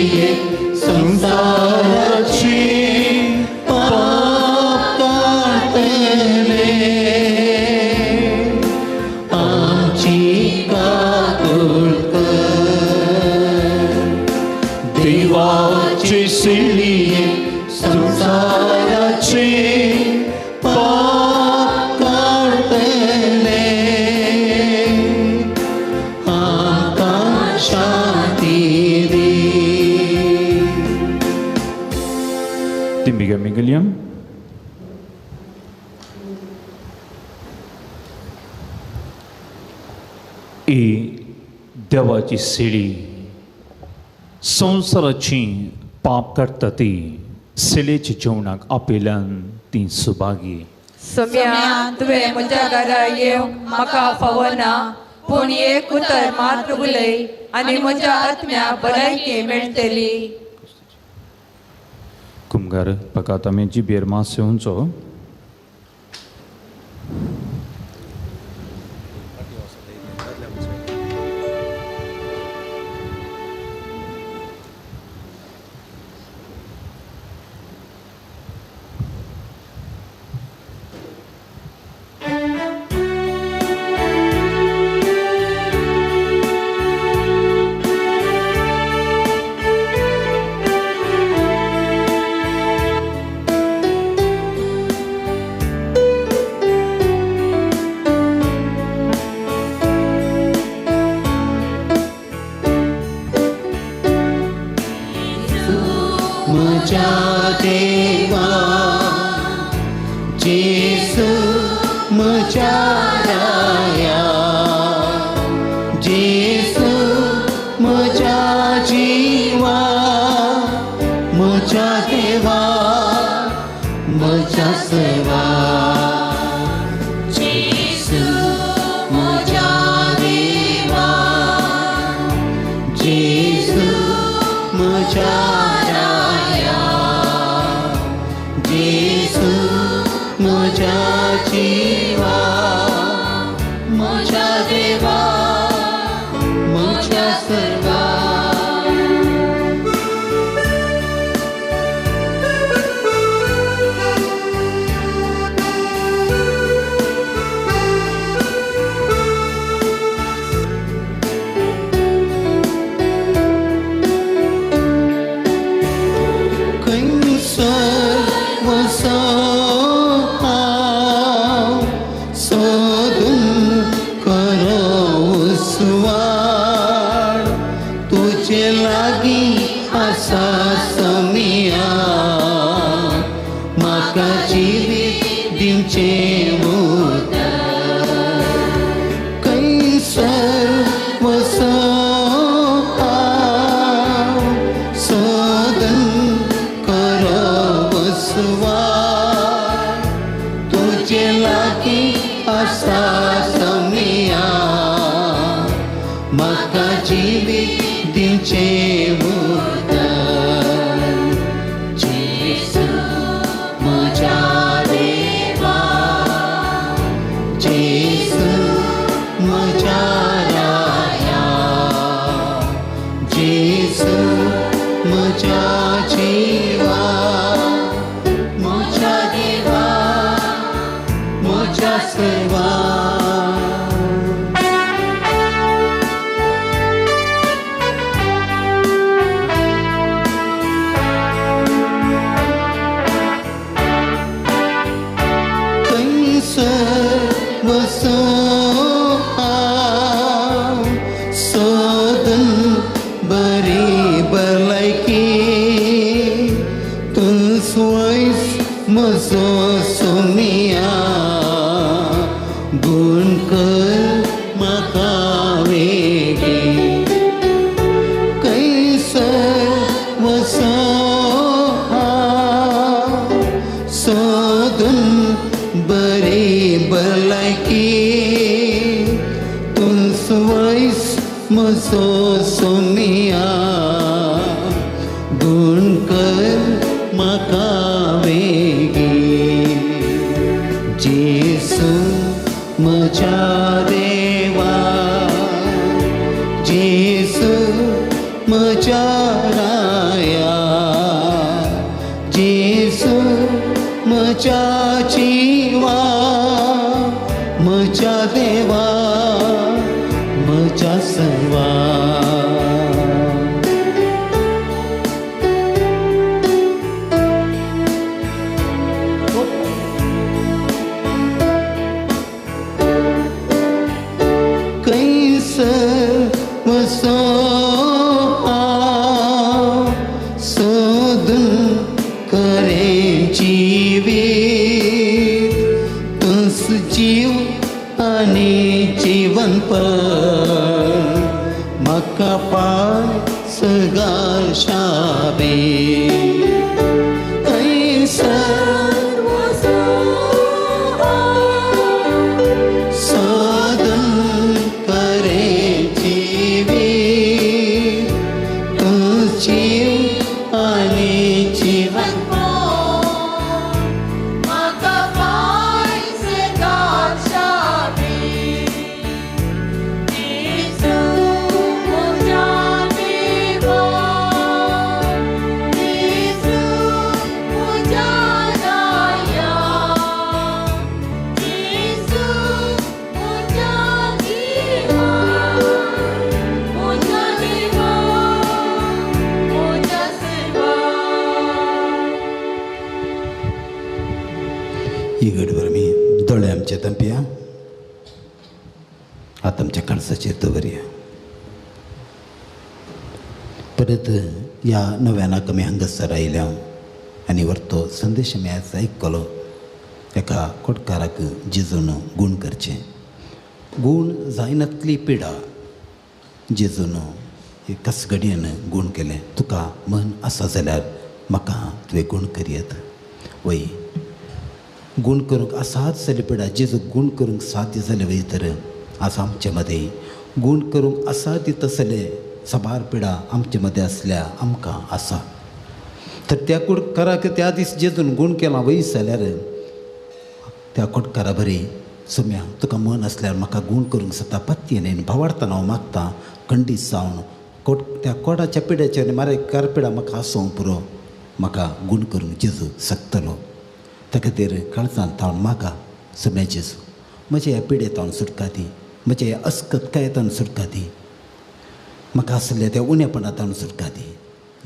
संसाराचे पाप कातले आमची काकूळ देवाचे शेळी संसाराचे पाप कातले Timbiga Migueliam. ही देवाची सिडी संवसाराची पाप करता ती सिलेच्या जेवणाक आपयल्यान ती सुभागी. सम्या तुवें म्हज्या घरा येवंक म्हाका फावना, पूण एक उतर मात्र उलय आनी म्हज्या आत्म्याक भलायकी मेळटली. कुमगार पकातामेची बेरमास येवचो. म्हज्या देवा जेसू म्हज्या राया, जेसू म्हज्या जिवा, म्हज्या देवा म्हज्या सर्वा. जेसू म्हज्या देवा, जेसू म्हज्या म्हज्या जिवा, म्हज्या देवा म्हज्या सर्वा. खंयसर वचो तुझे लागी आसा समिया, म्हाका जिवीत दिवचे मुद. खंयसर वचो सोदन करो वसवार, तुझे लागी आसा समिया, म्हाका जिवीत दिवचे मुद्दल. जेसू म्हज्या देवा, जेसू म्हज्या राया, जेसू म्हज्या जिवा, म्हज्या देवा म्हज्या सर्वा. वचो सोदन बरी भलायकी, तुलसोयस म्हजो सोमिया, गुण कर म्हाका वेगी. खंयसर वचो सोदन बरी भलायकी, तुलसोयस म्हजो सोमिया, गुण कर म्हाका वेगी. जेसू म्हज्या देवा, जेसू म्हज्या राया, जेसू म्हज्या जिवा, म्हज्या देवा म्हज्या सर्वा. खंयसर वचो सोदन करे जीवित तुस जीव आनी जीवनपण म्हाका पाय सगाशाबे साधन करे जीवित तुस जीव आनी जीवन ही गडवर मी दोळे आमच्या तंपिया आता आमच्या कणसाचे दवरया परत ह्या नव्या नाका मी हांगासर आयल्या आनी व्हरतो संदेश मी आज आयकलो एका कोटकाराक जेजून गूण करचें गूण जायनातली पिडा जेजून एकाच घडयेन गूण केलें तुका मन आसा जाल्यार म्हाका तुवें गूण करयत वय गूण करूंक आसाच जाल्यार पिडा जेजू गूण करूंक साध्य जालें वय तर आज आमचे मदें गूण करूंक असाध्य तसले सबार पिडा आमचे मदें आसल्या आमकां आसा तर त्या कोटकाराक त्या दीस जेजून गूण केला वय जाल्यार त्या कोटकारा बरी सुम्या तुका मन आसल्यार म्हाका गूण करूंक जाता पत्तेन भावार्थना हांव मागता खंडीत जावन त्या कोटाच्या पिड्याचेर मारे कारपिडा म्हाका आसूं पुरो म्हाका गूण करूंक जेजू शकतलो त्या खातीर काळजांत थावन मागा सुम्या जेजू म्हज्या ह्या पिडेतावन सुटका दी म्हज्या ह्या अस्कतकायेतान सुटका दी म्हाका आसल्या त्या उणेपणांतावन सुटका दी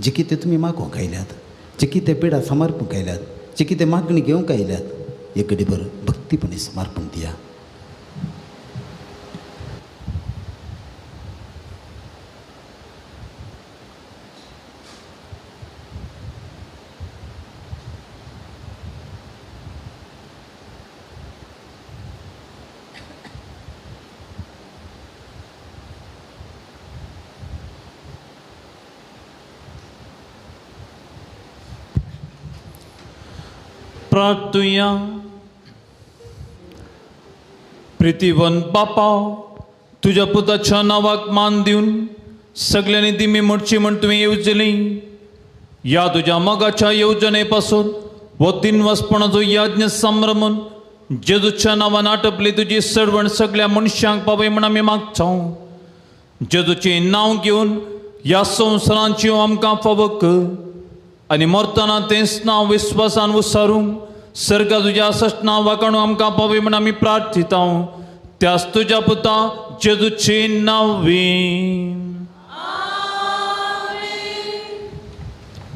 जे कितें तुमी मागूंक आयल्यात जे कितें पिडा समर्पूंक आयल्यात जे कितें मागणी घेवंक आयल्यात एक घडीभर भक्तीपणे समर्पण दिया प्रार्थुया प्रितीवन बापा तुझ्या पुताच्या नावाक मान दिवन सगळ्यांनी दिमी म्हणची म्हण तुवें येवजली या तुझ्या मगाच्या येवजणे पासून वो दिनवसपणाचो याज्ञ संभ्रमन जेजूच्या नांवान आटपली तुजी सरवण सगळ्या मनशांक पावय म्हण आमी मागता जेजूचें नांव घेवन ह्या संवसारांची आमकां फावो कर आनी मरतना तेंच नांव विस्वासान उसारूंक सर्गा तुज्या सस्नांव वाकाणू आमकां पावय म्हण आमी प्रार्थिता त्याच तुज्या पुता जेजूचें नांवें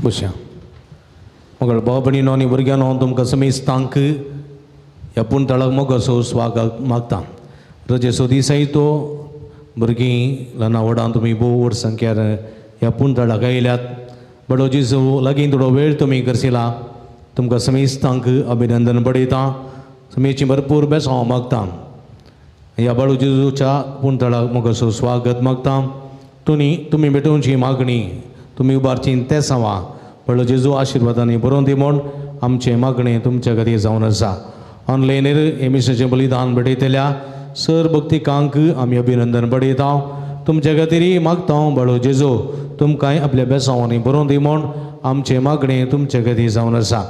बशा मगळ बाबणीनो आनी भुरग्यानो तुमकां समेस्तांक ह्या पुणतळाक मोगाचो स्वागत मागता रजेचो दीस तो भुरगीं ल्हाना व्हडां तुमी भोव व्हड संख्यार ह्या पुणतळाक आयल्यात बडो जेजू लागीं थोडो वेळ तुमी करशिला तुमकां समेस्तांक अभिनंदन पडयता समेची भरपूर बेसांव मागता ह्या बाळू जेजूच्या पुणतळाक मोगाचो स्वागत मागता तुमी भेटोवची मागणी तुमी उबारची ते सांवा बाळू जेजू आशिर्वादांनी बरोवन दी म्हूण आमचे मागणें तुमच्या खातीर जावन आसा ऑनलायनीर एमिसाचें बलिदान भेटयतल्या सर भक्तिकांक आमी अभिनंदन पडयता तुमच्या खातीर मागता बाळू जेजू तुमकांय आपल्या बेसांवांनी बरोवन दी म्हूण आमचे मागणें तुमच्या खातीर जावन आसा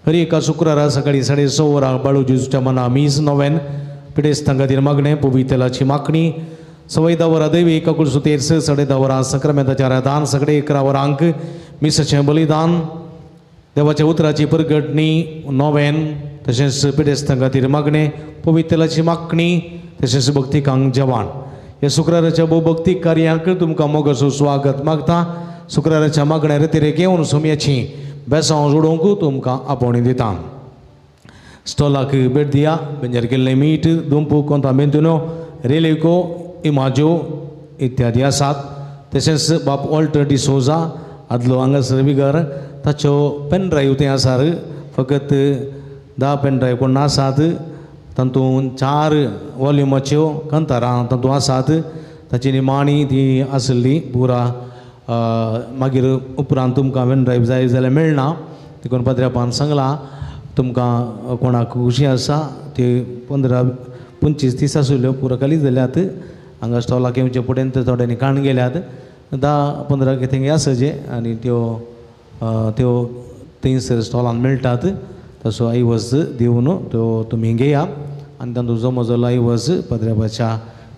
हर एका शुक्रारा सकाळीं 6:30 वरांक बाळू जेजूच्या मना मीस नोवेन पिडेस्तां खातीर मागणें पवित्रलाची मागणी 10 वरां दैवी काकुळसुतेर 10:30 वरां संक्रमेताचें आराधन 11:30 वरांक मिसाचें बलिदान देवाच्या उतराची परगटणी नोवेन तशेंच पिडेस्तां खातीर मागणें पवित्रलाची मागणी तशेंच भक्तिकांक जेवण ह्या शुक्राराच्या भक्तीक कार्याक तुमकां मोगाचो स्वागत मागता शुक्राराच्या मागण्या रितीर घेवन सुमयाची बेसांव जोडूंक तुमकां आपोवणी दिता स्टॉलाक भेट दिया बेंजार केल्लें मीठ दुंपू कोंता मेंतुनो रेलिको इमाजो इत्यादी आसात तशेंच बाप ऑल्टर डिसोजा आदलो हांगासर विगर ताच्यो पेन ड्रायव्ह ते आसात फकत 10 पेन ड्रायव्ह कोण आसात तातूंत 4 वॉल्युमाच्यो कंतारां तातूंत आसात ताची निमाणी ती आसली पुरा मागीर उपरांत तुमकां पेन ड्रायव्ह जाय जाल्यार मेळना देखून पाद्र्यापान सांगलां तुमकां कोणाक खुशी आसा ती 15-25-30 आसल्यो पुरो खाली जाल्यात हांगा स्टॉलाक येवचे फुडें थोड्यांनी काण गेल्यात 10-15 थिंग आसचे आनी त्यो थंयसर स्टॉलान मेळटात तसो आयवज दिवन त्यो तुमी घेया आनी तातूंत जो म्हजो आयवज पाद्र्यापाच्या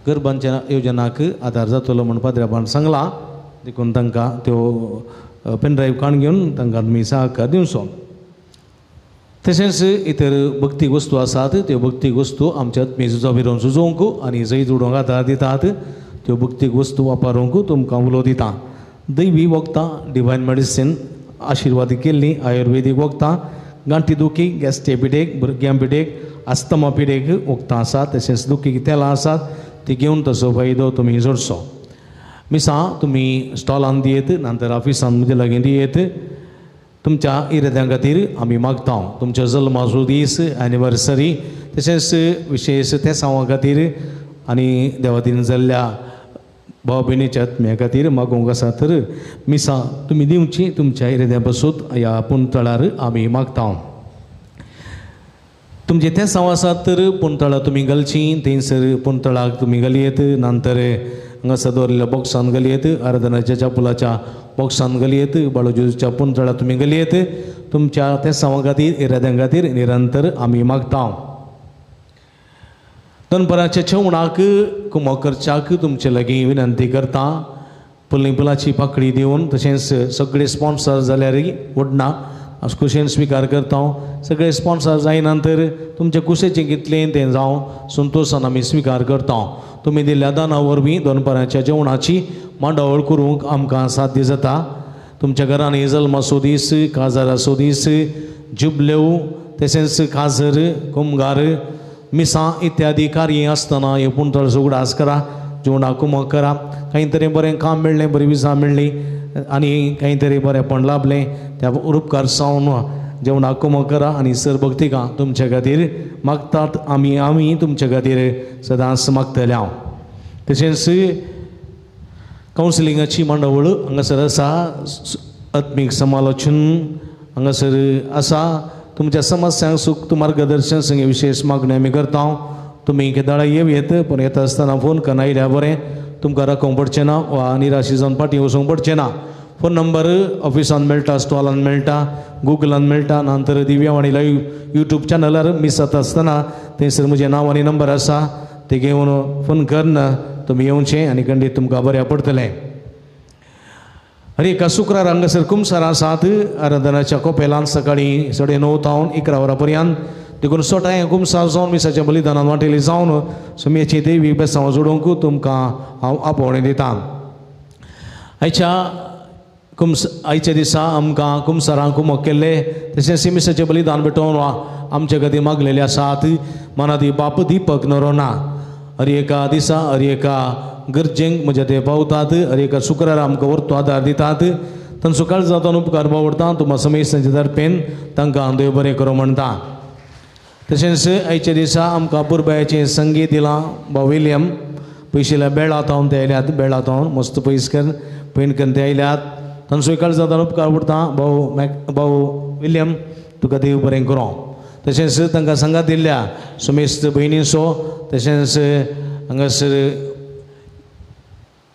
गरबांच्या येवजनाक आदार जातलो म्हूण पाद्र्यापान सांगलां देखून तांकां त्यो पेन ड्रायव्ह काण घेवन तांकां तुमी सहकार दिवचो तशेंच इतर भक्तीक वस्तू आसात त्यो भक्तीक वस्तू आमच्या मेजूचो भिरोवन सुजोवंक आनी जैत उडोवंक आदार दितात त्यो भक्तीक वस्तू वापरूंक तुमकां उलो दिता दैवी वखदां डिवायन मेडिसीन आशिर्वाद केल्लीं आयुर्वेदीक वखदां गांठी दुखी गॅस्ट्रे पिडेक भुरग्यां पिडेक आस्थमा पिडेक वखदां आसात तशेंच दुखीक तेलां आसात ती घेवन तसो फायदो तुमी जोडचो मिसां तुमी स्टॉलान दियेत नंतर ऑफिसान म्हजे लागीं दियेत तुमच्या इराद्यां खातीर आमी मागता तुमच्या जल्माचो दीस एनिवर्सरी तशेंच विशेश त्या सांवा खातीर आनी देवातीन जाल्ल्या भाव भयणीच्या आत्म्या खातीर मागोवंक आसा तर मिसां तुमी दिवची तुमच्या इराद्या पासून ह्या पुंतळार आमी मागता तुमचे ते सांव आसात तर पुंतळा तुमी घालची थंयसर पुंतळाक तुमी घालयेत नंतर हांगासर दवरलेल्या बॉक्सान घालयेत आराधनाच्या चापुलाच्या बॉक्सान घालयेत बाळूजीच्या पुंतळा तुमी घालयेत तुमच्या त्या सांवा खातीर इराद्यां खातीर निरंतर आमी मागता दनपराच्या जेवणाक कुमो करच्याक तुमचे लागीं विनंती करता पुलाची पाकळी दिवन तशेंच सगळे स्पॉन्सर जाल्यारय उडना खुशेन स्विकार करता सगळे स्पॉन्सर जाय नंतर तुमचे कुशेचें कितलें तें जावं संतोशान आमी स्विकार करता तुमी दिल्ल्या दाना वरवीं दनपराच्या जेवणाची मांडावळ करूंक आमकां साध्य जाता तुमच्या घरान जल्माचो दीस काजाराचो दीस जुबल्यो तशेंच काजर कुमगार मिसां इत्यादी कार्य आसतना हे पुंतळ उगडास करा जेवणाक कुमक करा कांय तरी बरें काम मेळ्ळें बरी विजा मेळ्ळी आनी कांय तरी बरेंपण लाभलें त्या उपकार सावन जेवणाक कुमक करा आनी सरभक्तिकां तुमचे खातीर मागतात आमी तुमचे खातीर सदांच मागतले हांव तशेंच कावन्सिलिंगाची मांडावळ हांगासर आसा आत्मीक समालोचन हांगासर आसा तुमच्या समस्यांक सुक्त मार्गदर्शन संगे विशेष मागणी आमी करता तुमी केदाळा येवयेत पूण येता आसतना फोन करून आयल्या बरें तुमकां राखोवंक पडचें ना वा निराशी जावन फाटीं वचूंक पडचें ना फोन नंबर ऑफिसान मेळटा स्टॉलान मेळटा गुगलान मेळटा नंतर दिव्यावाणी लायव्ह यूट्यूब चॅनलार मिस जाता आसतना थंयसर म्हजें नांव आनी नंबर आसा ते घेवन फोन करन तुमी येवचें आनी खंडीत तुमकां बऱ्या पडटलें अरे एका शुक्रार हांगासर कुमसार आसात आराधनाच्या कोपेलांत सकाळीं 9:30 तावन 11 वरां पर्यंत देखून सोटाय कुमसार जावन मिसाच्या बलिदानान वांटेली जावन सुमयेची देवी बेसांव जोडूंक तुमकां हांव आपोवणें दिता आयच्या दिसा आमकां कुमसारांक कुमक केल्ले तशेंच मिसाचें बलिदान भेटोवन आमचे खातीर मागलेले आसात मनादी बाप दिपक नरोना हर एका दिसा हर एका गरजेंक म्हजे ते पावतात हर एका शुक्रार आमकां व्हरतो आदार दितात तांचो काळ जावन उपकार बावडटा तुमा समेस्तांचे तर्फेन तांकां देव बरें करूं म्हणटा तशेंच आयच्या दिसा आमकां पुरबायाचें संगीत दिलां भाव विलियम पयशिल्ल्या बेळातावन ते आयल्यात बेळातावन मस्त पयसकर पैनकन ते आयल्यात तांचोय काळ जावन उपकार पडटा भाव विलियम तुका देव बरें करूं तशेंच तांकां सांगात दिल्ल्या सुमेस्त भयणीचो तशेंच हांगासर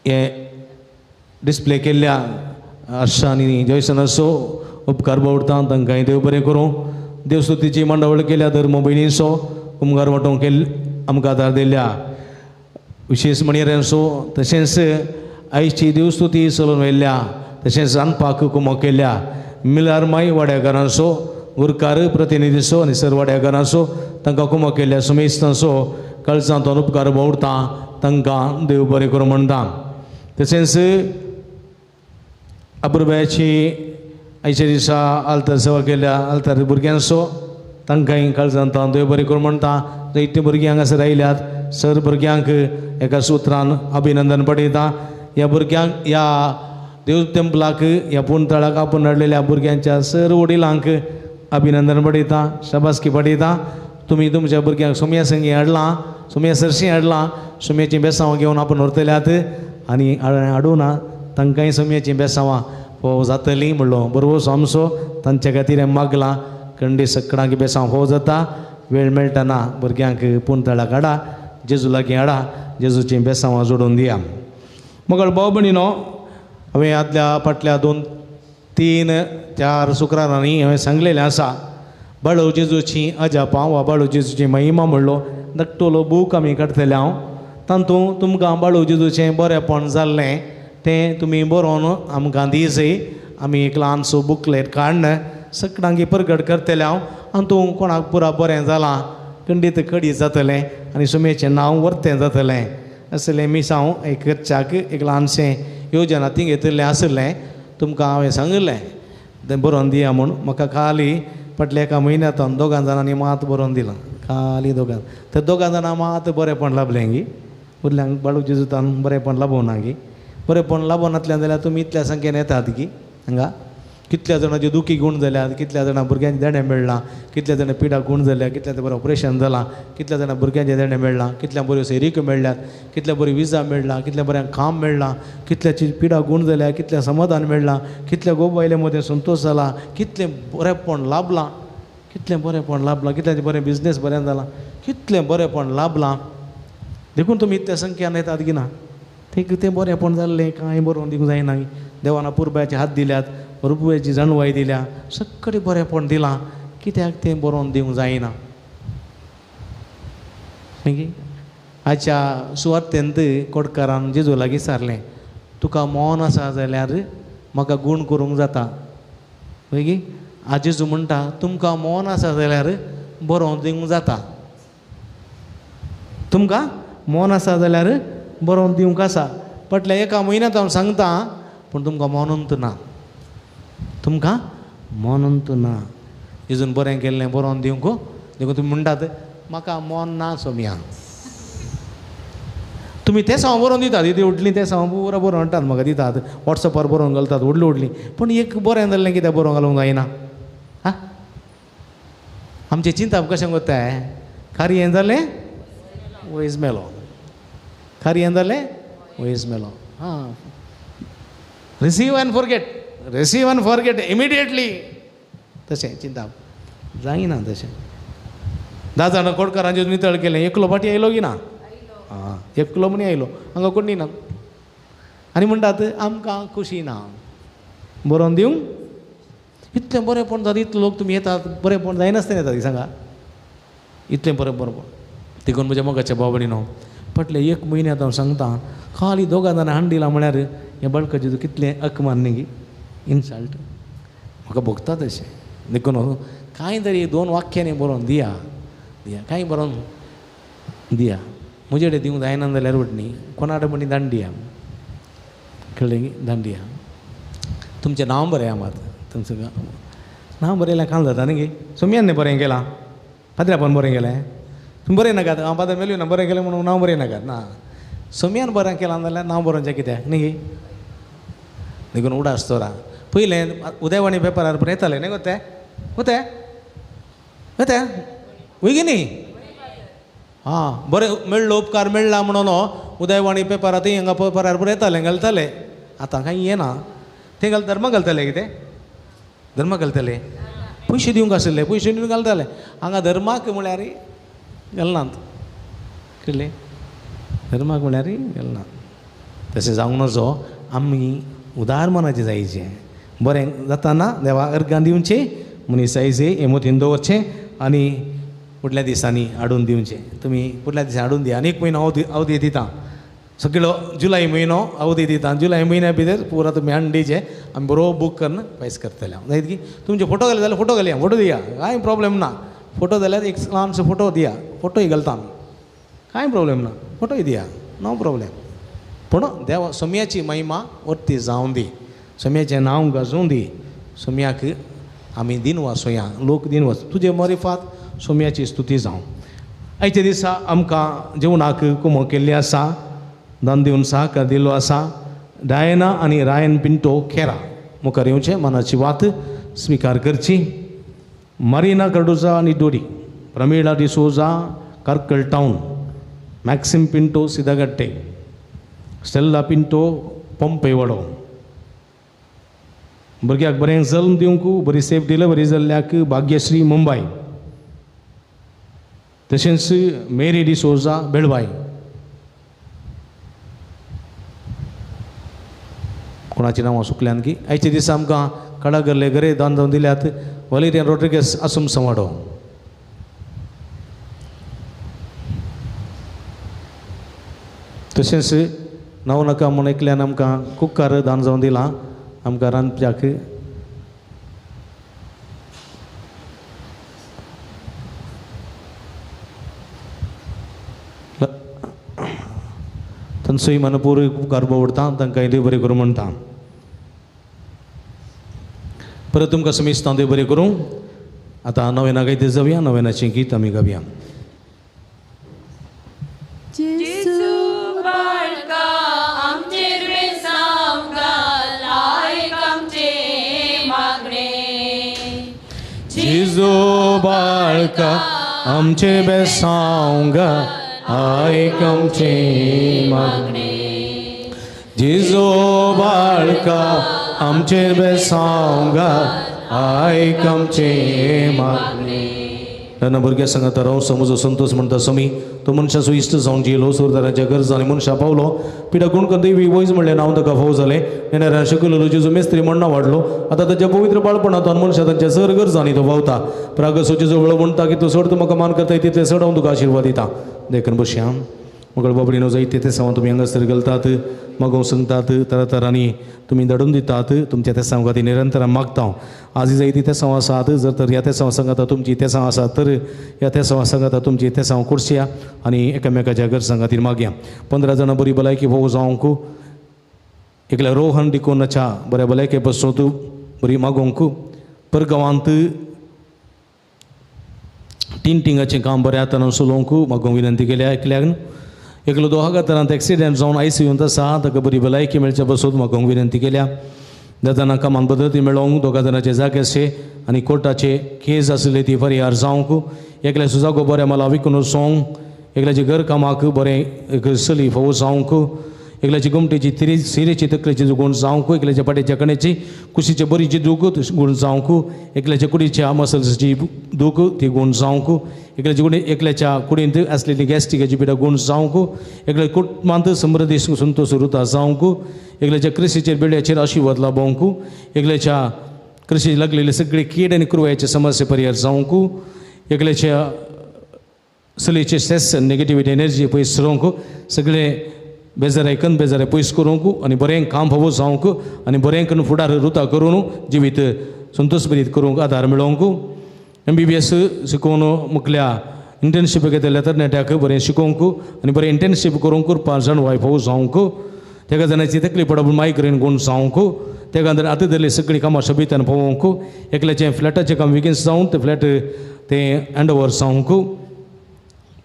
हे डिस्प्ले केल्ल्या हर्षा आनी जयसनाचो उपकार बावडटा तांकांय देव बरें करूं देवस्तुतीची मांडावळ केल्या धर्म भयणीचो कुमगार वांटोवंक आमकां आदार दिल्ल्या विशेश मणियरांचो तशेंच आयची देवस्तुती चलोवन व्हेल्ल्या तशेंच रांदपाक कुमक केल्ल्या मिलारमाय वाड्याकारांचो उरकार प्रतिनिधीचो आनी सर वाड्याकारांचो तांकां कुमक केल्ल्या सुमेस्तांचो काळजांतून उपकार बावडटा तांकां देव बरें करूं म्हणटा तशेंच अपुरबायाची आयच्या दिसा आल्तार सेवा केल्या आल्तार भुरग्यांचो तांकांय काळजांतून देव बरें करूं म्हणटा जायते भुरगीं हांगासर आयल्यात सर भुरग्यांक एका सुत्रान अभिनंदन पडयता ह्या भुरग्यांक ह्या देव टेंपलाक ह्या पुंतळाक आपूण हाडलेल्या भुरग्यांच्या सर वडिलांक अभिनंदन पडयता शाबासकी पडयता तुमी तुमच्या भुरग्यांक सोम्या संगी हाडलां सोम्या सरशी हाडलां सोम्याचीं बेसांवां घेवन आपण व्हरतल्यात आनी हाडूना तांकांय सोम्याचीं बेसांवां फोव जातलीं म्हणलो बरोबर आमचो तांच्या खातीर हांवें मागलां खंडी सकडांक बेसांव फोव जाता वेळ मेळटना भुरग्यांक पुंतळाक हाडा जेजू लागीं हाडा जेजूचीं बेसांवां जोडून दिया मगळ भाव भयणीनो हांवें आदल्या फाटल्या 2-3-4 शुक्रारांनी हांवें सांगलेलें आसा बाळू जेजूची अजापां वा बाळू जेजूची महिमा म्हणलो धाकटुलो बूक आमी काडटले हांव तातूंत तुमकां बाळू जेजूचें बरेंपण जाल्लें तें तुमी बरोवन आमकां दिजय आमी एक ल्हानसो बुकलेट काडन सगळ्यांक प्रगट करतले हांव आनी तूं कोणाक पुरा बरें जालां खंडीत खडी जातलें आनी सुमेचें नांव वर्तें जातलें असलें मिसांव एक खर्चाक एक ल्हानशें योजना ती घेतिल्लें आसलें तुमकां हांवें सांगलें तें बरोवन दिया म्हूण म्हाका खाली फाटल्या एका म्हयन्यांत 2 जाणांनी मात बरोवन दिलां खाली 2 ते 2 जाणां मात बरेंपण लाभलें गी उरल्यांक बाळू जेजूतान बरेंपण लाभोवना गी बरेंपण लाभोनातल्यान जाल्यार तुमी इतल्या संख्येन येतात गी हांगा कितल्या जाणांचे दुखी गूण जाल्यात कितल्या जाणां भुरग्यांचे देणें मेळ्ळां कितल्या जाणां पिडा गूण जाल्या कितल्या बरें ऑपरेशन जालां कितल्या जाणां भुरग्यांचे देणें मेळ्ळां कितल्या बऱ्यो सेरीक मेळ्ळ्यात कितल्या बरी विजा मेळ्ळा कितल्या बऱ्या काम मेळ्ळां कितल्याची पिडा गूण जाल्या कितल्या समाधान मेळ्ळां कितल्या गोबायले मदें संतोश जाला कितलें बरेंपण लाभलां कितल्याचें बरें बिजनेस बरें जालां कितलें बरेंपण लाभलां देखून तुमी इतल्या संख्यान येतात की ना तें बरेंपण जाल्लें कांय बरोवन दिवंक जायना देवान पुरब्याचे हात दिल्यात रुपयाची जाणवाय दिल्या सगळें बरेंपण दिलां कित्याक तें बरोवन दिवंक जायना आजच्या सुवातेंत कोडकारान जेजू लागीं सारलें तुका मोन आसा जाल्यार म्हाका गूण करूंक जाता गे आज जेजू म्हणटा तुमकां मोन आसा जाल्यार बरोवन दिवंक जाता तुमकां मोन आसा जाल्यार बरोवन दिवंक आसा फाटल्या 1 म्हयन्यांत हांव सांगता पूण तुमकां मोनंत ना तुमकां मोनंत ना जेजून बरें केल्लें बरोवन दिवंक देखून तुमी म्हणटात म्हाका मोन ना सोम्या तुमी तें साव बरोवन दितात इतली व्हडलीं तें साव पुरा बरोवन हाडटात म्हाका दितात वॉट्सॅपार बरोवन घालतात व्हडलीं पूण एक बरें जाल्लें कित्याक बरोवन घालूंक जायना हा आमचें चिंतप कशें कोत्ताय खारी हें जालें वयस मेलो खारी हें जालें वयस मेलो हां रिसीव एंड फॉरगेट इमिडिएटली तशें चिंतप जायना तशें 10 जाणां कोडकारांचे नितळ केलें एकलो फाटी आयलो की ना हां एकलो मणी आयलो हांगा कोणी ना आनी म्हणटात आमकां खुशी ना बरोवन दिवंक इतलें बरेंपण जाता इतले लोक तुमी येतात बरेंपण जायनासतना येतात सांगा इतलें बरेंपण देखून म्हज्या मोगाच्या भाव भयणीनो फाटले 1 म्हयन्यांत हांव सांगता खाली 2 जाणां हांडिलां म्हळ्यार हें बाळकाचें कितलें अकमान न्ही गी इन्सल्ट म्हाका भोगता तशें देखून कांय तरी 2 वाक्यांनी बरोवन दिया कांय बरोवन दिया म्हजे कडेन दिवंक जायना जाल्यार वटणी कोणा कडेन म्हणी धाडून दिया कळ्ळें गी धाडून दिया तुमचें नांव बरें आहा मात तुमचें नांव बरयल्यार काल जाता न्ही गे सोम्यान न्ही बरें केलां फादरापण बरें केलें तुमी बरें नाकात हांव फादर मेल्यो ना बरें केलें म्हणून नांव बरें नाकात ना सोम्यान बरें केलां जाल्यार नांव बरोवचें कित्याक न्ही गे देखून उडास तोरा पयलें उदयवाणी पेपरार पण येतालें न्ही गोते गोते गोते वय गे न्ही हां बरें मेळ्ळो उपकार मेळ्ळा म्हणून उदयवाणी पेपरांतूय हांगा पेपरार पण येतालें घालताले आतां कांय येना तें धर्म घालताले कितें धर्म घालताले पयशे दिवंक आसले पयशे दिवन घालताले हांगा धर्माक म्हळ्यार घालनात कळ्ळें धर्माक म्हळ्यार घालनात तशें जावंक नजो आमी उदार मनाचें जायचें बरें जाताना देवा अर्गां दिवचें मनीसायचे हेमोतीन दवरचें आनी फुडल्या दिसांनी हाडून दिवचें तुमी फुडल्या दिसा हाडून दिया आनी 1 म्हयनो अवधी दिता सगळो जुलय म्हयनो अवधी दिता जुलय म्हयन्या भितर पुरो तुमी हाडून दिवचें आमी बरो बूक करून पयस करतले जायत की तुमचे फोटो घाले जाल्यार फोटो घालया फोटो दिया कांय प्रॉब्लेम ना फोटो जाल्यार एक ल्हानसो फोटो दिया फोटोय घालता आमी कांय प्रॉब्लेम ना फोटोय दिया नो प्रॉब्लेम पूण देवा सोम्याची महिमा वर्ती जावं दी सोम्याचें नांव गाजूं दी सोम्याक आमी दिन वासोया लोक दिन वाच तुजे मरिफात सोम्याची स्तुती जावं आयच्या दिसा आमकां जेवणाक कुमो केल्ली आसा दान दिवन सहकार दिल्लो आसा डायना आनी रायन पिंटो खेरा मुखार येवचें मनाची वात स्विकार करची Marina Cardoza आणि डोरी, प्रमिळा डिसोजा कार्कल टाउन, मॅक्सिम पिंटो सिदागट्टे, स्टेल्ला पिंटो पंपेवडो. भुरग्याक बरें जल्म दिवंक बरी सेफ डिलिव्हरी जाल्ल्याक भाग्यश्री मुंबय, तशेंच मेरी डिसोजा बेळवाय. कोणाची नांवां सुकल्यान की आयचे दीस आमकां कडागरले घरे दान जावन दिल्यात. वलेरियन रोड्रिगेस असम संवाडो, तशेंच नवनाका म्हूण एकल्यान आमकां कुक्कार दान जावन दिलां आमकां रांदप्याक. तांचोय मनपूर्वक उपकार बावडटा, तांकां देव बरें करूं म्हणटा. परत तुमकां समेस्तां देव बरें करूं. आतां नवेना गायते जावया, नवेनाचें गीत आमी गावया. जेजू बाळका आमचे बेसांग आयक आमचे मागणे. जेजू बाळका आमचे बेसांग आयक आमचे मागणे. ನನ್ನ भुरग्या सांगता राव समजो संतोष म्हणटा समी तो मनशाचो इश्ट जावन जियेलो, सोरदाराच्या गरजांनी मनशा पावलो. पिडा कोण देवी वयज म्हणलें नांव ताका फाव जालें. नेणाऱ्या शिकलो जेजू मेस्त्री म्हणना वाडलो. आतां ताच्या पवित्र बाळपणांतल्यान मनशा तांच्या सर गरजांनी तो पावता. प्रागसोचे जवळ म्हणटा की तूं चड तूं म्हाका मान करता तितले चड हांव तुका आशिर्वाद दिता. देखून बसया मगळ बाबडीनो जायते ते सांग तुमी हांगासर घालतात, मागोव सांगतात, तरातरांनी तुमी धाडून दितात. तुमच्या त्या सांगा ती निरंतर मागता. आजी जायती ते सांग आसात. जर तर ह्या ते सांग सांगाता तुमची ते सांग आसात तर ह्या ते सांग सांगाता तुमची ते सांग कुर्सया आनी एकामेकाच्या घर सांगातीर मागया. 15 जाणां बरी भलायकी भोव जावंक, एकल्या रोहन डिकोनाच्या बऱ्या भलायके बसोत बरी मागोवंक. परगांवांत टिंगाचें काम बरें हातान चलोवंक मागोवंक विनंती केल्या. एकल्यान एकलो दोहागातरांत एक्सिडेंट जावन आयसीयूंत आसा, ताका बरी भलायकी मेळचे बसोत मागोवंक विनंती केल्या. 10 जाणां कामान बदलती मेळोवंक, 2 जाणांचे जाग्याचे आनी कोर्टाचे केस आसले ती फरियार जावंक. एकल्याचो जागो बऱ्या मला विकून वचोंक, एकल्याचे घर कामाक बरें चली फावो जावंक, एकल्याची गुमटेची सिरेची तकलेची गूण जावंक, एकल्याच्या पाट्याच्या कण्याची कुशीचे बरीची दूख गूण जावंक, एकल्याच्या कुडीच्या मसल्सची दूख ती गूण जावंक, एकल्याच्या कुडींत आसलेली गॅस्ट्रिकाची पिडा गूण जावंक, एकल्या कुटुंबांत समृद्धी संतोष रुता जावंक, एकल्याच्या कृषीचेर बेड्याचेर आशिर्वाद लाभोवंक, एकल्याच्या कृषी लागलेले सगळे कीड आनी कुरवायेचे समस्या परिहार जावंक, एकल्याच्या चलयेचे स्ट्रेस नेगेटिव्हिटी एनर्जी पयस सरोवंक, सगळे बेजाराय बेजारे पयस करूंक आनी बरें काम फावो जावंक आनी बरें करून फुडार रुता करून जिवीत संतोष बरीत करूंक आदार मेळोवंक. MBBS शिकोवन मुखल्या इंटर्नशीप घेतल्या तर नेट्याक बरें शिकोवंक आनी बरें इंटर्नशीप करूंक 5 जाण वायफ फावो जावंक. तेका जाणांची तकली पडप मायग्रेन गूण जावंक. तेका आतां धरली सगळीं कामां सोबीतान पळोवंक. एकल्याचें फ्लॅटाचें काम विकेन्स जावन ते फ्लॅट तें हँड ओवर जावंक.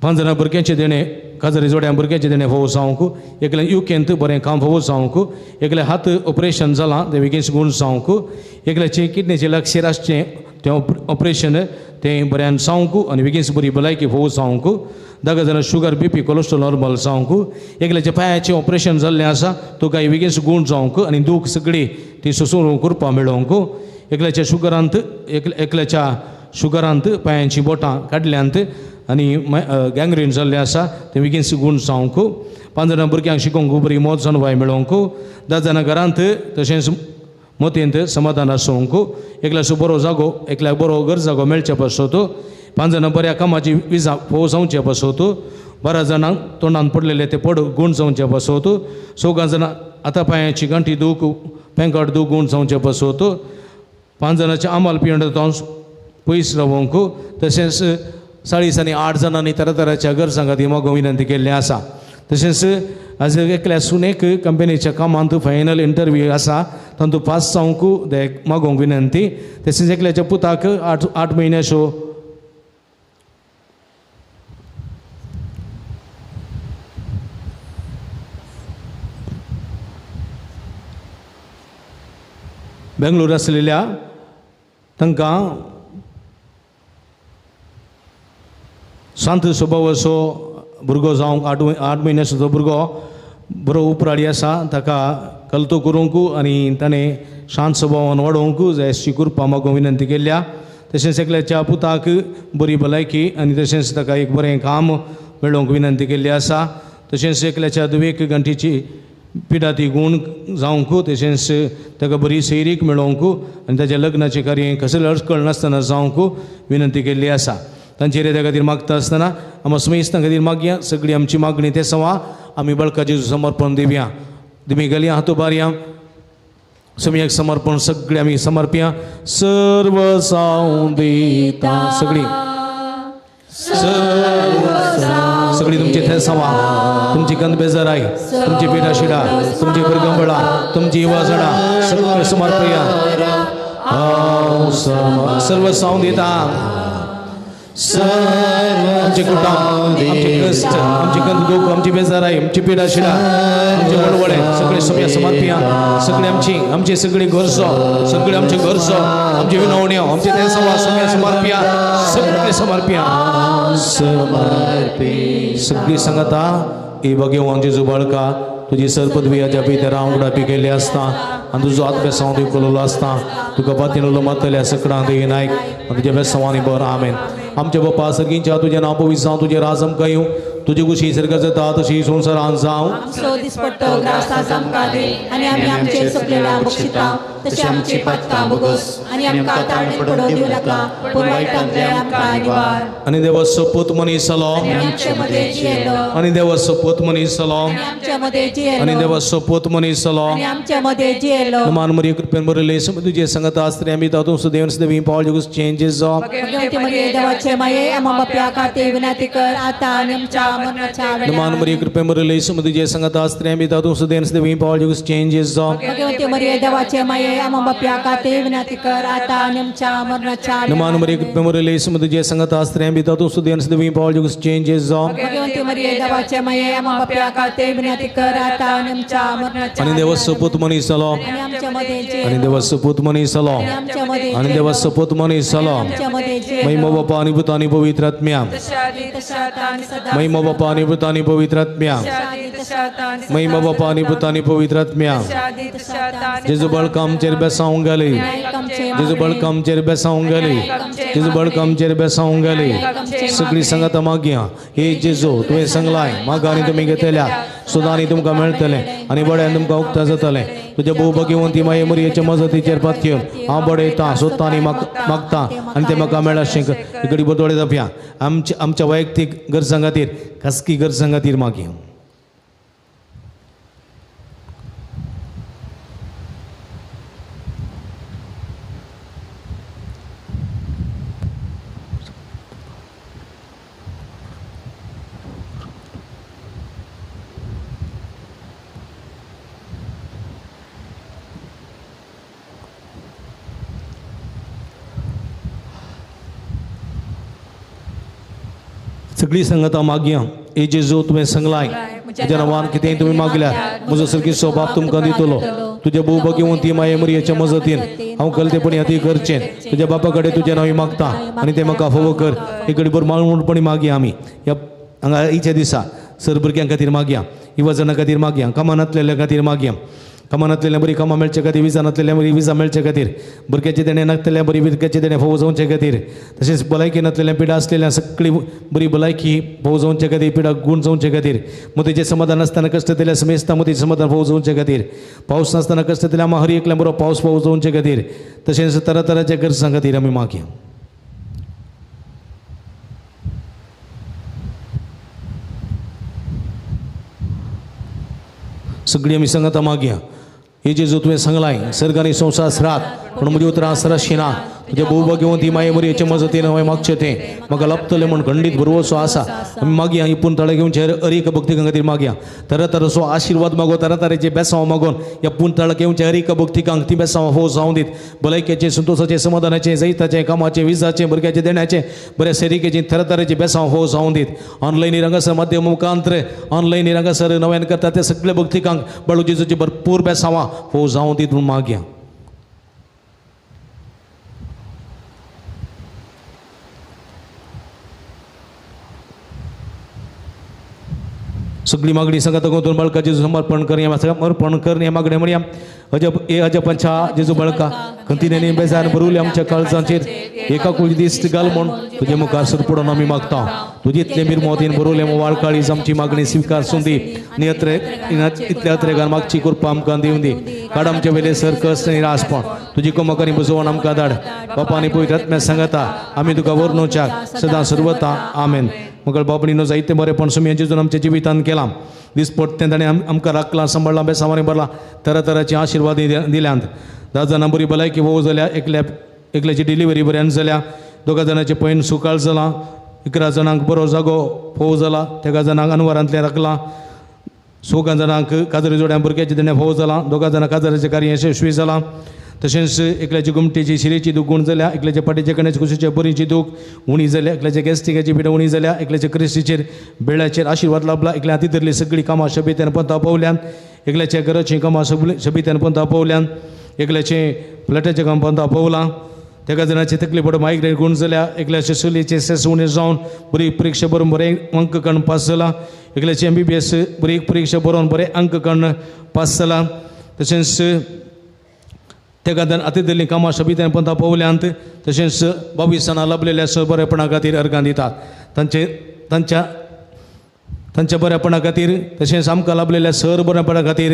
5 जाणां भुरग्यांचे देणे काजारी जोड्या भुरग्यांचे देणे फावो जावंक. एकल्या UKंत बरें काम फावो जावंक. एकल्या हात ऑपरेशन जालां तें विकेन्स गूण जावंक. एकल्याचें किडनीचें लक्ष्य आसचें तें ऑपरेशन तें बऱ्यान जावंक आनी विकेन्स बरी भलायकी फावो जावंक. 10 जाणां शुगर BP कोलेस्ट्रॉल नॉर्मल जावंक. एकल्याच्या पांयाचें ऑपरेशन जाल्लें आसा तुका विकेन्स गूण जावंक आनी दूख सगळी ती सोसून करपा मेळोवंक. एकल्याच्या शुगरांत पांयांची बोटां काडल्यांत आनी गँग्रीन जाल्लें आसा तें विकेन्स गूण जावंक. 5 जाणां भुरग्यांक शिकोवंक बरी मोत जावन वाय मेळोवंक. 10 जाणां घरांत तशेंच मोतेंत समाधान आसोवंक. एकल्याचो बरो जागो एकल्याक बरो घर जागो मेळचे पासत. 5 जाणां बऱ्या कामाची विजा फोव जावचे पासत. 12 जाणांक तोंडान पडलेले ते पड गूण जावचे पासत. 14 जाणां आतां पांयाची गांठी दूख पेंकाट दूख गूण जावचे पासत. 5 जाणांचे आमाल पियेण पयस रावंक. तशेंच 40 आनी 8 जाणांनी तरातराच्या गरजां खातीर मागोवंक विनंती केल्लें आसा. तशेंच आज एकल्या सुनेक कंपनीच्या कामांत फायनल इंटरव्यू आसा तातूंत पास जावंक मागोवंक विनंती. तशेंच एकल्याच्या पुताक 8 म्हयन्याच्यो बेंगलोर आसलेल्या तांकां शांत स्वभाव असो भुरगो जावंक 8 म्हयने सुद्दां भुरगो बरो उपराडी आसा ताका कलतो करूंक आनी ताणें शांत स्वभावान वाडोवंक जाय अशी कृपा म्हाका विनंती केल्या. तशेंच एकल्याच्या पुताक बरी भलायकी आनी तशेंच ताका एक बरें काम मेळोवंक विनंती केल्ली आसा. तशेंच एकल्याच्या 2 घंटेची पिडा ती गूण जावंक तशेंच ताका बरी सैरीक मेळोवंक आनी ताच्या लग्नाचें कार्य कसले अडकळ नासतना जावंक विनंती केल्ली आसा. तांचेर त्या खातीर मागता आसतना आमी समेस्तां खातीर मागया. सगळी आमची मागणी ते सवा आमी बळकाचें समर्पण दिवया. तुमी गेल्या हातू बारया सम्यक समर्पण सगळे आमी समर्पया. सर्व सावंदिता सगळी सगळी तुमची थेसावा तुमची कंदबेजाराय तुमची पिडा शिडा तुमची भुरगंबळा तुमची इवाजडा सगळे समर्पया. सर्व सावंदिता आमचे कुटुंब आमचे कष्ट आमची कंद दुख आमची बेजाराय आमची पिडा शिडा आमचे वळवळे सगळे सगळे समर्पया. सगळे आमची सगळी गरजो सगळे आमचे गरजो आमची विनवण्यो आमचे ते सगळे समर्पया. सगळे समर्पया सगळी सांगता ही भगवान जेजू बाळका तुजी सरपदवी हाज्या पित्यारा वांगडा पिकयल्ली आसता आनी तुजो आत्मेसांव दिवलो आसता तुका बातीन उलो मातल्या सकडां देवी नायक आनी तुज्या बेसांवांनी बर आमेन. आमचे बापा सर्गींच्या तुजें नांव पवित्र जावं तुजें राज आमकां येवं तुजी कुशी सर्ग जाता तशी संवसारांत जावं. आमचो दिसपट्टो ग्रास आमकां दी आनी आमी आमचे सकलेला बक्षिता तशें आमची पातकां बोगस आनी आमकां ताळमेळ पडो दिवं नाका पूण वायटांतले आमकां निवार. आनी देवाचो पूत मनीस जालो आमचे मदें जियेलो आनी देवाचो पूत मनीस जालो आमचे मदें जियेलो आनी देवाचो पूत मनीस जालो. आनी आमचे मदें जियेलो मान मरी कृपेन बरयले तुजे संगत आस्त्री आमी तातूंत सुदेवन सुदेवी पावल जगूस चेंजीस जावं. भगवती मरिये देवाचे माये आमा बाप्या खातीर विनंती कर आतां आनी आमच्या मरणाच्या वेळार. मान मरी कृपेन बरयले तुजे संगत आस्त्री आमी तातूंत सुदेवन सुदेवी पावल जगूस चेंजीस जावं. भगवती मरिये देवाचे माये आमा बाप्या खातीर विनंती कर आतां आनी आमच्या मरणाच्या वेळार. मान मरी कृपेन बरयले तुजे संगत आस्त्री आमी तातूंत सुदेवन सुदेवी पावल जगूस चेंजीस जावं. भगवती मरिये देवाचे माये आमा बाप्या खातीर विनंती कर आतां आनी आमच्या मरणाच्या आनी देवाचो पूत मनीस जालो आनी आमच्या मदें जे आनी देवाचो पूत मनीस जालो आमच्या मदें आनी देवाचो पूत मनीस जालो. आमच्या मदें जे महिमा बापा आनी पुता आनी पवित्र आत्म्या महिमा बापा आनी पुता आनी पवित्र आत्म्या महिमा बापा आनी पुता आनी पवित्र आत्म्या. जेजू बाळका आमचेर बेसावंक घाली जेजू बाळका आमचेर बेसावंक घाली जेजू बाळका आमचेर बेसावंक घाली. सगळी सांगात मागया हे जेजू तुवें सांगलाय मागा आनी तुमी घेतल्या सुद्दां आनी तुमकां मेळटलें आनी बड्यान तुमकां उक्ता जातलें. तुज्या भोव भगवंती माये मरयेच्या मजतीचेर पातयेवन हांव बडयतां सोदतां आनी मागतां आनी तें म्हाका मेळ्ळा शेंक इकडी बदोळे जावया. आमच्या वैयक्तीक गरजां खातीर खासगी गरजां खातीर मागया. सगळी संगता मागया हे जेजू तुवें सांगलाय तुज्या नांवान कितेंय तुमी मागल्यार म्हजो सर्गीचो बाप तुमकां दितलो. तुज्या भोव भगवंती माये मरयेच्या मजतीन हांव कलतेपणी हाती करचें तुज्या बापा कडेन तुजें नांव मागता आनी तें म्हाका फोव कर. एक घडी बरो माळमूळपणी मागया आमी ह्या हांगा हिच्या दिसा सर भुरग्यां खातीर मागया युवजनां खातीर मागया कामानांतलेल्या खातीर मागया कामानांतलेल्या बरी कामां मेळचे खातीर विजानांतलेल्या बरी विजा मेळचे खातीर भुरग्याचे देणे नासलेल्या बरी भुरग्याचे देणे फोव जावचे खातीर तशेंच भलायकी नासलेल्या पिडा आसलेल्या सगळी बरी भलायकी फोव जावचे खातीर पिडा गूण जावचे खातीर मुतीचें समाधान नासतना कश्ट दिल्या समेस्ता मुतीचें समाधान फोव जावचे खातीर पावस नासतना कश्ट दिल्या आमी हर एकल्या बरो पावस फोव जावचे खातीर तशेंच तरातरांच्या गरजां खातीर आमी मागया. सगळी आमी सांगता मागया हे जेजू तुवें सांगलाय सर्ग आनी संवसार सरात पूण म्हजी उतरां सरशी ना तुजे भोव भगवंती माये मरयेचे मजतीन हांवें मागचें तें म्हाका लाभतलें म्हण खंडीत भरवोसो आसा. आमी मागया ही पुंतळे घेवचे हरीक भक्तिकां खातीर मागया तरातराचो आशिर्वाद मागो तरातरेचे बेसांव मागोन ह्या पुंतळे घेवचे हरीक भक्तिकांक ती बेसांव फोव जावं दीत. भलायकेचे संतोशाचे समाधानाचे जैताचे कामाचे विजाचे भुरग्याचे देण्याचे बऱ्या सेरिकेची तरातरेचे बेसांव फोव जावं दीत. ऑनलायन रंगासर माध्यम मुखांतर ऑनलायन रंगासर नव्यान करता ते सगळे भक्तिकांक बाळू जेजूची भरपूर बेसांवां फोव जावं दीत म्हूण मागया. सगळी मागणी संगत गोतून बळका जेजू समर्पण करया समर्पण करणे मागणे म्हणया अजब ए अजबच्या जेजू बळका कंटिन्यूने बेजार बरुले आमच्या काळजांचेर एका कुळी दिस्त घाल म्हूण तुजे मुखार सर पडून आमी मागता तुजी इतले मिरमोतीन बरुले वाळकाळीच आमची मागणी स्वीकार सुंदी इतल्या अत्रेगान मागची कृपा आमकां दिवन दी काड आमचे वेले सर कश्ट निराशपण तुजी कोमकांनी बसोवन आमकां धाड बापा आनी पवित्र आत्म्या सांगता आमी तुका वर्णोवच्याक सदां सर्वता आमेन. मगळ बापणीनो जायते बरेपण सुमी जेजून आमच्या जिवितान केलां दिसपट्टें ताणें आमकां राखलां सांबाळलां बेसावांनी भरलां तरातरांची आशिर्वाद दिल्यांत 10 जाणां बरी भलायकी भोव जाल्या एकल्याची डिलिव्हरी बऱ्यान जाल्या 2 जाणांचें पैन सुकाळ जालां 11 जाणांक बरो जागो फोव जाला 3 जाणांक अनवरांतलें राखलां 16 जाणांक काजरी जोड्यां भुरग्याचें देणें फोव जालां 2 जाणांक काजराचें कार्य यशस्वी जालां तशेंच एकल्याची गुमटेची शिरेची दूख गुण जाल्या एकल्याच्या पाटीच्या कण्याच्या कुशीच्या बरीची दूख उणी जाल्या एकल्याच्या गॅस्ट्रिकाची पिडा उणी जाल्या एकल्याच्या क्रिस्टीचेर बेळ्याचेर आशिर्वाद लाभला एकल्या हाती धरली सगळीं कामां शबीत्यान पंथा पावल्यान एकल्याच्या घराचीं कामां शबीत्यान पंथा पावल्यान एकल्याचें फ्लॅटाचें काम पंथा पावलां 3 जाणांचे तकली पडून मायग्रेन गुण जाल्या एकल्याचे चलयेचे सेस उणें जावन बरी परीक्षा बरोवन बरें अंक काडून पास जाला एकल्याचे MBBS बरी परीक्षा बरोवन बरें अंक काडून पास जाला तशेंच 3 जाण हाती धरलीं कामां शबीत्यान पंथा पावल्यांत तशेंच 22 जाणां लाभलेल्या बरेपणा खातीर अर्गां दितात तांच्या बरेपणा खातीर तशेंच आमकां लाभलेल्या सर बरेपणा खातीर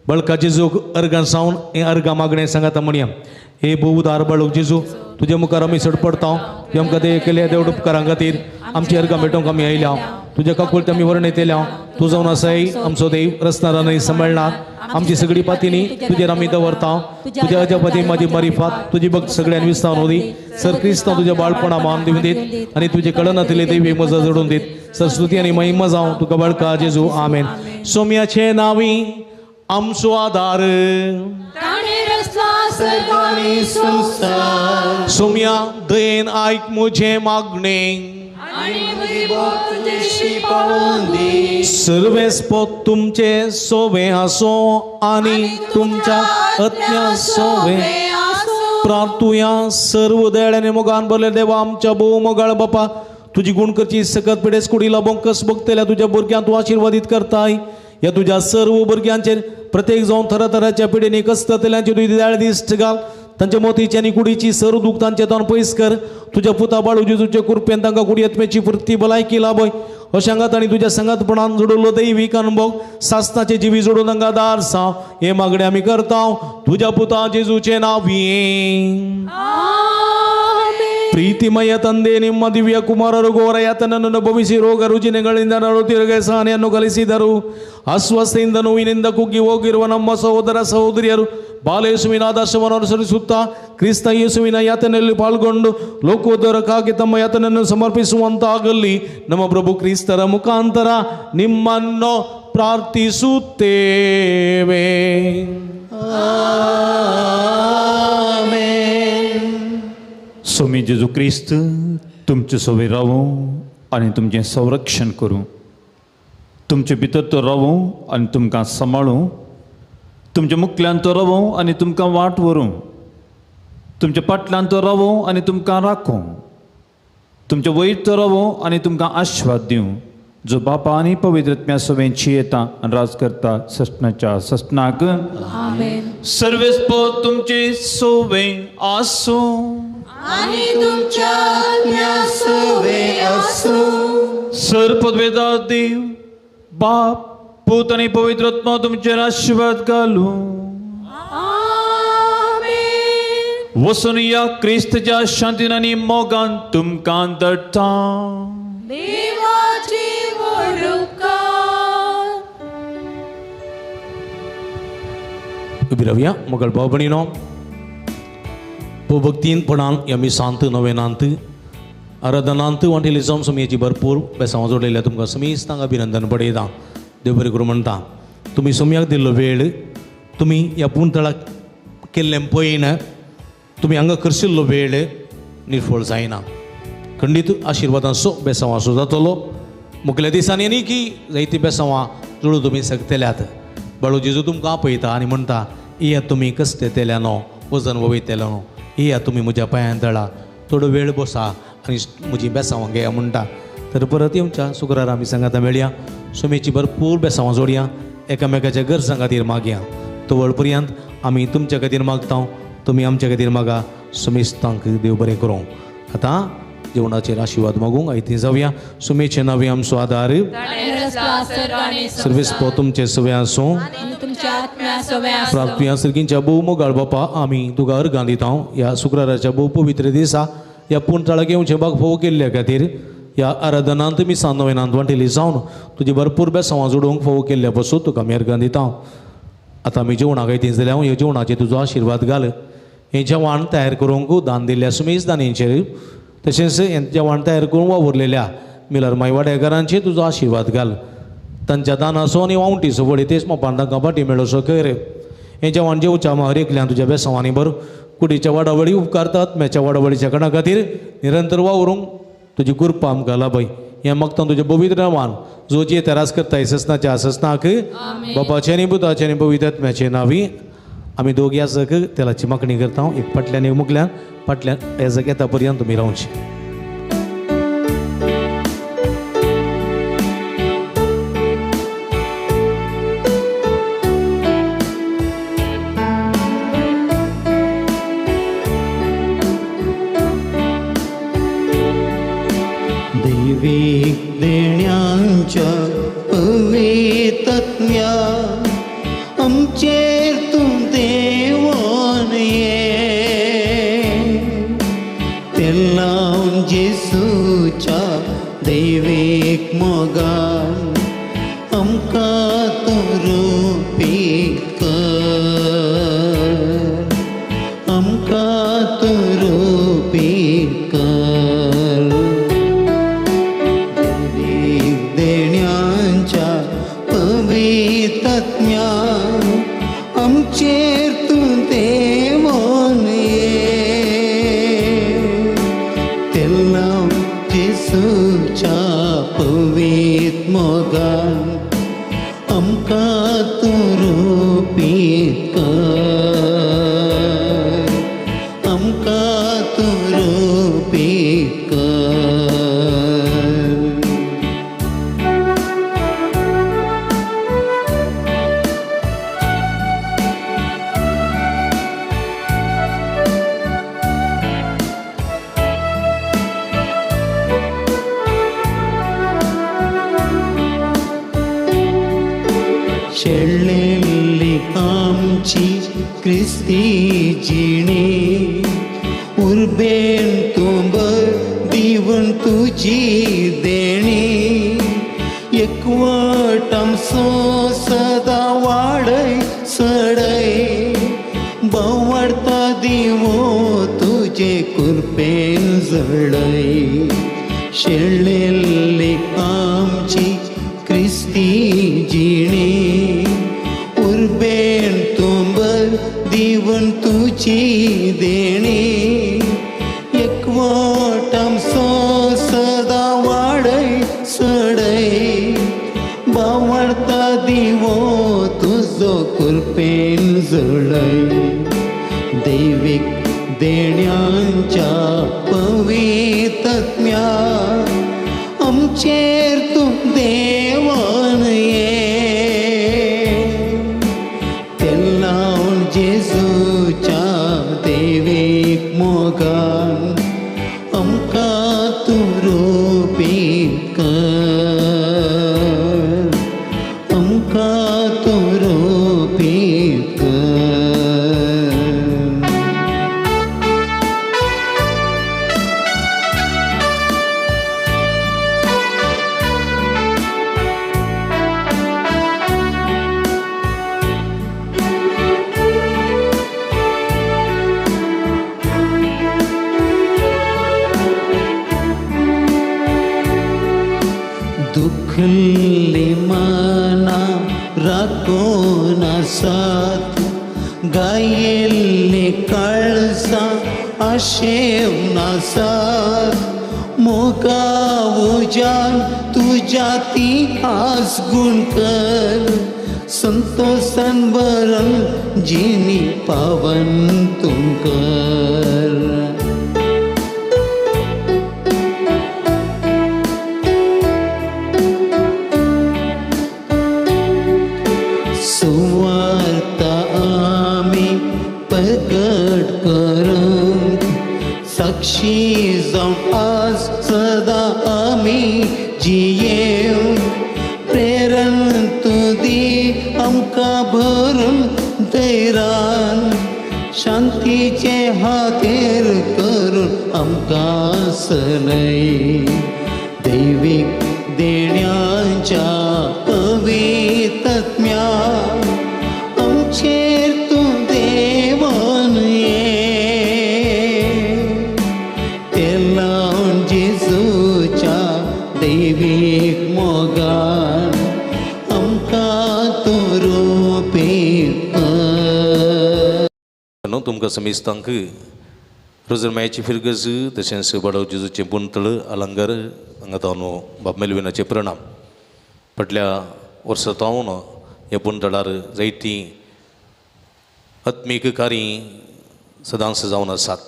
बळका जेजूक अर्गां सावन हें अर्गां मागणें सांगाता म्हणया हे बहुदार बाळूक जेजू तुजे मुखार आमी सड पडटा तुवें आमकां ते केल्या देवड उपकारां खातीर आमची अर्गां मेटोवंक आमी आयल्या तुज्या काकुळत आमी वर्णयतल्या तूं जावन आसाय आमचो देव रस्तार न्हय सांबाळणार आमची सगळी पातीनी तुजेर आमी दवरता तुज्या अजपाती म्हाजी मारिफात तुजी भक्त सगळ्यांनी विस्तार दी सर क्रिस्तांव तुज्या बाळपणा मान दिवन दीत आनी तुजे कळनातले दैवी मजा जोडून दीत सर स्तुती आनी महिमा जावं तुका बळका जेजू आमेन. सोम्याचे नावी आमचो आदार सोम्या दयेन आयक म्हजें मागणें सर्वेस्पद तुमचे सोवे आसो आनी तुमच्या आत्म्या सोवे प्रार्थुया सर्व दयाळ्याने मोगान भरले देवा आमच्या भोव मोगाळ बापा तुजी गुण करची सकत पिडेस कुडीला बोंकस बगतल्या तुज्या भुरग्यांक तूं आशिर्वादीत करताय ह्या तुज्या सर्व भुरग्यांचेर प्रत्येक जावन तरातराच्या पिडेनी कस्ततल्यांचे तुजी दयाळ दिश्ट घाल तांच्या मोतीची आनी कुडीची सर दूख तांचे तोंड पयस कर तुज्या पुता बाळू जेजूच्या कृपेन तांकां कुडी आत्म्याची फुर्ती भलायकी लाभय अशांगात आनी तुज्या संगतपणान जोडलो दैवीक अनुभव सासनाचे जिवी जोडून तांकां दार साव हे मागणे आमी करता तुज्या पुता जेजूचे नांव ಪ್ರೀತಿಮಯ ತಂದೆ ನಿಮ್ಮ ದಿವ್ಯ ಕುಮಾರರು ಘೋರ ಯಾತನನ್ನು ಭವಿಸಿ ರೋಗ ರುಜಿನಗಳಿಂದ ನರಳುತ್ತಿರುಗೆ ಸಹನೆಯನ್ನು ಕಲಿಸಿದರು ಅಸ್ವಸ್ಥೆಯಿಂದ ನೋವಿನಿಂದ ಕುಗ್ಗಿ ಹೋಗಿರುವ ನಮ್ಮ ಸಹೋದರ ಸಹೋದರಿಯರು ಬಾಲಯೇಸುವಿನ ಆದರ್ಶವನ್ನು ಅನುಸರಿಸುತ್ತಾ ಕ್ರಿಸ್ತ ಯೇಸುವಿನ ಯಾತನೆಯಲ್ಲಿ ಪಾಲ್ಗೊಂಡು ಲೋಕೋದ್ಧಾರಕ್ಕಾಗಿ ತಮ್ಮ ಯಾತನೆಯನ್ನು ಸಮರ್ಪಿಸುವಂತಾಗಲಿ ನಮ್ಮ ಪ್ರಭು ಕ್ರಿಸ್ತರ ಮುಖಾಂತರ ನಿಮ್ಮನ್ನು ಪ್ರಾರ್ಥಿಸುತ್ತೇವೆ. सोमी जेजू क्रिस्त तुमचे सोबे रावूं आनी तुमचें संरक्षण करूं तुमचे भितर तो रावूं आनी तुमकां सांबाळूं तुमच्या मुखल्यान तो रावूं आनी तुमकां वाट व्हरूं तुमच्या फाटल्यान तो रावूं आनी तुमकां राखूं तुमच्या वयर तो रावूं आनी तुमकां आशिर्वाद दिवं जो बापा आनी पवित्र आत्म्या सोबेंची येता आनी राज करता सस्नाच्या सस्नाक आमेन. सर्वेस्पद तुमचे सोबे आसूं आणि तुमच्या आत्म्या सोबे असो. सर पदवेदार देव बाप पूत आणि पवित्र आत्मा तुमचेर आशिर्वाद घालूं आमेन. वसून या क्रिस्तच्या शांतीन आनी मोगान तुमकां धाडटा. देवाची वडुकार. उबी रावया मोगळ भाव भयणीनो भक्तीनपणान आमी सांत नवेनांत आराधनांत वांटेली जावन समेची भरपूर बेसांवां जोडलेल्या तुमकां समेस्तांक अभिनंदन पडयता देव बरें करूं म्हणटा तुमी सोम्याक दिल्लो वेळ तुमी ह्या पुंतळाक केल्लें पयन तुमी हांगा करशिल्लो वेळ निर्फळ जायना खंडीत आशिर्वादांचो बेसांव आसूं जातलो मुखल्या दिसांनी न्ही की जायतीं बेसांवां जोडून तुमी सकतल्यात बाळू जेजू तुमकां आपयता आनी म्हणटा या तुमी कस्तेतेल्यानो वजन वयतल्यानो या तुमी म्हज्या पांयान दळा थोडो वेळ बसा आनी म्हजी बेसांवां घेया म्हणटा तर परत येवच्या शुक्रार आमी सांगाता मेळया सुमेची भरपूर बेसांवां जोडया एकामेकाच्या गरजां खातीर मागया तोवळ पर्यंत आमी तुमच्या खातीर मागता तुमी आमच्या खातीर मागा सुमेस्तांक देव बरें करूं. आतां जेवणाचेर आशिर्वाद मागूंक आयती जावया. सुमेचे नांवे आमचो आदार सर्वेस्पो तुमचे सवे आसूं तुमच्या आत्म्या सव्या प्रार्थना सर्गींच्या भोव मोगाळ बापा आमी तुका अर्गां दिता ह्या शुक्राराच्या भोव पवित्र दिसा ह्या पुणताळाक येवचे भाग फोव केल्ल्या खातीर ह्या आराधनांत मी सांदोवेनांत वांटिली जावन तुजी भरपूर बेसांवां जोडूंक फोव केल्ल्या पासून तुका आमी अर्गां दिता. आतां आमी जेवणाक येती जाल्यार हांव ह्या जेवणाचेर तुजो आशिर्वाद घाल. हें जेवण तयार करूंक दान दिल्ल्या सुमेश दानींचेर तशेंच हें जेवण तयार करून वावरलेल्या मिलर माय वाडेकारांचेर तुजो आशिर्वाद घाल. तांच्या दानाचो आनी वावटीचो व्हडी तेच मोपान तांकां फाटी मेळोसो कर. हें जेवण जेवच्या हर एकल्यान तुज्या बेसांवांनी भर कुडीच्या वाडावडी उपकारतात आत्म्याच्या वाडावडीच्या कणा खातीर निरंतर वावरूंक तुजी कृपा आमकां लाभय. हें मागता तुजें पवित्र नांवान जो जी तेरास करता इससनाच्या आससनाक बापाचे आनी पुताचे आनी पवित्र आत्म्याचे नांवी आमी दोगी आसक तेलाची मागणी करता. एक फाटल्यान एक मुखल्यान फाटल्यान एजक येता पर्यंत तुमी रावचे. दैविक देण्यांच्या पवित्रत्म्या आमचेर तूं देवोन ये तेलावन जेसूच्या दैविक मोगान आमकां तूं रुपीत कर आमकां तूं रुपीत कर. देण्यांच्या पवित्रत्म्या आमचेर तूं देवोन ये तेलाव जेसूच्या पवित्र मोगान आमकां तूं रुपीत कर आमकां तूं रुपीत कर. शेळलेली आमची क्रिस्ती जिणी उर्बेन तूं दिवन तुजी देणी एकवट आमचो सदा वाडय सडय बावडता दिवो तुजे कृपेन जळय. शेळलेली आमची क्रिस्ती जिणी उर्बेन तूं दिवन तुजी देणी एकवट आमचो सदा वाडय सडय बावडता दिवो तुजो कृपेन जळय. दैविक देण्यांच्या पवित्रत्म्या आमचेर तूं देवोन ये तेलावन जेसूच्या दैविक मोगान आमकां तूं रुपीत कर आमकां तूं रुपीत कर. दुखली मना राखून आसात गायिल्ली काळजां आशेव नासात मोगा उजान तुज्या ती आसगूण कर संतोषान भरून जिनी पावन तूं कर. सदा आमी जियेव प्रेरण तुदी आमकां भरून दैरान शांतीचे हातेर करून आमकां सलय दैवीक देण्यांच्या पवित्रत्म्या आमचेर तूं देवन ये ते लावन जेजूच्या दैवीक मोगान आमकां तूं रोपी तुमकां समेस्तांक रोजरमायाची फिरगज तशेंच बडव जेजूचे बुंतळ अलंगर हांगा तावन बाब मेलविनाचे प्रणाम. फाटल्या वर्सा तावन ह्या बुंतळार जायतीं आत्मीक कार्य सदांच जावन आसात.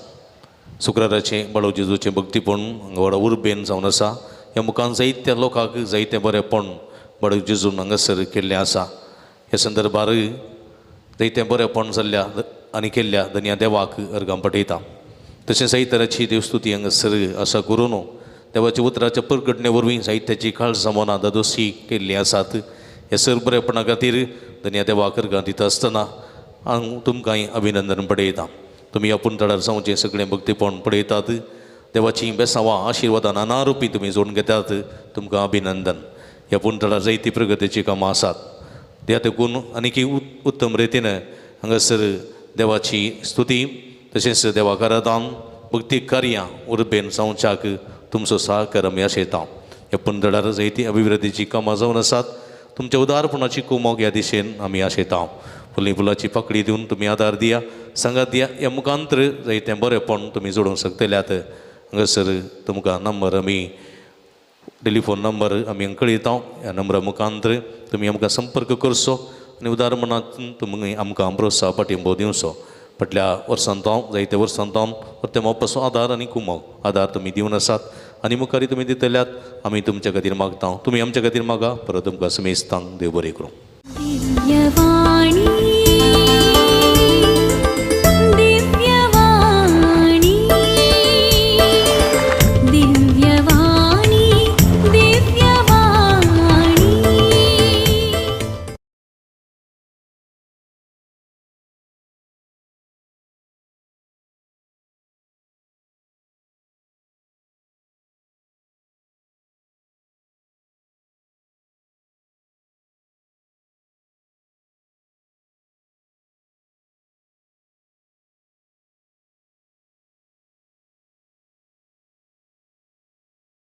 शुक्राराचें बडव जेजूचें भक्तीपण हांगा व्हडा उर्बेन जावन आसा. ह्या मुखान जायत्या लोकांक जायतें बरेंपण बडव जेजून हांगासर केल्लें आसा. ह्या संदर्भार जायतें बरेंपण जाल्ल्या आनी केल्ल्या धन्या देवाक अर्गां पठयता. तशेंच जायतराची देवस्तुती हांगासर आसा करून देवाच्या उतराच्या परगटणे वरवीं जायत्याची काळजां मनां दादोशी केल्लीं आसात. ह्या सर बरेपणा खातीर धन्या देवाक अर्गां दिता आसतना हांव तुमकांय अभिनंदन पळयतां. तुमी ह्या पुंतळार जावचें सगळें भक्तीपण पळयतात. देवाची बेसांवां आशिर्वादां नानारुपी तुमी जोडून घेतात. तुमकां अभिनंदन. ह्या पुंतळार जायतीं प्रगतीची कामां आसात. त्या देखून आनीकय उत्तम रितीन हांगासर देवाची स्तुती तशेंच देवाक आराधन भक्ती कार्यां उर्बेन जावच्याक तुमचो सहकार आमी आशेता. ह्या पुंतळार जायतीं अभिवृद्धीची कामां जावन आसात. तुमच्या उदारपणाची कुमोग ह्या दिशेन आमी आशेता. फुली फुलाची पकडी दिवन तुमी आदार दिया, सांगात दिया. ह्या मुखांतर जायतें बरेंपण तुमी जोडूंक शकतल्यात. हांगासर तुमकां नंबर आमी टेलिफोन नंबर आमी कळयता. ह्या नंबरा मुखांतर तुमी आमकां संपर्क करचो आनी उदारपणांतून तुमी आमकां प्रोत्साह पाठिंबो दिवचो. फाटल्या वर्सांत जायत्या वर्सांत ते मोपाचो आदार आनी कुमोग आदार तुमी दिवन आसात आनी मुखारी तुमी दितल्यात. आमी तुमच्या खातीर मागता. तुमी आमच्या खातीर मागा. परत तुमकां समेस्तांक देव बरें करूं.